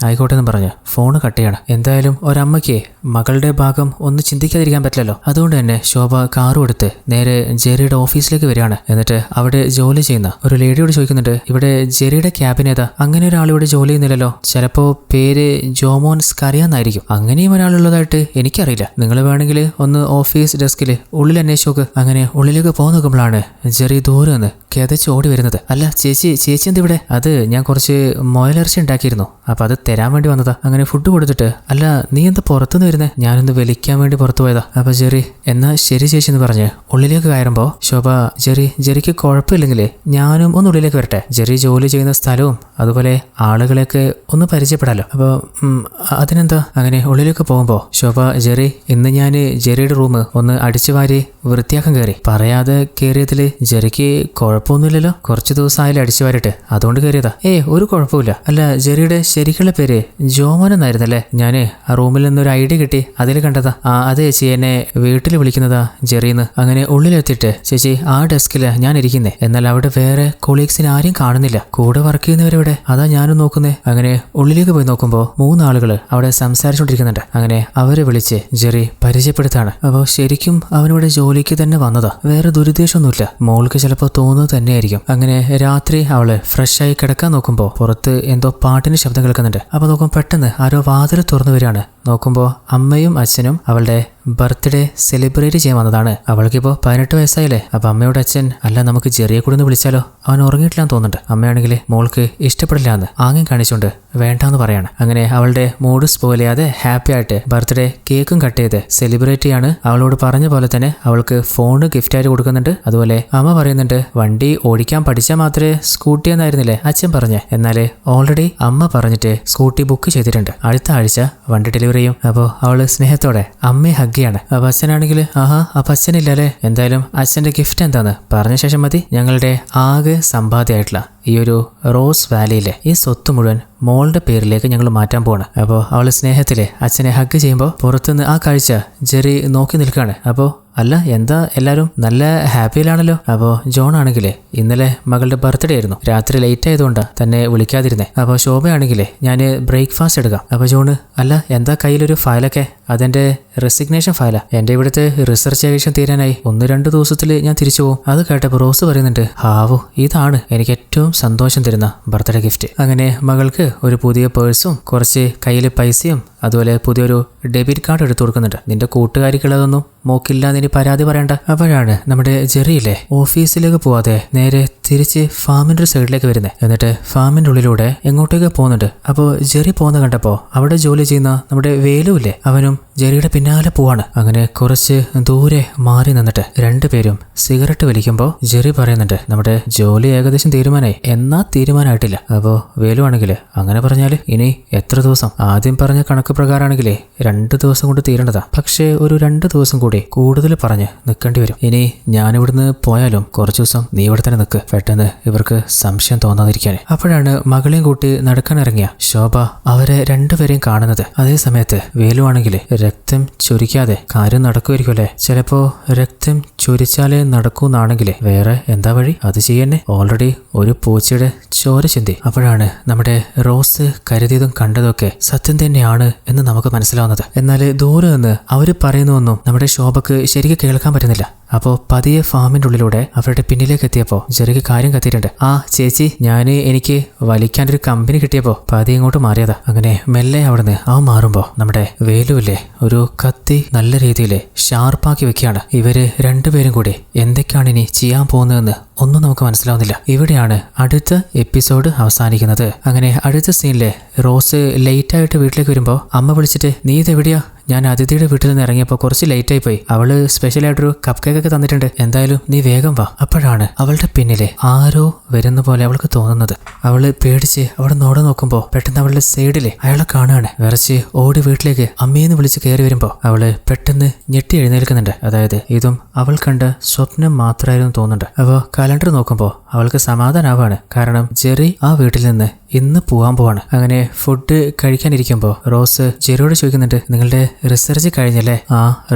ആയിക്കോട്ടെ എന്ന് പറഞ്ഞ് ഫോണ് കട്ട് ചെയ്യണം. എന്തായാലും ഒരമ്മയ്ക്ക് മകളുടെ ഭാഗം ഒന്ന് ചിന്തിക്കാതിരിക്കാൻ പറ്റില്ലല്ലോ. അതുകൊണ്ട് തന്നെ ശോഭ കാറും എടുത്ത് നേരെ ജെറിയുടെ ഓഫീസിലേക്ക് വരികയാണ്. എന്നിട്ട് അവിടെ ജോലി ചെയ്യുന്ന ഒരു ലേഡിയോട് ചോദിക്കുന്നുണ്ട്, ഇവിടെ ജെറിയുടെ ക്യാബിൻ പിന്നെ ഏതാ അങ്ങനെ ഒരാളിവിടെ ജോലി ചെയ്യുന്നില്ലല്ലോ. ചിലപ്പോ പേര് ജോമോൻ സ്കറിയാന്നായിരിക്കും. അങ്ങനെയും ഒരാളുള്ളതായിട്ട് എനിക്കറിയില്ല. നിങ്ങൾ വേണമെങ്കിൽ ഒന്ന് ഓഫീസ് ഡെസ്കില് ഉള്ളിൽ അന്വേഷിച്ച് നോക്ക്. അങ്ങനെ ഉള്ളിലേക്ക് പോകാൻ നോക്കുമ്പോഴാണ് ജെറി ദൂരെ നിന്ന് കിതച്ച് ഓടി വരുന്നത്. അല്ല ചേച്ചി എന്തിവിടെ? അത് ഞാൻ കുറച്ച് മുയലിറച്ചി ഉണ്ടാക്കിയിരുന്നു, അപ്പൊ അത് തരാൻ വേണ്ടി വന്നതാ. അങ്ങനെ ഫുഡ് കൊടുത്തിട്ട്, അല്ല നീ എന്താ പുറത്തുനിന്ന് വരുന്നേ? ഞാനൊന്ന് വലിക്കാൻ വേണ്ടി പുറത്തു പോയതാ. അപ്പൊ ജെറി എന്നാ ശരി ചേച്ചി എന്ന് പറഞ്ഞ് ഉള്ളിലേക്ക് കയറുമ്പോ ശോഭ ജെറിക്ക് കുഴപ്പമില്ലെങ്കിലേ ഞാനും ഒന്ന് ഉള്ളിലേക്ക് വരട്ടെ. ജെറി ജോലി ചെയ്യുന്ന സ്ഥലവും അതുപോലെ ആളുകളെയൊക്കെ ഒന്ന് പരിചയപ്പെടാലോ. അപ്പൊ അതിനെന്താ? അങ്ങനെ ഉള്ളിലേക്ക് പോകുമ്പോ ശോഭ ഇന്ന് ഞാൻ ജെറിയുടെ റൂം ഒന്ന് അടിച്ചു വാരി വൃത്തിയാക്കാൻ കയറി. പറയാതെ കയറിയതില് ജെറിക്ക് കുഴപ്പമൊന്നുമില്ലല്ലോ. കുറച്ചു ദിവസമായാലും അടിച്ചു വാരിട്ട്, അതുകൊണ്ട് കയറിയതാ. ഒരു കുഴപ്പമില്ല. അല്ല ജെറിയുടെ ശരിക്കുള്ള പേര് ജോമോൻ എന്നായിരുന്നല്ലേ? ഞാന് ആ റൂമിൽ നിന്നൊരു ഐഡിയ കിട്ടി, അതിൽ കണ്ടതാ. അതെ ചേച്ചി, എന്നെ വീട്ടിൽ വിളിക്കുന്നതാ ജെറിന്ന്. അങ്ങനെ ഉള്ളിലെത്തിയിട്ട് ചേച്ചി ആ ഡെസ്കില് ഞാൻ ഇരിക്കുന്നേ, എന്നാൽ അവിടെ വേറെ കൊളീഗ്സിന് ആരും കാണുന്നില്ല. കൂടെ വർക്ക് ചെയ്യുന്നവരെവിടെ? അതാ ഞാനും നോക്കുന്നേ. അങ്ങനെ ഉള്ളിലേക്ക് പോയി നോക്കുമ്പോ 3 ആളുകൾ അവിടെ സംസാരിച്ചുകൊണ്ടിരിക്കുന്നുണ്ട്. അങ്ങനെ അവരെ വിളിച്ച് ജെറി പരിചയപ്പെടുത്താണ്. അപ്പോൾ ശരിക്കും അവനിവിടെ ജോലിക്ക് തന്നെ വന്നതാ, വേറെ ദുരുദ്ദേശമൊന്നുമില്ല. മോൾക്ക് ചിലപ്പോൾ തോന്നുന്നത് തന്നെയായിരിക്കും. അങ്ങനെ രാത്രി അവള് ഫ്രഷായി കിടക്കാൻ നോക്കുമ്പോ പുറത്ത് എന്തോ പാട്ടിന് ശബ്ദം കേൾക്കുന്നുണ്ട്. അപ്പൊ നോക്കുമ്പോൾ പെട്ടെന്ന് ആരോ വാതിൽ തുറന്നു വരികയാണ്. നോക്കുമ്പോൾ അമ്മയും അച്ഛനും അവളുടെ ബർത്ത്ഡേ സെലിബ്രേറ്റ് ചെയ്യാൻ വന്നതാണ്. അവൾക്കിപ്പോൾ 18 വയസ്സായില്ലേ. അപ്പൊ അമ്മയുടെ അച്ഛൻ, അല്ല നമുക്ക് ജെറിയെ കൂടെ ഒന്ന് വിളിച്ചാലോ, അവൻ ഉറങ്ങിയിട്ടില്ലാന്ന് തോന്നുന്നുണ്ട്. അമ്മയാണെങ്കിൽ മോൾക്ക് ഇഷ്ടപ്പെടില്ല എന്ന് ആംഗ്യം കാണിച്ചുകൊണ്ട് വേണ്ടാന്ന് പറയാണ്. അങ്ങനെ അവളുടെ മൂഡ് സ്പോയിൽ ചെയ്യാതെ ഹാപ്പി ആയിട്ട് ബർത്ത്ഡേ കേക്കും കട്ട് ചെയ്ത് സെലിബ്രേറ്റ് ചെയ്യാണ്. അവളോട് പറഞ്ഞ പോലെ തന്നെ അവൾക്ക് ഫോണ് ഗിഫ്റ്റ് ആയിട്ട് കൊടുക്കുന്നുണ്ട്. അതുപോലെ അമ്മ പറയുന്നുണ്ട്, വണ്ടി ഓടിക്കാൻ പഠിച്ചാൽ മാത്രമേ സ്കൂട്ടി എന്നായിരുന്നില്ലേ അച്ഛൻ പറഞ്ഞേ. എന്നാല് ഓൾറെഡി അമ്മ പറഞ്ഞിട്ട് സ്കൂട്ടി ബുക്ക് ചെയ്തിട്ടുണ്ട്, അടുത്ത ആഴ്ച വണ്ടി ഡെലിവറി ചെയ്യും. അപ്പോൾ അവള് സ്നേഹത്തോടെ അമ്മയെ ഹഗ്ഗിയാണ്. അപ്പൊ അച്ഛനാണെങ്കിൽ അപ്പൊ അച്ഛനില്ലല്ലേ, എന്തായാലും അച്ഛന്റെ ഗിഫ്റ്റ് എന്താന്ന് പറഞ്ഞ ശേഷം മതി. ഞങ്ങളുടെ ആകെ സമ്പാദ്യമായിട്ടുള്ള ഈ ഒരു റോസ് വാലിയിലെ ഈ സ്വത്ത് മുഴുവൻ മോളുടെ പേരിലേക്ക് ഞങ്ങൾ മാറ്റാൻ പോവാണ്. അപ്പോൾ അവള് സ്നേഹത്തില് അച്ഛനെ ഹഗ് ചെയ്യുമ്പോൾ പുറത്തുനിന്ന് ആ കാഴ്ച ജെറി നോക്കി നിൽക്കുകയാണ്. അപ്പോൾ അല്ല എന്താ എല്ലാരും നല്ല ഹാപ്പിയിലാണല്ലോ. അപ്പോൾ ജോൺ ആണെങ്കിലേ ഇന്നലെ മകളുടെ ബർത്ത്ഡേ ആയിരുന്നു, രാത്രി ലേറ്റ് ആയതുകൊണ്ടാ തന്നെ വിളിക്കാതിരുന്നേ. അപ്പോൾ ശോഭയാണെങ്കിലേ ഞാൻ ബ്രേക്ക്ഫാസ്റ്റ് എടുക്കാം. അപ്പോൾ ജോണ്, അല്ല എന്താ കയ്യിലൊരു ഫയലൊക്കെ? അതെന്റെ റെസിഗ്നേഷൻ ഫയലാ. എന്റെ ഇവിടുത്തെ റിസർച്ച് ഏവിയേഷൻ തീരാനായി 1-2 ദിവസത്തിൽ ഞാൻ തിരിച്ചു പോകും. അത് കേട്ടപ്പോൾ റോസ് പറയുന്നുണ്ട്, ഹാവോ ഇതാണ് എനിക്ക് ഏറ്റവും സന്തോഷം തരുന്ന ബർത്ത്ഡേ ഗിഫ്റ്റ്. അങ്ങനെ മകൾക്ക് ഒരു പുതിയ പേഴ്സും കുറച്ച് കയ്യിൽ പൈസയും അതുപോലെ പുതിയൊരു ഡെബിറ്റ് കാർഡ് എടുത്തു കൊടുക്കുന്നുണ്ട്. നിന്റെ കൂട്ടുകാരിക്കുള്ളതൊന്നും മോക്കില്ലാന്ന് ഇനി പരാതി പറയണ്ട. അപ്പോഴാണ് നമ്മുടെ ജെറിയിലെ ഓഫീസിലേക്ക് പോവാതെ നേരെ തിരിച്ച് ഫാമിന്റെ സൈഡിലേക്ക് വരുന്നത്. എന്നിട്ട് ഫാമിന്റെ ഉള്ളിലൂടെ എങ്ങോട്ടേക്ക് പോകുന്നുണ്ട്. അപ്പോൾ ജെറി പോകുന്ന കണ്ടപ്പോൾ അവിടെ ജോലി ചെയ്യുന്ന നമ്മുടെ വേലുവില്ലേ, അവനും ജെറിയുടെ പിന്നാലെ പോവാണ്. അങ്ങനെ കുറച്ച് ദൂരെ മാറി നിന്നിട്ട് രണ്ടുപേരും സിഗരറ്റ് വലിക്കുമ്പോൾ ജെറി പറയുന്നുണ്ട്, നമ്മുടെ ജോലി ഏകദേശം തീരുമാനമായി. എന്നാ തീരുമാനമായിട്ടില്ല. അപ്പോൾ വേലു ആണെങ്കിൽ, അങ്ങനെ പറഞ്ഞാല് ഇനി എത്ര ദിവസം? ആദ്യം പറഞ്ഞ കണക്ക് പ്രകാരമാണെങ്കിലേ 2 ദിവസം കൊണ്ട് തീരേണ്ടതാ. പക്ഷേ ഒരു 2 ദിവസം കൂടി കൂടുതൽ പറഞ്ഞ് നിൽക്കേണ്ടി വരും. ഇനി ഞാനിവിടുന്ന് പോയാലും കുറച്ചു ദിവസം നീ ഇവിടെ തന്നെ നിൽക്ക്, പെട്ടെന്ന് ഇവർക്ക് സംശയം തോന്നാതിരിക്കാൻ. അപ്പോഴാണ് മകളെയും കൂട്ടി നടക്കാനിറങ്ങിയ ശോഭ അവരെ രണ്ടുപേരെയും കാണുന്നത്. അതേ സമയത്ത് വേലു ആണെങ്കിൽ രക്തം ചൊരിക്കാതെ കാര്യം നടക്കുമായിരിക്കുമല്ലേ. ചിലപ്പോ രക്തം ചൊരിച്ചാലേ നടക്കൂന്നാണെങ്കിലേ വേറെ എന്താ വഴി? അത് ചെയ്യന്നെ. ഓൾറെഡി ഒരു പൂച്ചയുടെ ചോര ചിന്തി. അപ്പോഴാണ് നമ്മുടെ റോസ് കരുതിയതും കണ്ടതൊക്കെ സത്യം തന്നെയാണ് എന്ന് നമുക്ക് മനസ്സിലാവുന്നത്. എന്നാൽ ദൂരെ നിന്ന് അവര് പറയുന്നൊന്നും നമ്മുടെ ശോഭക്ക് ശരിക്കും കേൾക്കാൻ പറ്റുന്നില്ല. അപ്പോൾ പതിയെ ഫാമിന്റെ ഉള്ളിലൂടെ അവരുടെ പിന്നിലേക്ക് എത്തിയപ്പോൾ ജെറിക്ക് കാര്യം കത്തിയിട്ടുണ്ട്. ചേച്ചി, എനിക്ക് വലിക്കാനൊരു കമ്പനി കിട്ടിയപ്പോ പതിയെ ഇങ്ങോട്ട് മാറിയതാ. അങ്ങനെ മെല്ലെ അവിടുന്ന് മാറുമ്പോ നമ്മുടെ വേലുവില്ലേ ഒരു കത്തി നല്ല രീതിയിൽ ഷാർപ്പാക്കി വെക്കുകയാണ്. ഇവര് രണ്ടുപേരും കൂടി എന്തൊക്കെയാണ് ഇനി ചെയ്യാൻ പോകുന്നതെന്ന് ഒന്നും നമുക്ക് മനസ്സിലാവുന്നില്ല. ഇവിടെയാണ് അടുത്ത എപ്പിസോഡ് അവസാനിക്കുന്നത്. അങ്ങനെ അടുത്ത സീനിലെ റോസ് ലേറ്റ് ആയിട്ട് വീട്ടിലേക്ക് വരുമ്പോ അമ്മ വിളിച്ചിട്ട്, നീ ഇതെവിടെയാ? ഞാൻ അതിഥിയുടെ വീട്ടിൽ നിന്ന് ഇറങ്ങിയപ്പോൾ കുറച്ച് ലേറ്റ് ആയി പോയി. അവള് സ്പെഷ്യലായിട്ടൊരു കപ്പ് കേക്ക് ഒക്കെ തന്നിട്ടുണ്ട്, എന്തായാലും നീ വേഗം വാ. അപ്പോഴാണ് അവളുടെ പിന്നിലെ ആരോ വരുന്ന പോലെ അവൾക്ക് തോന്നുന്നത്. അവള് പേടിച്ച് അവിടെ നോക്കുമ്പോൾ പെട്ടെന്ന് അവളുടെ സൈഡില് അയാളെ കാണുകയാണ്. വിറച്ച് ഓടി വീട്ടിലേക്ക് അമ്മയെന്ന് വിളിച്ച് കയറി വരുമ്പോൾ അവള് പെട്ടെന്ന് ഞെട്ടി എഴുന്നേൽക്കുന്നുണ്ട്. അതായത് ഇതും അവൾ കണ്ട സ്വപ്നം മാത്രമായിരുന്നു തോന്നുന്നുണ്ട്. അപ്പോൾ കലണ്ടർ നോക്കുമ്പോൾ അവൾക്ക് സമാധാനാവാണ്. കാരണം ജെറി ആ വീട്ടിൽ നിന്ന് ഇന്ന് പോവാൻ പോവാണ്. അങ്ങനെ ഫുഡ് കഴിക്കാനിരിക്കുമ്പോൾ റോസ് ജെറിയോട് ചോദിക്കുന്നുണ്ട്, നിങ്ങളുടെ റിസർച്ച് കഴിഞ്ഞല്ലേ?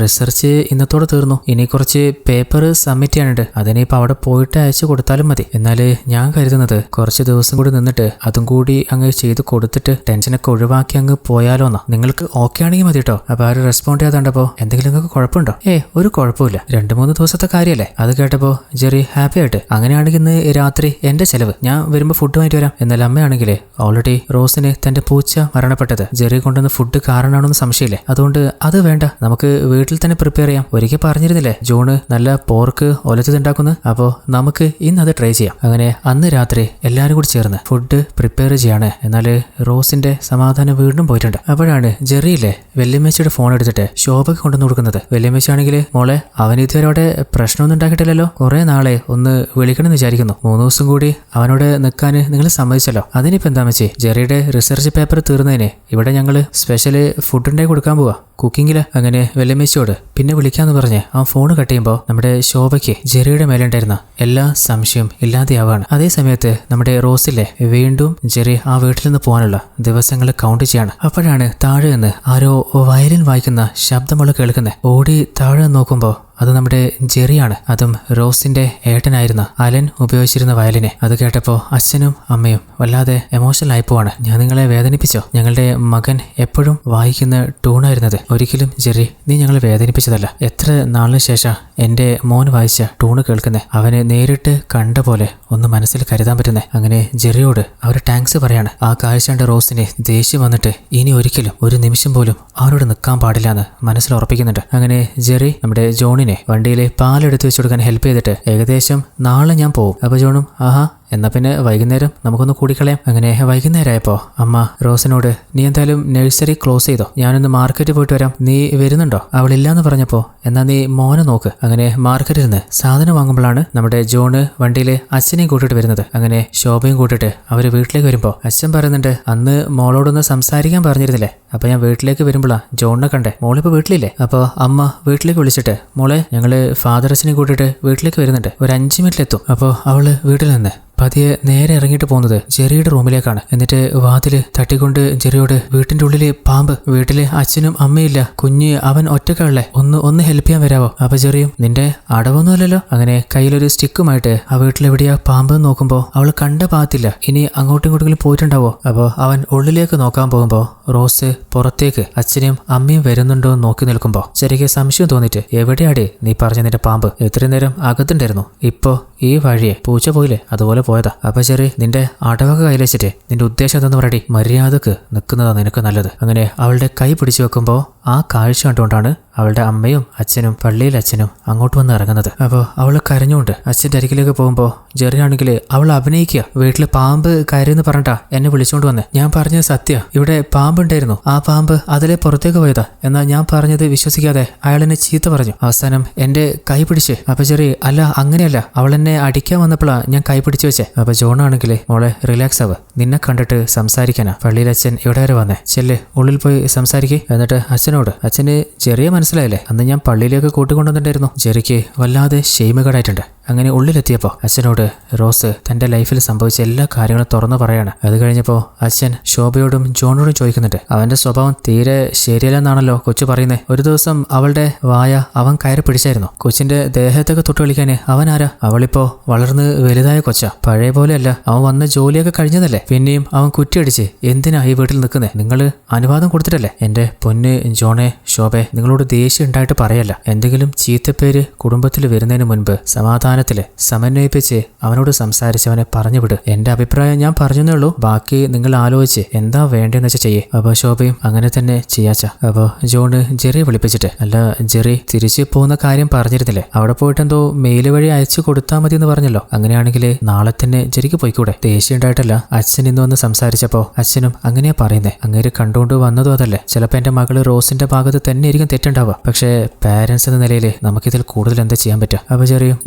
റിസർച്ച് ഇന്നത്തോടെ തീർന്നു. ഇനി കുറച്ച് പേപ്പർ സബ്മിറ്റ് ചെയ്യാനുണ്ട്. അതിനിപ്പോൾ അവിടെ പോയിട്ട് അയച്ചു കൊടുത്താലും മതി. എന്നാല് ഞാൻ കരുതുന്നത് കുറച്ച് ദിവസം കൂടി നിന്നിട്ട് അതും കൂടി അങ്ങ് ചെയ്ത് കൊടുത്തിട്ട് ടെൻഷനൊക്കെ ഒഴിവാക്കി അങ്ങ് പോയാലോന്നാ. നിങ്ങൾക്ക് ഓക്കെ ആണെങ്കിൽ മതി കേട്ടോ. അപ്പൊ ആരും റെസ്പോണ്ട് ചെയ്യാതാണ്ടപ്പോ എന്തെങ്കിലും നിങ്ങൾക്ക് കുഴപ്പമുണ്ടോ? ഒരു കുഴപ്പമില്ല, 2-3 ദിവസത്തെ കാര്യമല്ലേ. അത് കേട്ടപ്പോ ജെറി ഹാപ്പി ആയിട്ട്, അങ്ങനെയാണെങ്കിൽ ഇന്ന് രാത്രി എന്റെ ചെലവ്, ഞാൻ വരുമ്പോൾ ഫുഡ് വാങ്ങിട്ട് വരാം. എന്നാൽ അമ്മയാണെങ്കിലേ ഓൾറെഡി റോസിന് തന്റെ പൂച്ച മരണപ്പെട്ടത് ജെറി കൊണ്ടുവന്ന ഫുഡ് കാരണമാണെന്ന് സംശയമില്ലേ, അതുകൊണ്ട് അത് വേണ്ട, നമുക്ക് വീട്ടിൽ തന്നെ പ്രിപ്പയർ ചെയ്യാം. ഒരിക്കൽ പറഞ്ഞിരുന്നില്ലേ ജോണ് നല്ല പോർക്ക് ഒലച്ചതുണ്ടാക്കുന്നു, അപ്പോൾ നമുക്ക് ഇന്ന് അത് ട്രൈ ചെയ്യാം. അങ്ങനെ അന്ന് രാത്രി എല്ലാവരും കൂടി ചേർന്ന് ഫുഡ് പ്രിപ്പയർ ചെയ്യാണ്. എന്നാൽ റോസിന്റെ സമാധാനം വീണ്ടും പോയിട്ടുണ്ട്. അപ്പോഴാണ് ജെറിയില്ലേ വെല്ലുമ്മച്ചിയുടെ ഫോൺ എടുത്തിട്ട് ശോഭയ്ക്ക് കൊണ്ടുവന്ന് കൊടുക്കുന്നത്. വെല്ലുമ്മച്ചാണെങ്കിൽ മോളെ അവൻ ഇതുവരെ അവിടെ പ്രശ്നമൊന്നും ഉണ്ടാക്കിയിട്ടില്ലല്ലോ, കുറെ നാളെ ഒന്ന് വിളിക്കണമെന്ന് വിചാരിക്കുന്നു, 3 ദിവസം കൂടി അവനോട് നിൽക്കാൻ നിങ്ങൾ സമ്മതിച്ചല്ലോ, അതിനിപ്പോ എന്താ വെച്ചേ ജെറിയുടെ റിസർച്ച് പേപ്പർ തീർന്നതിന് ഇവിടെ ഞങ്ങൾ സ്പെഷ്യൽ ഫുഡ് ഉണ്ടാക്കി കൊടുക്കാൻ പോവാ കുക്കിങ്ങില്. അങ്ങനെ വെല്ലുമ്മച്ചിയോട് പിന്നെ വിളിക്കാന്ന് പറഞ്ഞ് ആ ഫോൺ കട്ട് ചെയ്യുമ്പോൾ നമ്മുടെ ശോഭയ്ക്ക് ജെറിയുടെ മേലുണ്ടായിരുന്ന എല്ലാ സംശയം ഇല്ലാതെയാവാണ്. അതേ സമയത്ത് നമ്മുടെ റോസിലെ വീണ്ടും ജെറി ആ വീട്ടിൽ നിന്ന് പോകാനുള്ള ദിവസങ്ങൾ കൗണ്ട് ചെയ്യാണ്. അപ്പോഴാണ് താഴെ നിന്ന് ആരോ വയലിൻ വായിക്കുന്ന ശബ്ദമുള്ള കേൾക്കുന്നത്. ഓടി താഴെ നോക്കുമ്പോൾ അത് നമ്മുടെ ജെറിയാണ്. അതും റോസിന്റെ ഏട്ടനായിരുന്ന അലൻ ഉപയോഗിച്ചിരുന്ന വയലിനെ. അത് കേട്ടപ്പോൾ അച്ഛനും അമ്മയും വല്ലാതെ എമോഷണൽ ആയി പോവാണ്. ഞാൻ നിങ്ങളെ വേദനിപ്പിച്ചോ? ഞങ്ങളുടെ മകൻ എപ്പോഴും വായിക്കുന്ന ട്യൂണായിരുന്നത്. ഒരിക്കലും ജെറി നീ ഞങ്ങളെ വേദനിപ്പിച്ചതല്ല. എത്ര നാളിന് ശേഷം എന്റെ മോൻ വായിച്ച ട്യൂണ് കേൾക്കുന്നേ. അവനെ നേരിട്ട് കണ്ട പോലെ ഒന്ന് മനസ്സിൽ കരുതാൻ പറ്റുന്നേ. അങ്ങനെ ജെറിയോട് അവർ താങ്ക്സ് പറയാണ്. ആ കാഴ്ച കണ്ട റോസിന് ദേഷ്യം വന്നിട്ട് ഇനി ഒരിക്കലും ഒരു നിമിഷം പോലും അവനോട് നിൽക്കാൻ പാടില്ല എന്ന് മനസ്സിൽ ഉറപ്പിക്കുന്നുണ്ട്. അങ്ങനെ ജെറി നമ്മുടെ ജോണിനെ വണ്ടിയിലെ പാലെടുത്ത് വെച്ച് കൊടുക്കാൻ ഹെൽപ്പ് ചെയ്തിട്ട് ഏകദേശം നാളെ ഞാൻ പോകും. അപ്പൊ ജോണും ആഹാ എന്നാ പിന്നെ വൈകുന്നേരം നമുക്കൊന്ന് കൂടിക്കളയാം. അങ്ങനെ വൈകുന്നേരമായപ്പോ അമ്മ റോസിനോട് നീ എന്തായാലും നഴ്സറി ക്ലോസ് ചെയ്തോ, ഞാനൊന്ന് മാർക്കറ്റ് പോയിട്ട് വരാം, നീ വരുന്നുണ്ടോ? അവളില്ലാന്ന് പറഞ്ഞപ്പോ എന്നാ നീ മോനെ നോക്ക്. അങ്ങനെ മാർക്കറ്റിൽ നിന്ന് സാധനം വാങ്ങുമ്പോഴാണ് നമ്മുടെ ജോണ് വണ്ടിയിലെ അച്ഛനെയും കൂട്ടിട്ട് വരുന്നത്. അങ്ങനെ ശോഭയും കൂട്ടിട്ട് അവര് വീട്ടിലേക്ക് വരുമ്പോ അച്ഛൻ പറയുന്നുണ്ട് അന്ന് മോളോടൊന്ന് സംസാരിക്കാൻ പറഞ്ഞിരുന്നില്ലേ, അപ്പൊ ഞാൻ വീട്ടിലേക്ക് വരുമ്പോഴാ ജോണിനെ കണ്ടേ, മോളിപ്പോ വീട്ടിലില്ലേ? അപ്പൊ അമ്മ വീട്ടിലേക്ക് വിളിച്ചിട്ട് മോളെ ഞങ്ങള് ഫാദർ അച്ഛനെ കൂട്ടിട്ട് വീട്ടിലേക്ക് വരുന്നുണ്ട്, ഒരു 5 മിനിറ്റിലെത്തും. അപ്പോ അവള് വീട്ടിൽ നിന്ന് പതിയെ നേരെ ഇറങ്ങിയിട്ട് പോകുന്നത് ജെറിയുടെ റൂമിലേക്കാണ്. എന്നിട്ട് വാതില് തട്ടിക്കൊണ്ട് ജെറിയോട് വീട്ടിന്റെ ഉള്ളില് പാമ്പ്, വീട്ടില് അച്ഛനും അമ്മയില്ല, കുഞ്ഞ് അവൻ ഒറ്റക്കാളെ, ഒന്ന് ഹെൽപ്പ് ചെയ്യാൻ വരാവോ? അപ്പൊ ജെറിയും നിന്റെ അടവൊന്നുമല്ലല്ലോ. അങ്ങനെ കയ്യിലൊരു സ്റ്റിക്കുമായിട്ട് ആ വീട്ടിലെവിടെയാ പാമ്പ് നോക്കുമ്പോ അവൾ കണ്ട ഭാഗത്തില്ല, ഇനി അങ്ങോട്ടും ഇങ്ങോട്ടെങ്കിലും പോയിട്ടുണ്ടാവോ? അപ്പോ അവൻ ഉള്ളിലേക്ക് നോക്കാൻ പോകുമ്പോ റോസ് പുറത്തേക്ക് അച്ഛനെയും അമ്മയും വരുന്നുണ്ടോ എന്ന് നോക്കി നിൽക്കുമ്പോ ജെറിക്ക് സംശയം തോന്നിട്ട് എവിടെയാടേ നീ പറഞ്ഞ നിന്റെ പാമ്പ്? ഇത്രയും നേരം അകത്തുണ്ടായിരുന്നു, ഇപ്പോ ഈ വഴിയെ പൂച്ച പോയില്ലേ അതുപോലെ പോയതാ. അപ്പൊ ചെറിയ നിന്റെ അടവൊക്കെ കയ്യിൽ വെച്ചിട്ട് നിന്റെ ഉദ്ദേശം എന്തെന്ന് പറയടി, മര്യാദക്ക് നിൽക്കുന്നതാ നിനക്ക് നല്ലത്. അങ്ങനെ അവളുടെ കൈ പിടിച്ചു വെക്കുമ്പോ ആ കാഴ്ച കണ്ടുകൊണ്ടാണ് അവളുടെ അമ്മയും അച്ഛനും പള്ളിയിൽ അച്ഛനും അങ്ങോട്ട് വന്ന് ഇറങ്ങുന്നത്. അപ്പോൾ അവൾ കരഞ്ഞുകൊണ്ട് അച്ഛൻ്റെ അരികിലേക്ക് പോകുമ്പോൾ ജെറിയാണെങ്കിൽ അവൾ അഭിനയിക്കുക, വീട്ടിൽ പാമ്പ് കയറിയെന്ന് പറഞ്ഞിട്ടാ എന്നെ വിളിച്ചുകൊണ്ട് വന്നേ, ഞാൻ പറഞ്ഞത് സത്യ, ഇവിടെ പാമ്പുണ്ടായിരുന്നു, ആ പാമ്പ് അതിലെ പുറത്തേക്ക് പോയതാ, എന്നാൽ ഞാൻ പറഞ്ഞത് വിശ്വസിക്കാതെ അയാൾ എന്നെ ചീത്ത പറഞ്ഞു, അവസാനം എന്റെ കൈ പിടിച്ച്. അപ്പൊ ചെറിയ അല്ല അങ്ങനെയല്ല, അവൾ എന്നെ അടിക്കാൻ വന്നപ്പോഴാ ഞാൻ കൈ പിടിച്ചു വെച്ചേ. അപ്പൊ ജോണാണെങ്കിൽ മോളെ റിലാക്സ് ആവ്, നിന്നെ കണ്ടിട്ട് സംസാരിക്കാനാ പള്ളിയിൽ അച്ഛൻ ഇവിടെ വരെ വന്നേ, ചെല്ല് ഉള്ളിൽ പോയി സംസാരിക്കേ. എന്നിട്ട് അച്ഛനോട്, അച്ഛന് ചെറിയ മനസ്സിലായില്ലേ അന്ന് ഞാൻ പള്ളിയിലേക്ക് കൂട്ടിക്കൊണ്ടുവന്നിട്ടുണ്ടായിരുന്നു. ജെറിക്ക് വല്ലാതെ ഷെയ്മകേടായിട്ടുണ്ട്. അങ്ങനെ ഉള്ളിലെത്തിയപ്പോൾ അച്ഛനോട് റോസ് തന്റെ ലൈഫിൽ സംഭവിച്ച എല്ലാ കാര്യങ്ങളും തുറന്നു പറയാണ്. അത് കഴിഞ്ഞപ്പോൾ അച്ഛൻ ശോഭയോടും ജോണോടും ചോദിക്കുന്നുണ്ട്, അവന്റെ സ്വഭാവം തീരെ ശരിയല്ലെന്നാണല്ലോ കൊച്ചു പറയുന്നത്. ഒരു ദിവസം അവളുടെ വായ അവൻ കയറി പിടിച്ചായിരുന്നു, കൊച്ചിന്റെ ദേഹത്തൊക്കെ തൊട്ട് കളിക്കാന് അവൻ ആരാ? അവളിപ്പോ വളർന്ന് വലുതായ കൊച്ചാ, പഴയ പോലെയല്ല, അവൻ വന്ന ജോലിയൊക്കെ കഴിഞ്ഞതല്ലേ, പിന്നെയും അവൻ കുറ്റിയടിച്ച് എന്തിനാ ഈ വീട്ടിൽ നിൽക്കുന്നേ? നിങ്ങള് അനുവാദം കൊടുത്തിട്ടല്ലേ? എന്റെ പൊന്ന് ജോണെ, ശോഭെ, നിങ്ങളോട് ദേഷ്യം ഉണ്ടായിട്ട് പറയല്ല, എന്തെങ്കിലും ചീത്തപ്പേര് കുടുംബത്തിൽ വരുന്നതിന് മുൻപ് സമാധാനത്തില് സമന്വയിപ്പിച്ച് അവനോട് സംസാരിച്ചവനെ പറഞ്ഞു വിട്. എന്റെ അഭിപ്രായം ഞാൻ പറഞ്ഞേ ഉള്ളൂ, ബാക്കി നിങ്ങൾ ആലോചിച്ച് എന്താ വേണ്ടെന്ന് വെച്ചാൽ ചെയ്യേ. അപ്പൊ ശോഭയും അങ്ങനെ തന്നെ ചെയ്യാച്ച. അപ്പൊ ജോണ് ജെറിയെ വിളിപ്പിച്ചിട്ട്, അല്ല ജെറി തിരിച്ചു പോകുന്ന കാര്യം പറഞ്ഞിരുന്നില്ലേ, അവിടെ പോയിട്ട് എന്തോ മെയിൽ വഴി അയച്ചു കൊടുത്താൽ മതി എന്ന് പറഞ്ഞല്ലോ, അങ്ങനെയാണെങ്കിൽ നാളെ തന്നെ ജെറിക്ക് പോയിക്കൂടെ? ദേഷ്യം ഉണ്ടായിട്ടല്ല, അച്ഛൻ ഇന്ന് വന്ന് സംസാരിച്ചപ്പോ അച്ഛനും അങ്ങനെയാ പറയുന്നേ, അങ്ങേര് കണ്ടുകൊണ്ട് വന്നതും അതല്ലേ, ചിലപ്പോ എന്റെ മകള് റോസിന്റെ ഭാഗത്ത് തന്നെ ആയിരിക്കും തെറ്റുണ്ടാവുക, പക്ഷേ പാരന്റ്സ് എന്ന നിലയിൽ നമുക്കിതിൽ കൂടുതൽ എന്താ ചെയ്യാൻ പറ്റുക? അപ്പൊ ചെറിയും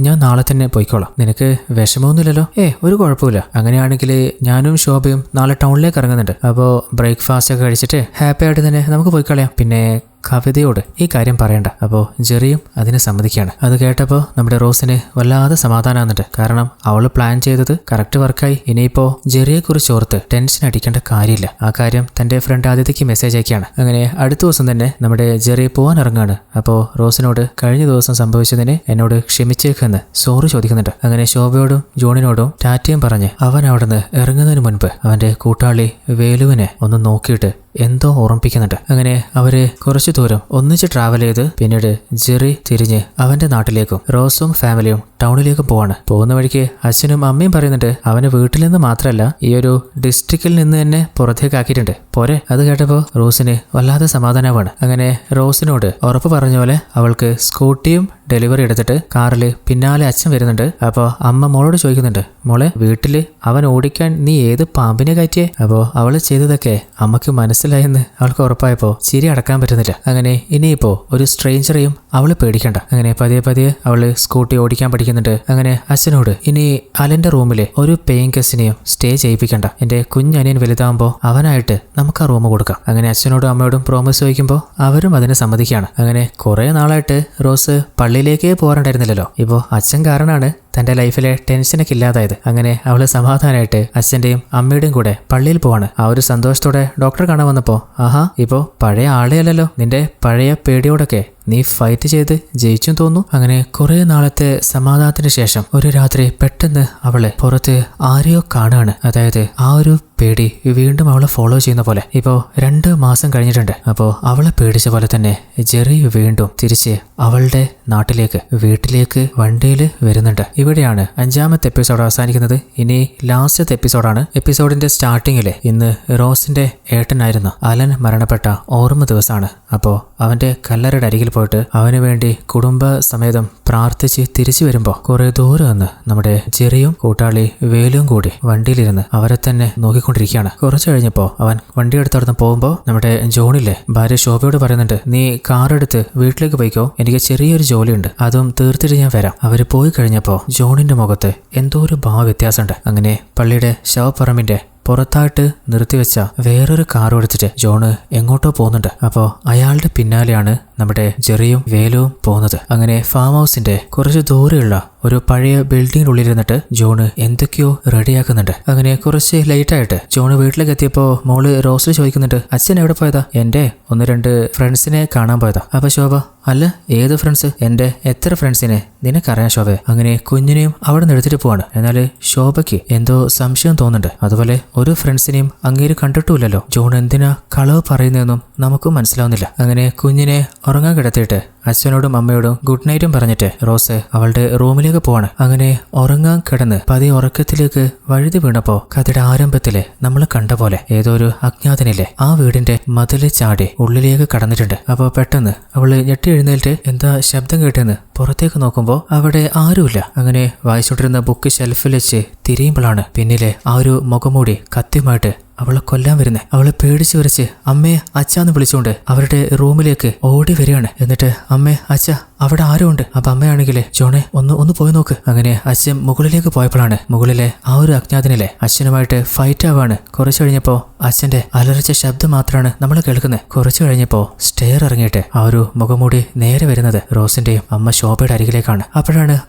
ഞാൻ നാളെ തന്നെ പോയിക്കോളാം, നിനക്ക് വിഷമമൊന്നുമില്ലല്ലോ? ഒരു കുഴപ്പമില്ല. അങ്ങനെയാണെങ്കിൽ ഞാനും ശോഭയും നാളെ ടൗണിലേക്ക് ഇറങ്ങുന്നുണ്ട്, അപ്പോൾ ബ്രേക്ക്ഫാസ്റ്റ് ഒക്കെ കഴിച്ചിട്ട് ഹാപ്പി ആയിട്ട് തന്നെ നമുക്ക് പോയിക്കളയാം. പിന്നെ കവിതയോട് ഈ കാര്യം പറയണ്ട. അപ്പോൾ ജെറിയും അതിന് സമ്മതിക്കുകയാണ്. അത് കേട്ടപ്പോൾ നമ്മുടെ റോസിന് വല്ലാതെ സമാധാനമാകുന്നുണ്ട്, കാരണം അവൾ പ്ലാൻ ചെയ്തത് കറക്റ്റ് വർക്കായി. ഇനിയിപ്പോ ജെറിയെ കുറിച്ച് ഓർത്ത് ടെൻഷൻ അടിക്കേണ്ട കാര്യമില്ല. ആ കാര്യം തന്റെ ഫ്രണ്ട് ആദിത്യക്ക് മെസ്സേജ് അയക്കുകയാണ്. അങ്ങനെ അടുത്ത ദിവസം തന്നെ നമ്മുടെ ജെറി പോകാൻ ഇറങ്ങുകയാണ്. അപ്പോൾ റോസിനോട് കഴിഞ്ഞ ദിവസം സംഭവിച്ചതിന് എന്നോട് ക്ഷമിച്ചേക്കെന്ന് സോറി ചോദിക്കുന്നുണ്ട്. അങ്ങനെ ശോഭയോടും ജോണിനോടും ടാറ്റയും പറഞ്ഞ് അവൻ അവിടുന്ന് ഇറങ്ങുന്നതിന് മുൻപ് അവന്റെ കൂട്ടാളി വേലുവിനെ ഒന്ന് നോക്കിയിട്ട് എന്തോ ഓർമ്മിപ്പിക്കുന്നുണ്ട്. അങ്ങനെ അവര് കുറച്ചു ദൂരം ഒന്നിച്ച് ട്രാവൽ ചെയ്ത് പിന്നീട് ജെറി തിരിഞ്ഞ് അവന്റെ നാട്ടിലേക്കും റോസും ഫാമിലിയും ടൗണിലേക്കും പോവാണ്. പോകുന്ന വഴിക്ക് അച്ഛനും അമ്മയും പറയുന്നുണ്ട് അവന് വീട്ടിൽ നിന്ന് മാത്രമല്ല ഈ ഒരു ഡിസ്ട്രിക്റ്റിൽ നിന്ന് തന്നെ പുറത്തേക്ക് ആക്കിയിട്ടുണ്ട് പോരെ. അത് കേട്ടപ്പോൾ റോസിന് വല്ലാതെ സമാധാനമാണ്. അങ്ങനെ റോസിനോട് ഉറപ്പ് പറഞ്ഞ പോലെ അവൾക്ക് സ്കൂട്ടിയും ഡെലിവറി എടുത്തിട്ട് കാറിൽ പിന്നാലെ അച്ഛൻ വരുന്നുണ്ട്. അപ്പോൾ അമ്മ മോളോട് ചോദിക്കുന്നുണ്ട്, മോളെ വീട്ടില് അവൻ ഓടിക്കാൻ നീ ഏത് പാമ്പിനെ കയറ്റിയേ? അപ്പോൾ അവള് ചെയ്തതൊക്കെ അമ്മക്ക് മനസ്സിലായെന്ന് അവൾക്ക് ഉറപ്പായപ്പോ ചിരി അടക്കാൻ പറ്റുന്നില്ല. അങ്ങനെ ഇനിയിപ്പോ ഒരു സ്ട്രേഞ്ചറെയും അവള് പേടിക്കണ്ട. അങ്ങനെ പതിയെ പതിയെ അവള് സ്കൂട്ടി ഓടിക്കാൻ പഠിക്കുന്നുണ്ട്. അങ്ങനെ അച്ഛനോട് ഇനി അലന്റെ റൂമില് ഒരു പേയിങ് ഗസ്റ്റിനെയും സ്റ്റേ ചെയ്യിപ്പിക്കണ്ട, എന്റെ കുഞ്ഞനിയൻ വലുതാകുമ്പോ അവനായിട്ട് നമുക്ക് ആ റൂം കൊടുക്കാം. അങ്ങനെ അച്ഛനോടും അമ്മയോടും പ്രോമിസ് ചോദിക്കുമ്പോൾ അവരും അതിന് സമ്മതിക്കുകയാണ്. അങ്ങനെ കുറെ നാളായിട്ട് റോസ് പള്ളിയിലേക്കേ പോകാറുണ്ടായിരുന്നില്ലല്ലോ. ഇപ്പോ അച്ഛൻ കാരണമാണ് തന്റെ ലൈഫിലെ ടെൻഷനൊക്കെ ഇല്ലാതായത്. അങ്ങനെ അവള് സമാധാനമായിട്ട് അച്ഛന്റെയും അമ്മയുടെയും കൂടെ പള്ളിയിൽ പോവാണ്. ആ ഒരു സന്തോഷത്തോടെ ഡോക്ടറെ കാണാൻ വന്നപ്പോ ആഹാ ഇപ്പോ പഴയ ആളെയല്ലോ, നിന്റെ പഴയ പേടിയോടൊക്കെ നീ ഫൈറ്റ് ചെയ്ത് ജയിച്ചും തോന്നുന്നു. അങ്ങനെ കുറെ നാളത്തെ സമാധാനത്തിന് ശേഷം ഒരു രാത്രി പെട്ടെന്ന് അവള് പുറത്ത് ആരെയോ കാണുകയാണ്. അതായത് ആ ഒരു പേടി വീണ്ടും അവളെ ഫോളോ ചെയ്യുന്ന പോലെ. ഇപ്പോ 2 മാസം കഴിഞ്ഞിട്ടുണ്ട്. അപ്പോ അവളെ പേടിച്ച പോലെ തന്നെ ജെറി വീണ്ടും തിരിച്ച് അവളുടെ നാട്ടിലേക്ക് വീട്ടിലേക്ക് വണ്ടിയിൽ വരുന്നുണ്ട്. ഇവിടെയാണ് 5ാമത്തെ എപ്പിസോഡ് അവസാനിക്കുന്നത്. ഇനി ലാസ്റ്റത്തെ എപ്പിസോഡാണ്. എപ്പിസോഡിന്റെ സ്റ്റാർട്ടിങ്ങില് ഇന്ന് റോസിന്റെ ഏട്ടനായിരുന്നു അലൻ മരണപ്പെട്ട ഓർമ്മ ദിവസമാണ്. അപ്പോ അവന്റെ കല്ലറയുടെ അരികിൽ പോയിട്ട് അവന് വേണ്ടി കുടുംബ സമേതം പ്രാർത്ഥിച്ച് തിരിച്ചു വരുമ്പോ കുറെ ദൂരം നിന്ന് നമ്മുടെ ജെറിയും കൂട്ടാളി വേലും കൂടി വണ്ടിയിലിരുന്ന് അവരെ തന്നെ നോക്കിക്കൊണ്ടിരിക്കുകയാണ്. കുറച്ചു കഴിഞ്ഞപ്പോ അവൻ വണ്ടി എടുത്തവിടുന്ന് പോകുമ്പോ നമ്മുടെ ജോണിലെ ഭാര്യ ശോഭയോട് പറയുന്നുണ്ട്, നീ കാറെടുത്ത് വീട്ടിലേക്ക് പോയിക്കോ, എനിക്ക് ചെറിയൊരു ജോലിയുണ്ട്, അതും തീർത്തിട്ട് ഞാൻ വരാം. അവര് പോയി കഴിഞ്ഞപ്പോ ജോണിന്റെ മുഖത്ത് എന്തോ ഒരു ഭാവ വ്യത്യാസമുണ്ട്. അങ്ങനെ പള്ളിയുടെ ശവപ്പറമ്പിന്റെ പുറത്തായിട്ട് നിർത്തിവെച്ച വേറൊരു കാർ എടുത്തിട്ട് ജോണ് എങ്ങോട്ടോ പോകുന്നുണ്ട്. അപ്പോ അയാളുടെ പിന്നാലെയാണ് നമ്മുടെ ജെറിയും വേലുവും പോകുന്നത്. അങ്ങനെ ഫാം ഹൗസിന്റെ കുറച്ച് ദൂരെയുള്ള ഒരു പഴയ ബിൽഡിങ്ങിനുള്ളിലിരുന്നിട്ട് ജോണ് എന്തൊക്കെയോ റെഡിയാക്കുന്നുണ്ട്. അങ്ങനെ കുറച്ച് ലേറ്റ് ആയിട്ട് ജോണ് വീട്ടിലേക്ക് എത്തിയപ്പോ മോള് റോസ് ചോദിക്കുന്നുണ്ട്, അച്ഛൻ എവിടെ പോയതാ? എന്റെ 1-2 ഫ്രണ്ട്സിനെ കാണാൻ പോയതാ. അപ്പൊ ശോഭ, അല്ല ഏത് ഫ്രണ്ട്സ്? എന്റെ എത്ര ഫ്രണ്ട്സിനെ നിനക്കറിയാം ശോഭ. അങ്ങനെ കുഞ്ഞിനെയും അവിടെ നിന്ന് എടുത്തിട്ട് പോവാണ്. എന്നാല് ശോഭയ്ക്ക് എന്തോ സംശയം തോന്നുന്നുണ്ട്. അതുപോലെ ഒരു ഫ്രണ്ട്സിനെയും അങ്ങേര് കണ്ടിട്ടുമില്ലല്ലോ. ജോൺ എന്തിനാ കളവ് പറയുന്നതെന്നും നമുക്കും മനസ്സിലാവുന്നില്ല. അങ്ങനെ കുഞ്ഞിനെ ഉറങ്ങാൻ കിടത്തിയിട്ട് അച്ഛനോടും അമ്മയോടും ഗുഡ് നൈറ്റും പറഞ്ഞിട്ട് റോസ് അവളുടെ റൂമിലേക്ക് പോവാണ്. അങ്ങനെ ഉറങ്ങാൻ കിടന്ന് പതിയെ ഉറക്കത്തിലേക്ക് വഴുതി വീണപ്പോ കഥയുടെ ആരംഭത്തില് നമ്മൾ കണ്ട പോലെ ഏതോ ഒരു അജ്ഞാതനില്ലേ ആ വീടിന്റെ മതില് ചാടി ഉള്ളിലേക്ക് കടന്നിട്ടുണ്ട്. അപ്പൊ പെട്ടെന്ന് അവള് ഞെട്ടി എഴുന്നേറ്റ് എന്താ ശബ്ദം കേട്ടെന്ന് പുറത്തേക്ക് നോക്കുമ്പോ അവിടെ ആരുമില്ല. അങ്ങനെ വായിച്ചോണ്ടിരുന്ന ബുക്ക് ഷെൽഫിൽ വെച്ച് തിരിയുമ്പോഴാണ് പിന്നിലെ ആ ഒരു മുഖംമൂടി കത്തിയുമായിട്ട് അവളെ കൊല്ലാൻ വരുന്നേ. അവളെ പേടിച്ചു വരച്ച് അമ്മയെ അച്ഛാന്ന് വിളിച്ചുകൊണ്ട് അവരുടെ റൂമിലേക്ക് ഓടി വരികയാണ്. എന്നിട്ട് അമ്മേ അച്ഛ അവിടെ ആരും ഉണ്ട്. അപ്പൊ അമ്മയാണെങ്കിലേ ജോണെ ഒന്ന് പോയി നോക്ക്. അങ്ങനെ അച്ഛൻ മുകളിലേക്ക് പോയപ്പോഴാണ് മുകളിലെ ആ ഒരു അജ്ഞാതനിലെ അച്ഛനുമായിട്ട് ഫൈറ്റ് ആവാണ്. കുറച്ചു കഴിഞ്ഞപ്പോ അച്ഛന്റെ അലറിച്ച ശബ്ദം മാത്രമാണ് നമ്മൾ കേൾക്കുന്നത്. കുറച്ചു കഴിഞ്ഞപ്പോ സ്റ്റെയർ ഇറങ്ങിയിട്ട് ആ ഒരു മുഖംമൂടി നേരെ വരുന്നത് റോസിന്റെയും അമ്മ ശോഭയുടെ അരികിലേക്കാണ്. അപ്പോഴാണ്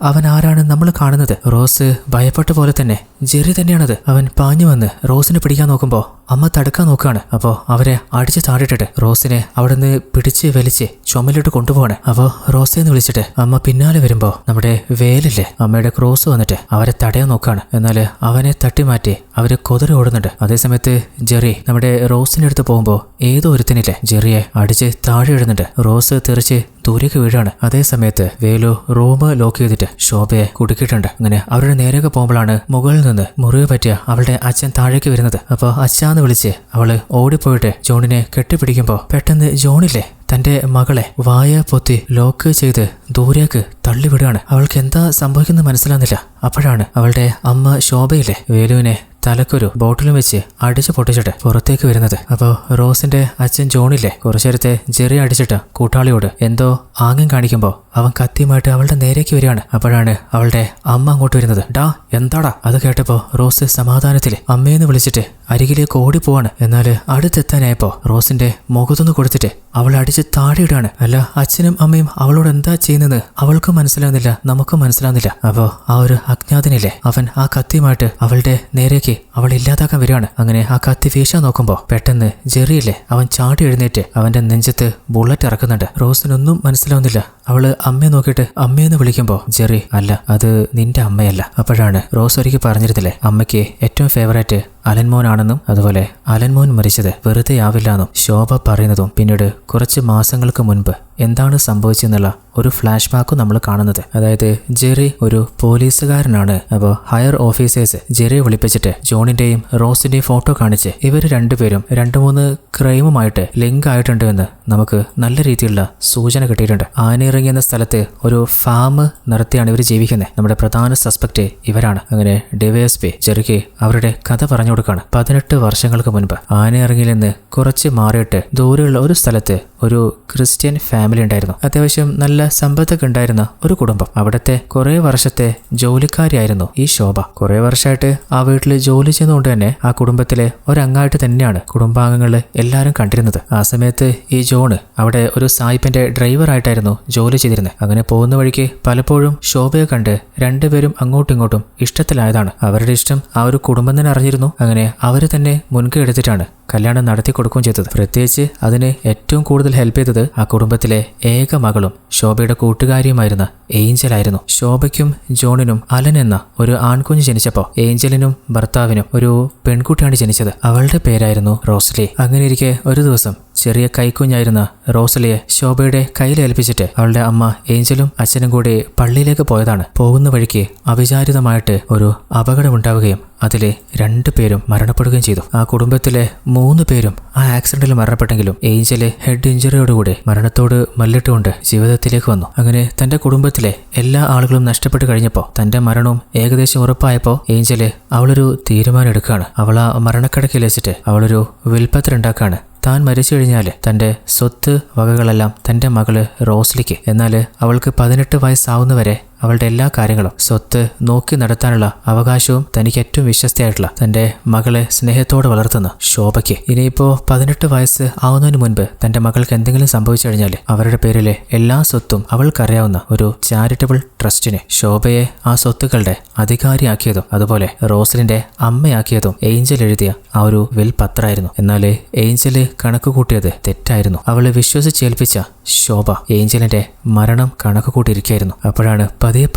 അവൻ ആരാണ് നമ്മൾ കാണുന്നത്. റോസ് ഭയപ്പെട്ട പോലെ തന്നെ ജെറി തന്നെയാണത്. അവൻ പാഞ്ഞു വന്ന് റോസിനെ പിടിക്കാൻ നോക്കുമ്പോ അമ്മ തടുക്കാൻ നോക്കുകയാണ്. അപ്പോ അവരെ അടിച്ചു താടിട്ടിട്ട് റോസിനെ അവിടെ നിന്ന് പിടിച്ച് വലിച്ച് ചുമലിട്ട് കൊണ്ടുപോവാണ്. അപ്പോ റോസെന്ന് വിളിച്ചിട്ട് അമ്മ പിന്നാലെ വരുമ്പോ നമ്മുടെ വേലില്ലേ അമ്മയുടെ ക്രോസ് വന്നിട്ട് അവരെ തടയാൻ നോക്കുകയാണ്. എന്നാല് അവനെ തട്ടിമാറ്റി അവര് കുതിര ഓടുന്നുണ്ട്. അതേസമയത്ത് ജെറി നമ്മുടെ റോസിന്റെ അടുത്ത് പോകുമ്പോ ഏതോ ഒരുത്തനില്ലേ ജെറിയെ അടിച്ച് താഴെ ഇടുന്നുണ്ട്. റോസ് തെറിച്ച് ദൂരേക്ക് വീഴാണ്. അതേസമയത്ത് വേലു റൂം ലോക്ക് ചെയ്തിട്ട് ശോഭയെ കുടുക്കിയിട്ടുണ്ട്. അങ്ങനെ അവരുടെ നേരേക്ക് പോകുമ്പോഴാണ് മുകളിൽ നിന്ന് മുറിവ് പറ്റിയ അവളുടെ അച്ഛൻ താഴേക്ക് വരുന്നത്. അപ്പൊ അച്ഛാന്ന് വിളിച്ച് അവള് ഓടിപ്പോയിട്ട് ജോണിനെ കെട്ടിപ്പിടിക്കുമ്പോ പെട്ടെന്ന് ജോണില്ലേ തന്റെ മകളെ വായ പൊത്തി ലോക്ക് ചെയ്ത് ദൂരേക്ക് തള്ളിവിടുകയാണ്. അവൾക്ക് എന്താ സംഭവിക്കുന്നത് മനസ്സിലാകുന്നില്ല. അപ്പോഴാണ് അവളുടെ അമ്മ ശോഭയിലെ വേലുവിനെ തലക്കൊരു ബോട്ടിലും വെച്ച് അടിച്ചു പൊട്ടിച്ചിട്ട് പുറത്തേക്ക് വരുന്നത്. അപ്പോ റോസിന്റെ അച്ഛൻ ജോണില്ലേ കുറച്ചു നേരത്തെ ജെറി അടിച്ചിട്ട് കൂട്ടാളിയോട് എന്തോ ആംഗ്യം കാണിക്കുമ്പോ അവൻ കത്തിയുമായിട്ട് അവളുടെ നേരേക്ക് വരികയാണ്. അപ്പോഴാണ് അവളുടെ അമ്മ അങ്ങോട്ട് വരുന്നത്. ഡാ എന്താടാ? അത് കേട്ടപ്പോ റോസ് സമാധാനത്തില് അമ്മയെന്ന് വിളിച്ചിട്ട് അരികിലേക്ക് ഓടിപ്പോവാണ്. എന്നാല് അടുത്തെത്താനായപ്പോ റോസിന്റെ മുഖത്തൊന്ന് കൊടുത്തിട്ട് അവളെ അടിച്ച് താഴെയിടാണ്. അല്ല അച്ഛനും അമ്മയും അവളോട് എന്താ ചെയ്യുന്നത് അവൾക്കും മനസ്സിലാവുന്നില്ല, നമുക്കും മനസ്സിലാവുന്നില്ല. അപ്പോ ആ ഒരു അജ്ഞാതനില്ലേ അവൻ ആ കത്തിയുമായിട്ട് അവളുടെ നേരേക്ക് അവളെ ഇല്ലാതാക്കാൻ വരികയാണ്. അങ്ങനെ ആ കത്തി വീശാൻ നോക്കുമ്പോ പെട്ടെന്ന് ജെറിയില്ലേ അവൻ ചാടി എഴുന്നേറ്റ് അവന്റെ നെഞ്ചത്ത് ബുള്ളറ്റ് ഇറക്കുന്നുണ്ട്. റോസിനൊന്നും മനസ്സിലാവുന്നില്ല. അവള് അമ്മയെ നോക്കിയിട്ട് അമ്മയെന്ന് വിളിക്കുമ്പോ ജെറി അല്ല അത് നിന്റെ അമ്മയല്ല. അപ്പോഴാണ് റോസ് ഒരിക്കൽ പറഞ്ഞിരുന്നില്ലേ അമ്മയ്ക്ക് ഏറ്റവും ഫേവറേറ്റ് അലൻമോനാണെന്നും അതുപോലെ അലൻമോൻ മരിച്ചത് വെറുതെ ആവില്ലെന്നും ശോഭ പറയുന്നതും പിന്നീട് കുറച്ച് മാസങ്ങൾക്ക് മുൻപ് എന്താണ് സംഭവിച്ചെന്നുള്ള ഒരു ഫ്ലാഷ് ബാക്കും നമ്മൾ കാണുന്നത്. അതായത് ജെറി ഒരു പോലീസുകാരനാണ്. അപ്പോൾ ഹയർ ഓഫീസേഴ്സ് ജെറിയെ വിളിപ്പിച്ചിട്ട് ജോണിന്റെയും റോസിന്റെയും ഫോട്ടോ കാണിച്ച് ഇവർ രണ്ടുപേരും 2-3 ക്രൈമുമായിട്ട് ലിങ്ക് ആയിട്ടുണ്ട് എന്ന് നമുക്ക് നല്ല രീതിയിലുള്ള സൂചന കിട്ടിയിട്ടുണ്ട്. ആനയിറങ്ങി എന്ന സ്ഥലത്ത് ഒരു ഫാം നടത്തിയാണ് ഇവർ ജീവിക്കുന്നത്. നമ്മുടെ പ്രധാന സസ്പെക്ട് ഇവരാണ്. അങ്ങനെ ഡിവൈഎസ്പി ജെറിക്ക് അവരുടെ കഥ പറഞ്ഞു കൊടുക്കുകയാണ്. 18 വർഷങ്ങൾക്ക് മുൻപ് ആനയിറങ്ങിയിൽ നിന്ന് കുറച്ച് മാറിയിട്ട് ദൂരെയുള്ള ഒരു സ്ഥലത്ത് ഒരു ക്രിസ്ത്യൻ ഫാമിലി ഉണ്ടായിരുന്നു. അത്യാവശ്യം നല്ല സമ്പത്തൊക്കെ ഉണ്ടായിരുന്ന ഒരു കുടുംബം. അവിടുത്തെ കുറെ വർഷത്തെ ജോലിക്കാരിയായിരുന്നു ഈ ശോഭ. കുറെ വർഷമായിട്ട് ആ വീട്ടിൽ ജോലി ചെയ്തുകൊണ്ട് തന്നെ ആ കുടുംബത്തിലെ ഒരംഗമായിട്ട് തന്നെയാണ് കുടുംബാംഗങ്ങൾ എല്ലാവരും കണ്ടിരുന്നത്. ആ സമയത്ത് ഈ ജോണ് അവിടെ ഒരു സായിപ്പിന്റെ ഡ്രൈവറായിട്ടായിരുന്നു ജോലി ചെയ്തിരുന്നത്. അങ്ങനെ പോകുന്ന വഴിക്ക് പലപ്പോഴും ശോഭയെ കണ്ട് രണ്ടുപേരും അങ്ങോട്ടും ഇങ്ങോട്ടും ഇഷ്ടത്തിലായതാണ്. അവരുടെ ഇഷ്ടം ആ ഒരു കുടുംബം തന്നെ അറിഞ്ഞിരുന്നു. അങ്ങനെ അവർ തന്നെ മുൻകൈ എടുത്തിട്ടാണ് കല്യാണം നടത്തി കൊടുക്കുകയും ചെയ്തത്. പ്രത്യേകിച്ച് അതിന് ഏറ്റവും കൂടുതൽ ഹെൽപ്പ് ചെയ്തത് ആ കുടുംബത്തിലെ ഏക മകളും ശോഭയുടെ കൂട്ടുകാരിയുമായിരുന്ന ഏഞ്ചൽ ആയിരുന്നു. ശോഭയ്ക്കും ജോണിനും അലൻ എന്ന ഒരു ആൺകുഞ്ഞ് ജനിച്ചപ്പോൾ ഏഞ്ചലിനും ഭർത്താവിനും ഒരു പെൺകുട്ടിയാണ് ജനിച്ചത്. അവളുടെ പേരായിരുന്നു റോസ്ലി. അങ്ങനെയിരിക്കെ ഒരു ദിവസം ചെറിയ കൈക്കുഞ്ഞായിരുന്ന റോസ്ലിയെ ശോഭയുടെ കയ്യിലേൽപ്പിച്ചിട്ട് അവളുടെ അമ്മ ഏഞ്ചലും അച്ഛനും കൂടി പള്ളിയിലേക്ക് പോയതാണ്. പോകുന്ന വഴിക്ക് അവിചാരിതമായിട്ട് ഒരു അപകടമുണ്ടാവുകയും അതിലെ 2 പേരും മരണപ്പെടുകയും ചെയ്തു. ആ കുടുംബത്തിലെ 3 പേരും ആ ആക്സിഡന്റിൽ മരണപ്പെട്ടെങ്കിലും ഏഞ്ചല് ഹെഡ് ഇഞ്ചുറിയോടുകൂടി മരണത്തോട് മല്ലിട്ടുകൊണ്ട് ജീവിതത്തിലേക്ക് വന്നു. അങ്ങനെ തന്റെ കുടുംബത്തിലെ എല്ലാ ആളുകളും നഷ്ടപ്പെട്ടു കഴിഞ്ഞപ്പോൾ തന്റെ മരണവും ഏകദേശം ഉറപ്പായപ്പോൾ ഏഞ്ചല് അവളൊരു തീരുമാനം എടുക്കുകയാണ്. അവൾ ആ മരണക്കിടക്കയിൽ വെച്ചിട്ട് അവളൊരു വിൽപ്പത്രം ഉണ്ടാക്കുകയാണ്. താൻ മരിച്ചു കഴിഞ്ഞാൽ തന്റെ സ്വത്ത് വകകളെല്ലാം തന്റെ മകള് റോസ്ലിക്ക്. എന്നാൽ അവൾക്ക് 18 വയസ്സാവുന്നവരെ അവളുടെ എല്ലാ കാര്യങ്ങളും സ്വത്ത് നോക്കി നടത്താനുള്ള അവകാശവും തനിക്ക് ഏറ്റവും വിശ്വസ്തയായിട്ടുള്ള തന്റെ മകളെ സ്നേഹത്തോടെ വളർത്തുന്ന ശോഭയ്ക്ക്. ഇനിയിപ്പോ 18 വയസ്സ് ആവുന്നതിന് മുൻപ് തന്റെ മകൾക്ക് എന്തെങ്കിലും സംഭവിച്ചു കഴിഞ്ഞാൽ അവരുടെ പേരിലെ എല്ലാ സ്വത്തും അവൾക്കറിയാവുന്ന ഒരു ചാരിറ്റബിൾ ട്രസ്റ്റിന് ശോഭയെ ആ സ്വത്തുക്കളുടെ അധികാരിയാക്കിയതും അതുപോലെ റോസ്ലിന്റെ അമ്മയാക്കിയതും ഏഞ്ചൽ എഴുതിയ ആ ഒരു വിൽപത്രമായിരുന്നു. എന്നാൽ ഏഞ്ചല് കണക്ക് കൂട്ടിയത് തെറ്റായിരുന്നു. അവളെ വിശ്വസിച്ചേൽപ്പിച്ച ശോഭ ഏഞ്ചലിന്റെ മരണം കണക്ക് കൂട്ടിയിരിക്കുകയായിരുന്നു. അപ്പോഴാണ്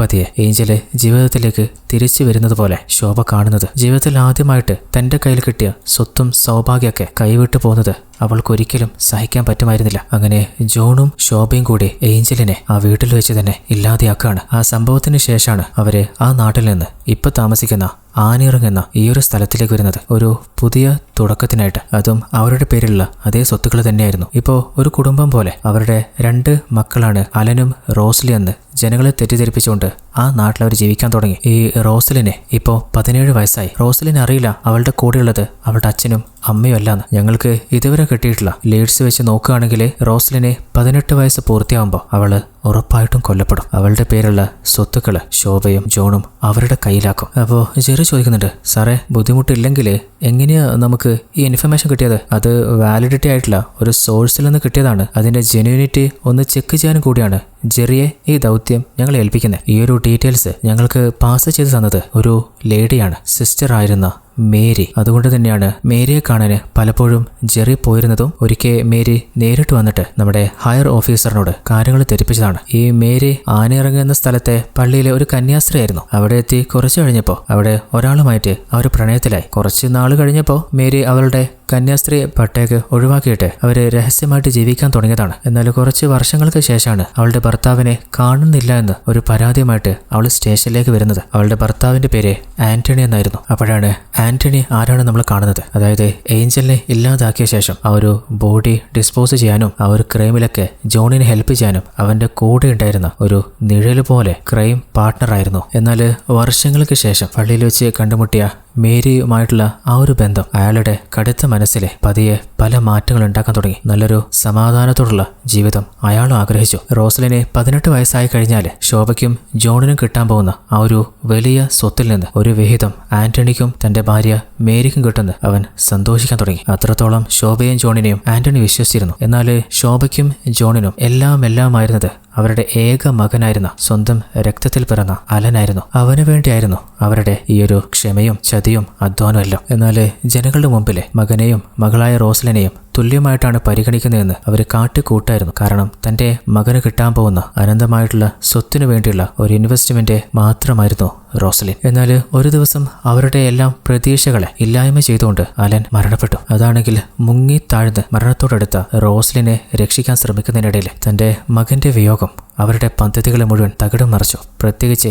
പതിയെ ഏഞ്ചല് ജീവിതത്തിലേക്ക് തിരിച്ചു വരുന്നത് പോലെ ശോഭ കാണുന്നത്. ജീവിതത്തിൽ ആദ്യമായിട്ട് തന്റെ കയ്യിൽ കിട്ടിയ സ്വത്തും സൗഭാഗ്യമൊക്കെ കൈവിട്ടു പോകുന്നത് അവൾക്കൊരിക്കലും സഹിക്കാൻ പറ്റുമായിരുന്നില്ല. അങ്ങനെ ജോണും ശോഭയും കൂടി ഏഞ്ചലിനെ ആ വീട്ടിൽ വെച്ച് തന്നെ ഇല്ലാതെയാക്കുകയാണ്. ആ സംഭവത്തിന് ശേഷമാണ് അവര് ആ നാട്ടിൽ നിന്ന് ഇപ്പൊ താമസിക്കുന്ന ആനയിറങ്ങുന്ന ഈ ഒരു സ്ഥലത്തിലേക്ക് വരുന്നത്. ഒരു പുതിയ തുടക്കത്തിനായിട്ട്. അതും അവരുടെ പേരിലുള്ള അതേ സ്വത്തുക്കൾ തന്നെയായിരുന്നു. ഇപ്പോ ഒരു കുടുംബം പോലെ അവരുടെ 2 മക്കളാണ് അലനും റോസ്ലി എന്ന് ജനങ്ങളെ തെറ്റിദ്ധരിപ്പിച്ചുകൊണ്ട് ആ നാട്ടിൽ അവർ ജീവിക്കാൻ തുടങ്ങി. ഈ റോസ്ലിന് ഇപ്പോൾ 17 വയസ്സായി. റോസ്ലിന് അറിയില്ല അവളുടെ കൂടെയുള്ളത് അവളുടെ അച്ഛനും അമ്മയും അല്ലാന്ന്. ഞങ്ങൾക്ക് ഇതുവരെ കിട്ടിയിട്ടുള്ള ലീഡ്സ് വെച്ച് നോക്കുകയാണെങ്കിൽ റോസ്ലിന് 18 വയസ്സ് പൂർത്തിയാകുമ്പോൾ അവള് ഉറപ്പായിട്ടും കൊല്ലപ്പെടും. അവളുടെ പേരുള്ള സ്വത്തുക്കള് ശോഭയും ജോണും അവരുടെ കയ്യിലാക്കും. അപ്പോൾ ജെറി ചോദിക്കുന്നുണ്ട്, സാറേ ബുദ്ധിമുട്ടില്ലെങ്കിൽ എങ്ങനെയാ നമുക്ക് ഈ ഇൻഫർമേഷൻ കിട്ടിയത്? അത് വാലിഡിറ്റി ആയിട്ടുള്ള ഒരു സോഴ്സിൽ നിന്ന് കിട്ടിയതാണ്. അതിന്റെ ജെന്യൂനിറ്റി ഒന്ന് ചെക്ക് ചെയ്യാനും കൂടിയാണ് ജെറിയെ ഈ ദൗത്യം ഞങ്ങൾ ഏൽപ്പിക്കുന്നത്. ഈ ഒരു ഡീറ്റെയിൽസ് ഞങ്ങൾക്ക് പാസ് ചെയ്ത് തന്നത് ഒരു ലേഡിയാണ്, സിസ്റ്റർ ആയിരുന്ന മേരി. അതുകൊണ്ട് തന്നെയാണ് മേരിയെ കാണാൻ പലപ്പോഴും ജെറി പോയിരുന്നതും. ഒരിക്കൽ മേരി നേരിട്ട് വന്നിട്ട് നമ്മുടെ ഹയർ ഓഫീസറിനോട് കാര്യങ്ങൾ ധരിപ്പിച്ചതാണ്. ഈ മേരി ആനയിറങ്ങുന്ന സ്ഥലത്തെ പള്ളിയിലെ ഒരു കന്യാസ്ത്രീയായിരുന്നു. അവിടെ എത്തി കുറച്ചു കഴിഞ്ഞപ്പോൾ അവിടെ ഒരാളുമായിട്ട് അവർ പ്രണയത്തിലായി. കുറച്ച് നാൾ കഴിഞ്ഞപ്പോൾ മേരി അവളുടെ കന്യാസ്ത്രീ പട്ടേക്ക് ഒഴിവാക്കിയിട്ട് അവര് രഹസ്യമായിട്ട് ജീവിക്കാൻ തുടങ്ങിയതാണ്. എന്നാൽ കുറച്ച് വർഷങ്ങൾക്ക് ശേഷമാണ് അവളുടെ ഭർത്താവിനെ കാണുന്നില്ല എന്ന് ഒരു പരാതിയുമായിട്ട് അവൾ സ്റ്റേഷനിലേക്ക് വരുന്നത്. അവളുടെ ഭർത്താവിന്റെ പേര് ആന്റണി എന്നായിരുന്നു. അപ്പോഴാണ് ആന്റണി ആരാണ് നമ്മൾ കാണുന്നത്. അതായത് ഏഞ്ചലിനെ ഇല്ലാതാക്കിയ ശേഷം ആ ഒരു ബോഡി ഡിസ്പോസ് ചെയ്യാനും ആ ഒരു ക്രൈമിലൊക്കെ ജോണിനെ ഹെൽപ്പ് ചെയ്യാനും അവന്റെ കൂടെ ഉണ്ടായിരുന്ന ഒരു നിഴല് പോലെ ക്രൈം പാർട്ട്ണറായിരുന്നു. എന്നാൽ വർഷങ്ങൾക്ക് ശേഷം പള്ളിയിൽ വെച്ച് കണ്ടുമുട്ടിയ മേരിയുമായിട്ടുള്ള ആ ഒരു ബന്ധം അയാളുടെ കടുത്ത മനസ്സിലെ പതിയെ പല മാറ്റങ്ങൾ ഉണ്ടാക്കാൻ തുടങ്ങി. നല്ലൊരു സമാധാനത്തോടുള്ള ജീവിതം അയാളും ആഗ്രഹിച്ചു. റോസ്ലിനെ 18 വയസ്സായി കഴിഞ്ഞാൽ ശോഭയ്ക്കും ജോണിനും കിട്ടാൻ പോകുന്ന ആ ഒരു വലിയ സ്വത്തിൽ നിന്ന് ഒരു വിഹിതം ആന്റണിക്കും തന്റെ ഭാര്യ മേരിക്കും കിട്ടുന്ന അവൻ സന്തോഷിക്കാൻ തുടങ്ങി. അത്രത്തോളം ശോഭയും ജോണിനെയും ആന്റണി വിശ്വസിച്ചിരുന്നു. എന്നാൽ ശോഭയ്ക്കും ജോണിനും എല്ലാമായിരുന്നത് അവരുടെ ഏക മകനായിരുന്ന സ്വന്തം രക്തത്തിൽ പിറന്ന അലനായിരുന്നു. അവന് വേണ്ടിയായിരുന്നു അവരുടെ ഈ ഒരു ക്ഷമയും ചതിയും അധ്വാനവും എല്ലാം. എന്നാൽ ജനങ്ങളുടെ മുമ്പിലെ മകനെയും മകളായ റോസ്ലിനെയും തുല്യമായിട്ടാണ് പരിഗണിക്കുന്നതെന്ന് അവർ കാട്ടിക്കൂട്ടായിരുന്നു. കാരണം തന്റെ മകന് കിട്ടാൻ പോകുന്ന അനന്തമായിട്ടുള്ള സ്വത്തിനു വേണ്ടിയുള്ള ഒരു ഇൻവെസ്റ്റ്മെന്റ് മാത്രമായിരുന്നു റോസലിൻ. എന്നാൽ ഒരു ദിവസം അവരുടെ എല്ലാം പ്രതീക്ഷകളെ ഇല്ലായ്മ ചെയ്തുകൊണ്ട് അലൻ മരണപ്പെട്ടു. അതാണെങ്കിൽ മുങ്ങി താഴ്ന്ന് മരണത്തോടടുത്ത റോസലിനെ രക്ഷിക്കാൻ ശ്രമിക്കുന്നതിനിടയിൽ തന്റെ മകന്റെ വിയോഗം അവരുടെ പദ്ധതികളെ മുഴുവൻ തകിടം മറിച്ചു. പ്രത്യേകിച്ച്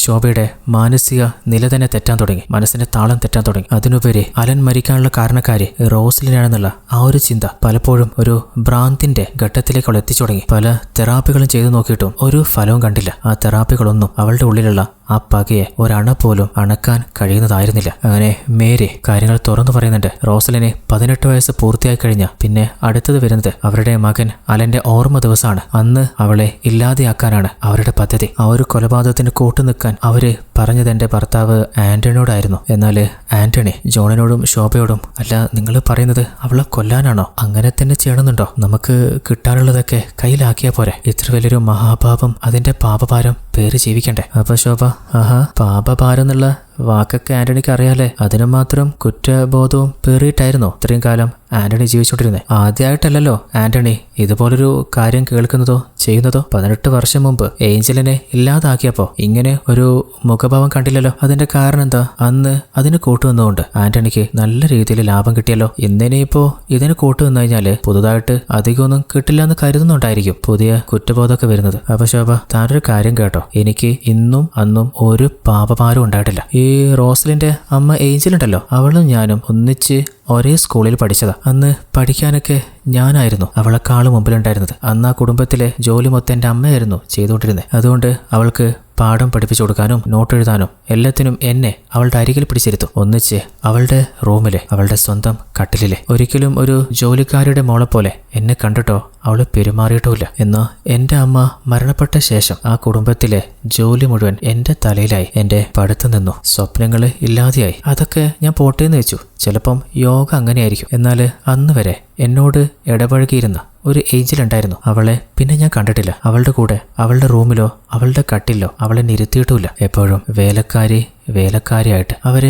ശോഭയുടെ മാനസിക നില തന്നെ തെറ്റാൻ തുടങ്ങി. മനസ്സിന്റെ താളം തെറ്റാൻ തുടങ്ങി. അതിനുപരി അലൻ മരിക്കാനുള്ള കാരണക്കാരി റോസലിനാണെന്നുള്ള ആ ഒരു ചിന്ത പലപ്പോഴും ഒരു ഭ്രാന്തിന്റെ ഘട്ടത്തിലേക്ക് അവൾ എത്തിച്ചു തുടങ്ങി. പല തെറാപ്പികളും ചെയ്തു നോക്കിയിട്ടും ഒരു ഫലവും കണ്ടില്ല. ആ തെറാപ്പികളൊന്നും അവളുടെ ഉള്ളിലുള്ള ആ പകയെ ഒരണ പോലും അണക്കാൻ കഴിയുന്നതായിരുന്നില്ല. അങ്ങനെ മേരി കാര്യങ്ങൾ തുറന്നു പറയുന്നുണ്ട്. റോസലിന് 18 വയസ്സ് പൂർത്തിയായി കഴിഞ്ഞ പിന്നെ അടുത്തത് വരുന്നത് അവരുടെ മകൻ അലന്റെ ഓർമ്മ ദിവസമാണ്. അന്ന് അവളെ ഇല്ലാതെയാക്കാനാണ് അവരുടെ പദ്ധതി. ആ ഒരു കൊലപാതകത്തിന് കൂട്ടുനിൽക്കാൻ അവര് പറഞ്ഞത് എന്റെ ഭർത്താവ് ആന്റണിയോടായിരുന്നു. എന്നാൽ ആന്റണി ജോണിനോടും ശോഭയോടും അല്ല, നിങ്ങൾ പറയുന്നത് അവളെ കൊല്ലാനാണോ? അങ്ങനെ തന്നെ ചെയ്യണമെന്നുണ്ടോ? നമുക്ക് കിട്ടാനുള്ളതൊക്കെ കയ്യിലാക്കിയാ പോരെ? ഇത്ര വലിയൊരു മഹാപാപം, അതിന്റെ പാപഭാരം പേര് ജീവിക്കണ്ടേ? അപ്പൊ ശോഭ, പാപഭാരം എന്നുള്ള വാക്കൊക്കെ ആന്റണിക്ക് അറിയാലേ, അതിനു മാത്രം കുറ്റബോധവും പേറിയിട്ടായിരുന്നോ ഇത്രയും കാലം ആന്റണി ജീവിച്ചോണ്ടിരുന്നത്? ആദ്യമായിട്ടല്ലല്ലോ ആന്റണി ഇതുപോലൊരു കാര്യം കേൾക്കുന്നതോ ചെയ്യുന്നതോ. 18 വർഷം മുമ്പ് ഏഞ്ചലിനെ ഇല്ലാതാക്കിയപ്പോ ഇങ്ങനെ ഒരു മുഖഭാവം കണ്ടില്ലല്ലോ. അതിന്റെ കാരണം എന്താ? അന്ന് അതിന് കൂട്ടുവന്നുകൊണ്ട് ആന്റണിക്ക് നല്ല രീതിയിൽ ലാഭം കിട്ടിയല്ലോ. ഇന്നിനിപ്പോ ഇതിന് കൂട്ടുവന്നു കഴിഞ്ഞാല് പുതുതായിട്ട് അധികമൊന്നും കിട്ടില്ല എന്ന് കരുതുന്നുണ്ടായിരിക്കും പുതിയ കുറ്റബോധമൊക്കെ വരുന്നത്. അപ്പൊ ശോഭ, താനൊരു കാര്യം കേട്ടോ, എനിക്ക് ഇന്നും അന്നും ഒരു പാപഭാരം ഉണ്ടായിട്ടില്ല. ഈ റോസലിന്റെ അമ്മ ഏഞ്ചൽ ഉണ്ടല്ലോ, അവളും ഞാനും ഒന്നിച്ച് ഒരേ സ്കൂളിൽ പഠിച്ചതാ. അന്ന് പഠിക്കാനൊക്കെ ഞാനായിരുന്നു അവളെക്കാളും മുമ്പിലുണ്ടായിരുന്നത്. അന്ന് ആ കുടുംബത്തിലെ ജോലി മൊത്തം എൻ്റെ അമ്മയായിരുന്നു ചെയ്തുകൊണ്ടിരുന്നത്. അതുകൊണ്ട് അവൾക്ക് പാഠം പഠിപ്പിച്ചു കൊടുക്കാനും നോട്ട് എഴുതാനും എല്ലാത്തിനും എന്നെ അവളുടെ അരികിൽ പിടിച്ചിരുത്തും. ഒന്നിച്ച് അവളുടെ റൂമിലെ അവളുടെ സ്വന്തം കട്ടിലിലെ. ഒരിക്കലും ഒരു ജോലിക്കാരുടെ മോളെ പോലെ എന്നെ കണ്ടിട്ടോ അവള് പെരുമാറിയിട്ടുമില്ല. എന്നാ എൻ്റെ അമ്മ മരണപ്പെട്ട ശേഷം ആ കുടുംബത്തിലെ ജോലി മുഴുവൻ എൻ്റെ തലയിലായി. എൻ്റെ പഠിത്തം നിന്നു, സ്വപ്നങ്ങള് ഇല്ലാതെയായി. അതൊക്കെ ഞാൻ പോട്ടേന്ന് വെച്ചു. ചിലപ്പം യോഗ അങ്ങനെയായിരിക്കും. എന്നാൽ അന്ന് വരെ എന്നോട് ഇടപഴകിയിരുന്ന ഒരു ഏഞ്ചൽ ഉണ്ടായിരുന്നു. അവളെ പിന്നെ ഞാൻ കണ്ടിട്ടില്ല. അവളുടെ കൂടെ അവളുടെ റൂമിലോ അവളുടെ കട്ടിലോ അവളെ ഇരുത്തിയിട്ടുമില്ല. എപ്പോഴും വേലക്കാരിയായിട്ട്, അവരെ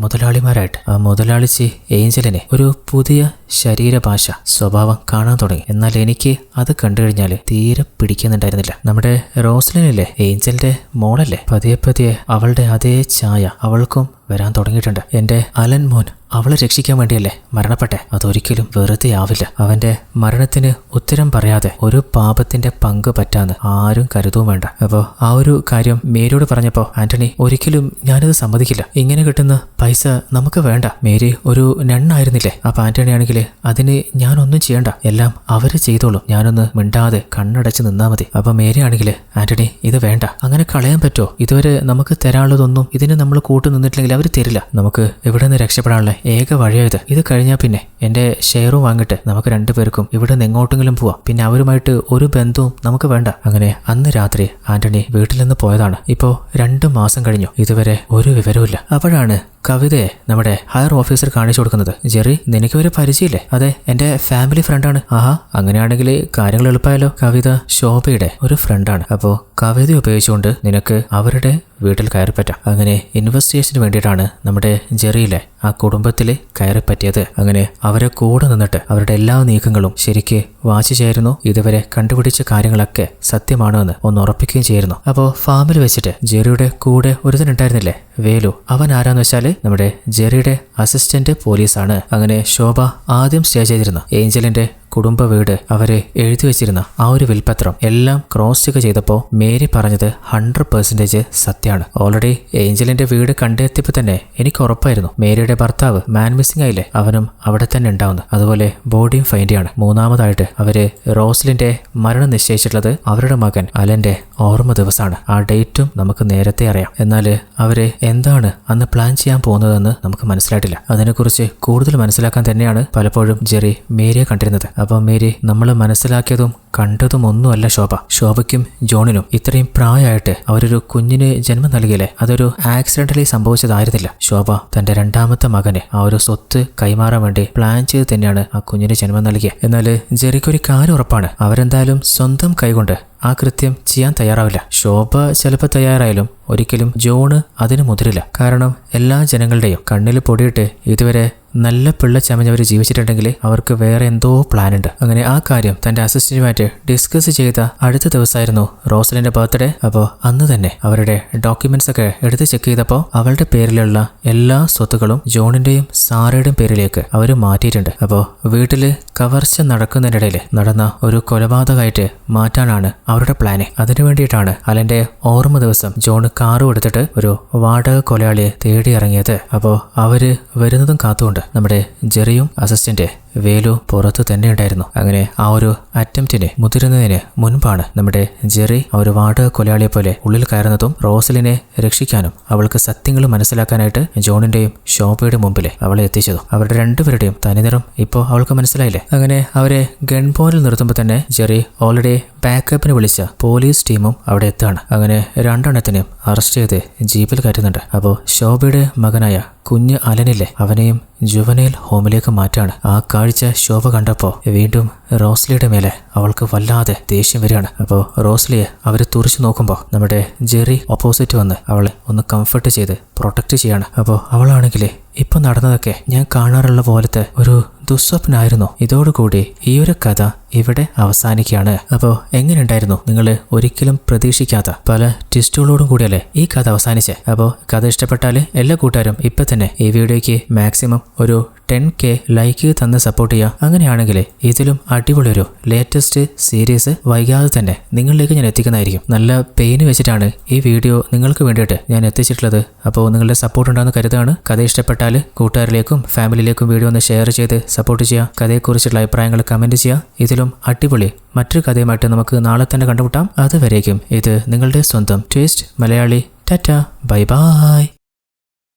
മുതലാളിമാരായിട്ട്. ആ മുതലാളിച്ച് ഏഞ്ചലിനെ ഒരു പുതിയ ശരീരഭാഷ സ്വഭാവം കാണാൻ തുടങ്ങി. എന്നാൽ എനിക്ക് അത് കണ്ടു കഴിഞ്ഞാൽ തീരെ പിടിക്കുന്നുണ്ടായിരുന്നില്ല. നമ്മുടെ റോസ്ലിനില്ലേ, ഏഞ്ചലിന്റെ മോളല്ലേ, പതിയെ അവളുടെ അതേ ഛായ അവൾക്കും വരാൻ തുടങ്ങിയിട്ടുണ്ട്. എന്റെ അലൻ മോൻ അവളെ രക്ഷിക്കാൻ വേണ്ടിയല്ലേ മരണപ്പെട്ടെ? അതൊരിക്കലും വെറുതെ ആവില്ല. അവന്റെ മരണത്തിന് ഉത്തരം പറയാതെ ഒരു പാപത്തിന്റെ പങ്ക് പറ്റാന്ന് ആരും കരുതുവും വേണ്ട. അപ്പോ ആ ഒരു കാര്യം മേരിയോട് പറഞ്ഞപ്പോ ആന്റണി, ഒരിക്കലും ഞാനിത് സമ്മതിക്കില്ല. ഇങ്ങനെ കിട്ടുന്ന പൈസ നമുക്ക് വേണ്ട. മേരി ഒരു നണ്ണായിരുന്നില്ലേ? അപ്പൊ ആന്റണി ആണെങ്കിൽ അതിന് ഞാനൊന്നും ചെയ്യണ്ട, എല്ലാം അവര് ചെയ്തോളും, ഞാനൊന്ന് മിണ്ടാതെ കണ്ണടച്ച് നിന്നാ മതി. അപ്പൊ മേരി ആണെങ്കിൽ, ആന്റണി ഇത് വേണ്ട, അങ്ങനെ കളയാൻ പറ്റോ? ഇതുവരെ നമുക്ക് തരാനുള്ളതൊന്നും ഇതിന് നമ്മൾ കൂട്ടു നിന്നിട്ടില്ലെങ്കിൽ അവർ തരില്ല. നമുക്ക് ഇവിടെ നിന്ന് രക്ഷപ്പെടാനുള്ള ഏക വഴിയായത്. ഇത് കഴിഞ്ഞാൽ പിന്നെ എന്റെ ഷെയറും വാങ്ങിട്ട് നമുക്ക് രണ്ടുപേർക്കും ഇവിടെ നിന്ന് എങ്ങോട്ടെങ്കിലും പോവാം. പിന്നെ അവരുമായിട്ട് ഒരു ബന്ധവും നമുക്ക് വേണ്ട. അങ്ങനെ അന്ന് രാത്രി ആന്റണി വീട്ടിൽ നിന്ന് പോയതാണ്. ഇപ്പോ 2 മാസം കഴിഞ്ഞു, ഇതുവരെ ഒരു വിവരവുമില്ല. അപ്പോഴാണ് കവിതയെ നമ്മുടെ ഹയർ ഓഫീസർ കാണിച്ചു കൊടുക്കുന്നത്. ജെറി, നിനക്ക് ഒരു പരിചയമില്ലേ? അതെ, എന്റെ ഫാമിലി ഫ്രണ്ടാണ്. ആഹാ, അങ്ങനെയാണെങ്കിൽ കാര്യങ്ങൾ എളുപ്പമായല്ലോ. കവിത ശോഭയുടെ ഒരു ഫ്രണ്ടാണ്. അപ്പോ കവിത ഉപയോഗിച്ചുകൊണ്ട് നിനക്ക് അവരുടെ വീട്ടിൽ കയറിപ്പറ്റാം. അങ്ങനെ ഇൻവെസ്റ്റിഗേഷന് വേണ്ടിയിട്ടാണ് നമ്മുടെ ജെറിയിലെ ആ കുടുംബത്തിൽ കയറിപ്പറ്റിയത്. അങ്ങനെ അവരെ കൂടെ നിന്നിട്ട് അവരുടെ എല്ലാ നീക്കങ്ങളും ശരിക്ക് വാച്ച് ചെയ്യായിരുന്നു. ഇതുവരെ കണ്ടുപിടിച്ച കാര്യങ്ങളൊക്കെ സത്യമാണോ എന്ന് ഒന്ന് ഉറപ്പിക്കുകയും ചെയ്യായിരുന്നു. അപ്പോൾ ഫാമിൽ വെച്ചിട്ട് ജെറിയുടെ കൂടെ ഒരുത്തനുണ്ടായിരുന്നില്ലേ, വേലു. അവൻ ആരാന്ന് വെച്ചാല് നമ്മുടെ ജെറിയുടെ അസിസ്റ്റന്റ് പോലീസാണ്. അങ്ങനെ ശോഭ ആദ്യം സ്റ്റേ ചെയ്തിരുന്ന ഏഞ്ചലിന്റെ കുടുംബ വീട് അവര് എഴുതി വെച്ചിരുന്ന ആ ഒരു വിൽപത്രം എല്ലാം ക്രോസ് ചെക്ക് ചെയ്തപ്പോൾ മേരി പറഞ്ഞത് 100% സത്യമാണ്. ഓൾറെഡി ഏഞ്ചലിന്റെ വീട് കണ്ടെത്തിയപ്പോൾ തന്നെ എനിക്ക് ഉറപ്പായിരുന്നു മേരിയുടെ ഭർത്താവ് മാൻ മിസ്സിംഗ് ആയില്ലേ, അവനും അവിടെ തന്നെ ഉണ്ടാവുന്നു. അതുപോലെ ബോഡിയും ഫൈൻഡ് ചെയ്യാണ്. മൂന്നാമതായിട്ട് അവര് റോസ്ലിന്റെ മരണം നിശ്ചയിച്ചിട്ടുള്ളത് അവരുടെ മകൻ അലന്റെ ഓർമ്മ ദിവസമാണ്. ആ ഡേറ്റും നമുക്ക് നേരത്തെ അറിയാം. എന്നാൽ അവര് എന്താണ് അന്ന് പ്ലാൻ ചെയ്യാൻ പോകുന്നതെന്ന് നമുക്ക് മനസ്സിലായിട്ടില്ല. അതിനെക്കുറിച്ച് കൂടുതൽ മനസ്സിലാക്കാൻ തന്നെയാണ് പലപ്പോഴും ജെറി മേരിയെ കണ്ടിരുന്നത്. അപ്പം മേരി, നമ്മൾ മനസ്സിലാക്കിയതും കണ്ടതും ഒന്നുമല്ല ശോഭ. ശോഭയ്ക്കും ജോണിനും ഇത്രയും പ്രായമായിട്ട് അവരൊരു കുഞ്ഞിന് ജന്മം നൽകിയില്ലേ, അതൊരു ആക്സിഡന്റലി സംഭവിച്ചതായിരുന്നില്ല. ശോഭ തന്റെ 2ാമത്തെ മകനെ ആ ഒരു സ്വത്ത് കൈമാറാൻ വേണ്ടി പ്ലാൻ ചെയ്ത് തന്നെയാണ് ആ കുഞ്ഞിന് ജന്മം നൽകിയത്. എന്നാൽ ജെറിക്കൊരു കാര്യം ഉറപ്പാണ്, അവരെന്തായാലും സ്വന്തം കൈകൊണ്ട് ആ കൃത്യം ചെയ്യാൻ തയ്യാറാവില്ല. ശോഭ ചിലപ്പോൾ തയ്യാറായാലും ഒരിക്കലും ജോണ് അതിന് മുതിരില്ല. കാരണം എല്ലാ ജനങ്ങളുടെയും കണ്ണിൽ പൊടിയിട്ട് ഇതുവരെ നല്ല പിള്ള ചമഞ്ഞവർ ജീവിച്ചിട്ടുണ്ടെങ്കിൽ അവർക്ക് വേറെ എന്തോ പ്ലാൻ ഉണ്ട്. അങ്ങനെ ആ കാര്യം തന്റെ അസിസ്റ്റന്റുമായിട്ട് ഡിസ്കസ് ചെയ്ത അടുത്ത ദിവസമായിരുന്നു റോസലിന്റെ ബർത്ത്ഡേ. അപ്പോൾ അന്ന് തന്നെ അവരുടെ ഡോക്യുമെന്റ്സ് ഒക്കെ എടുത്ത് ചെക്ക് ചെയ്തപ്പോൾ അവളുടെ പേരിലുള്ള എല്ലാ സ്വത്തുക്കളും ജോണിന്റെയും സാറയുടെയും പേരിലേക്ക് അവർ മാറ്റിയിട്ടുണ്ട്. അപ്പോൾ വീട്ടില് കവർച്ച നടക്കുന്നതിനിടയിൽ നടന്ന ഒരു കൊലപാതകമായിട്ട് മാറ്റാനാണ് അവരുടെ പ്ലാന്. അതിനു വേണ്ടിയിട്ടാണ് അലന്റെ ഓർമ്മ ദിവസം ജോൺ കാറും എടുത്തിട്ട് ഒരു വാടക കൊലയാളിയെ തേടി ഇറങ്ങിയത്. അപ്പോൾ അവര് വരുന്നതും കാത്തുകൊണ്ട് നമ്മുടെ ജെറിയും അസിസ്റ്റന്റ് വേലു പുറത്തു തന്നെ ഉണ്ടായിരുന്നു. അങ്ങനെ ആ ഒരു അറ്റംപ്റ്റിന് മുതിരുന്നതിന് മുൻപാണ് നമ്മുടെ ജെറി ആ ഒരു വാടക കൊലയാളിയെ പോലെ ഉള്ളിൽ കയറുന്നതും റോസലിനെ രക്ഷിക്കാനും അവൾക്ക് സത്യങ്ങൾ മനസ്സിലാക്കാനായിട്ട് ജോണിന്റെയും ഷോപ്പയുടെ മുമ്പിൽ അവളെ എത്തിച്ചതും. അവരുടെ രണ്ടുപേരുടെയും തനിനിറം ഇപ്പോൾ അവൾക്ക് മനസ്സിലായില്ലേ. അങ്ങനെ അവരെ ഗൺ പോയിന്റിൽ നിർത്തുമ്പോൾ തന്നെ ജെറി ഓൾറെഡി ബാക്കപ്പിന് വിളിച്ച പോലീസ് ടീമും അവിടെ എത്താണ്. അങ്ങനെ രണ്ടെണ്ണത്തിനെയും അറസ്റ്റ് ചെയ്ത് ജീപ്പിൽ കയറ്റുന്നുണ്ട്. അപ്പോൾ ശോഭയുടെ മകനായ കുഞ്ഞ് അലനില്ലേ, അവനെയും ജുവനൈൽ ഹോമിലേക്ക് മാറ്റാണ്. ആ കാഴ്ച ശോഭ കണ്ടപ്പോൾ വീണ്ടും റോസ്ലിയുടെ മേലെ അവൾക്ക് വല്ലാതെ ദേഷ്യം വരികയാണ്. അപ്പോൾ റോസ്ലിയെ അവർ തുറിച്ചു നോക്കുമ്പോൾ നമ്മുടെ ജെറി ഓപ്പോസിറ്റ് വന്ന് അവളെ ഒന്ന് കംഫർട്ട് ചെയ്ത് പ്രൊട്ടക്റ്റ് ചെയ്യാണ്. അപ്പോൾ അവളാണെങ്കിൽ ഇപ്പൊ നടന്നതൊക്കെ ഞാൻ കാണാറുള്ള പോലത്തെ ഒരു ദുസ്വപ്നായിരുന്നു. ഇതോടുകൂടി ഈ ഒരു കഥ ഇവിടെ അവസാനിക്കുകയാണ്. അപ്പോൾ എങ്ങനെയുണ്ടായിരുന്നു? നിങ്ങൾ ഒരിക്കലും പ്രതീക്ഷിക്കാത്ത പല ട്വിസ്റ്റുകളോടും കൂടിയല്ലേ ഈ കഥ അവസാനിച്ചേ. അപ്പോൾ കഥ ഇഷ്ടപ്പെട്ടാൽ എല്ലാ കൂട്ടുകാരും ഇപ്പൊ തന്നെ ഈ വീഡിയോയ്ക്ക് മാക്സിമം ഒരു 10K ലൈക്ക് തന്ന് സപ്പോർട്ട് ചെയ്യുക. അങ്ങനെയാണെങ്കിൽ ഇതിലും അടിപൊളി ഒരു ലേറ്റസ്റ്റ് സീരീസ് വൈകാതെ തന്നെ നിങ്ങളിലേക്ക് ഞാൻ എത്തിക്കുന്നതായിരിക്കും. നല്ല പെയിന് വെച്ചിട്ടാണ് ഈ വീഡിയോ നിങ്ങൾക്ക് വേണ്ടിയിട്ട് ഞാൻ എത്തിച്ചിട്ടുള്ളത്. അപ്പോൾ നിങ്ങളുടെ സപ്പോർട്ട് ഉണ്ടാകുന്ന കരുതാണ്. കഥ ഇഷ്ടപ്പെട്ടാൽ കൂട്ടുകാരിലേക്കും ഫാമിലിയിലേക്കും വീഡിയോ ഒന്ന് ഷെയർ ചെയ്ത് സപ്പോർട്ട് ചെയ്യുക. കഥയെക്കുറിച്ചുള്ള അഭിപ്രായങ്ങൾ കമന്റ് ചെയ്യുക. ഇതിലും അടിപൊളി മറ്റൊരു കഥയുമായിട്ട് നമുക്ക് നാളെ തന്നെ കണ്ടുമുട്ടാം. അതുവരേക്കും ഇത് നിങ്ങളുടെ സ്വന്തം twist Malayali. Tata, bye bye.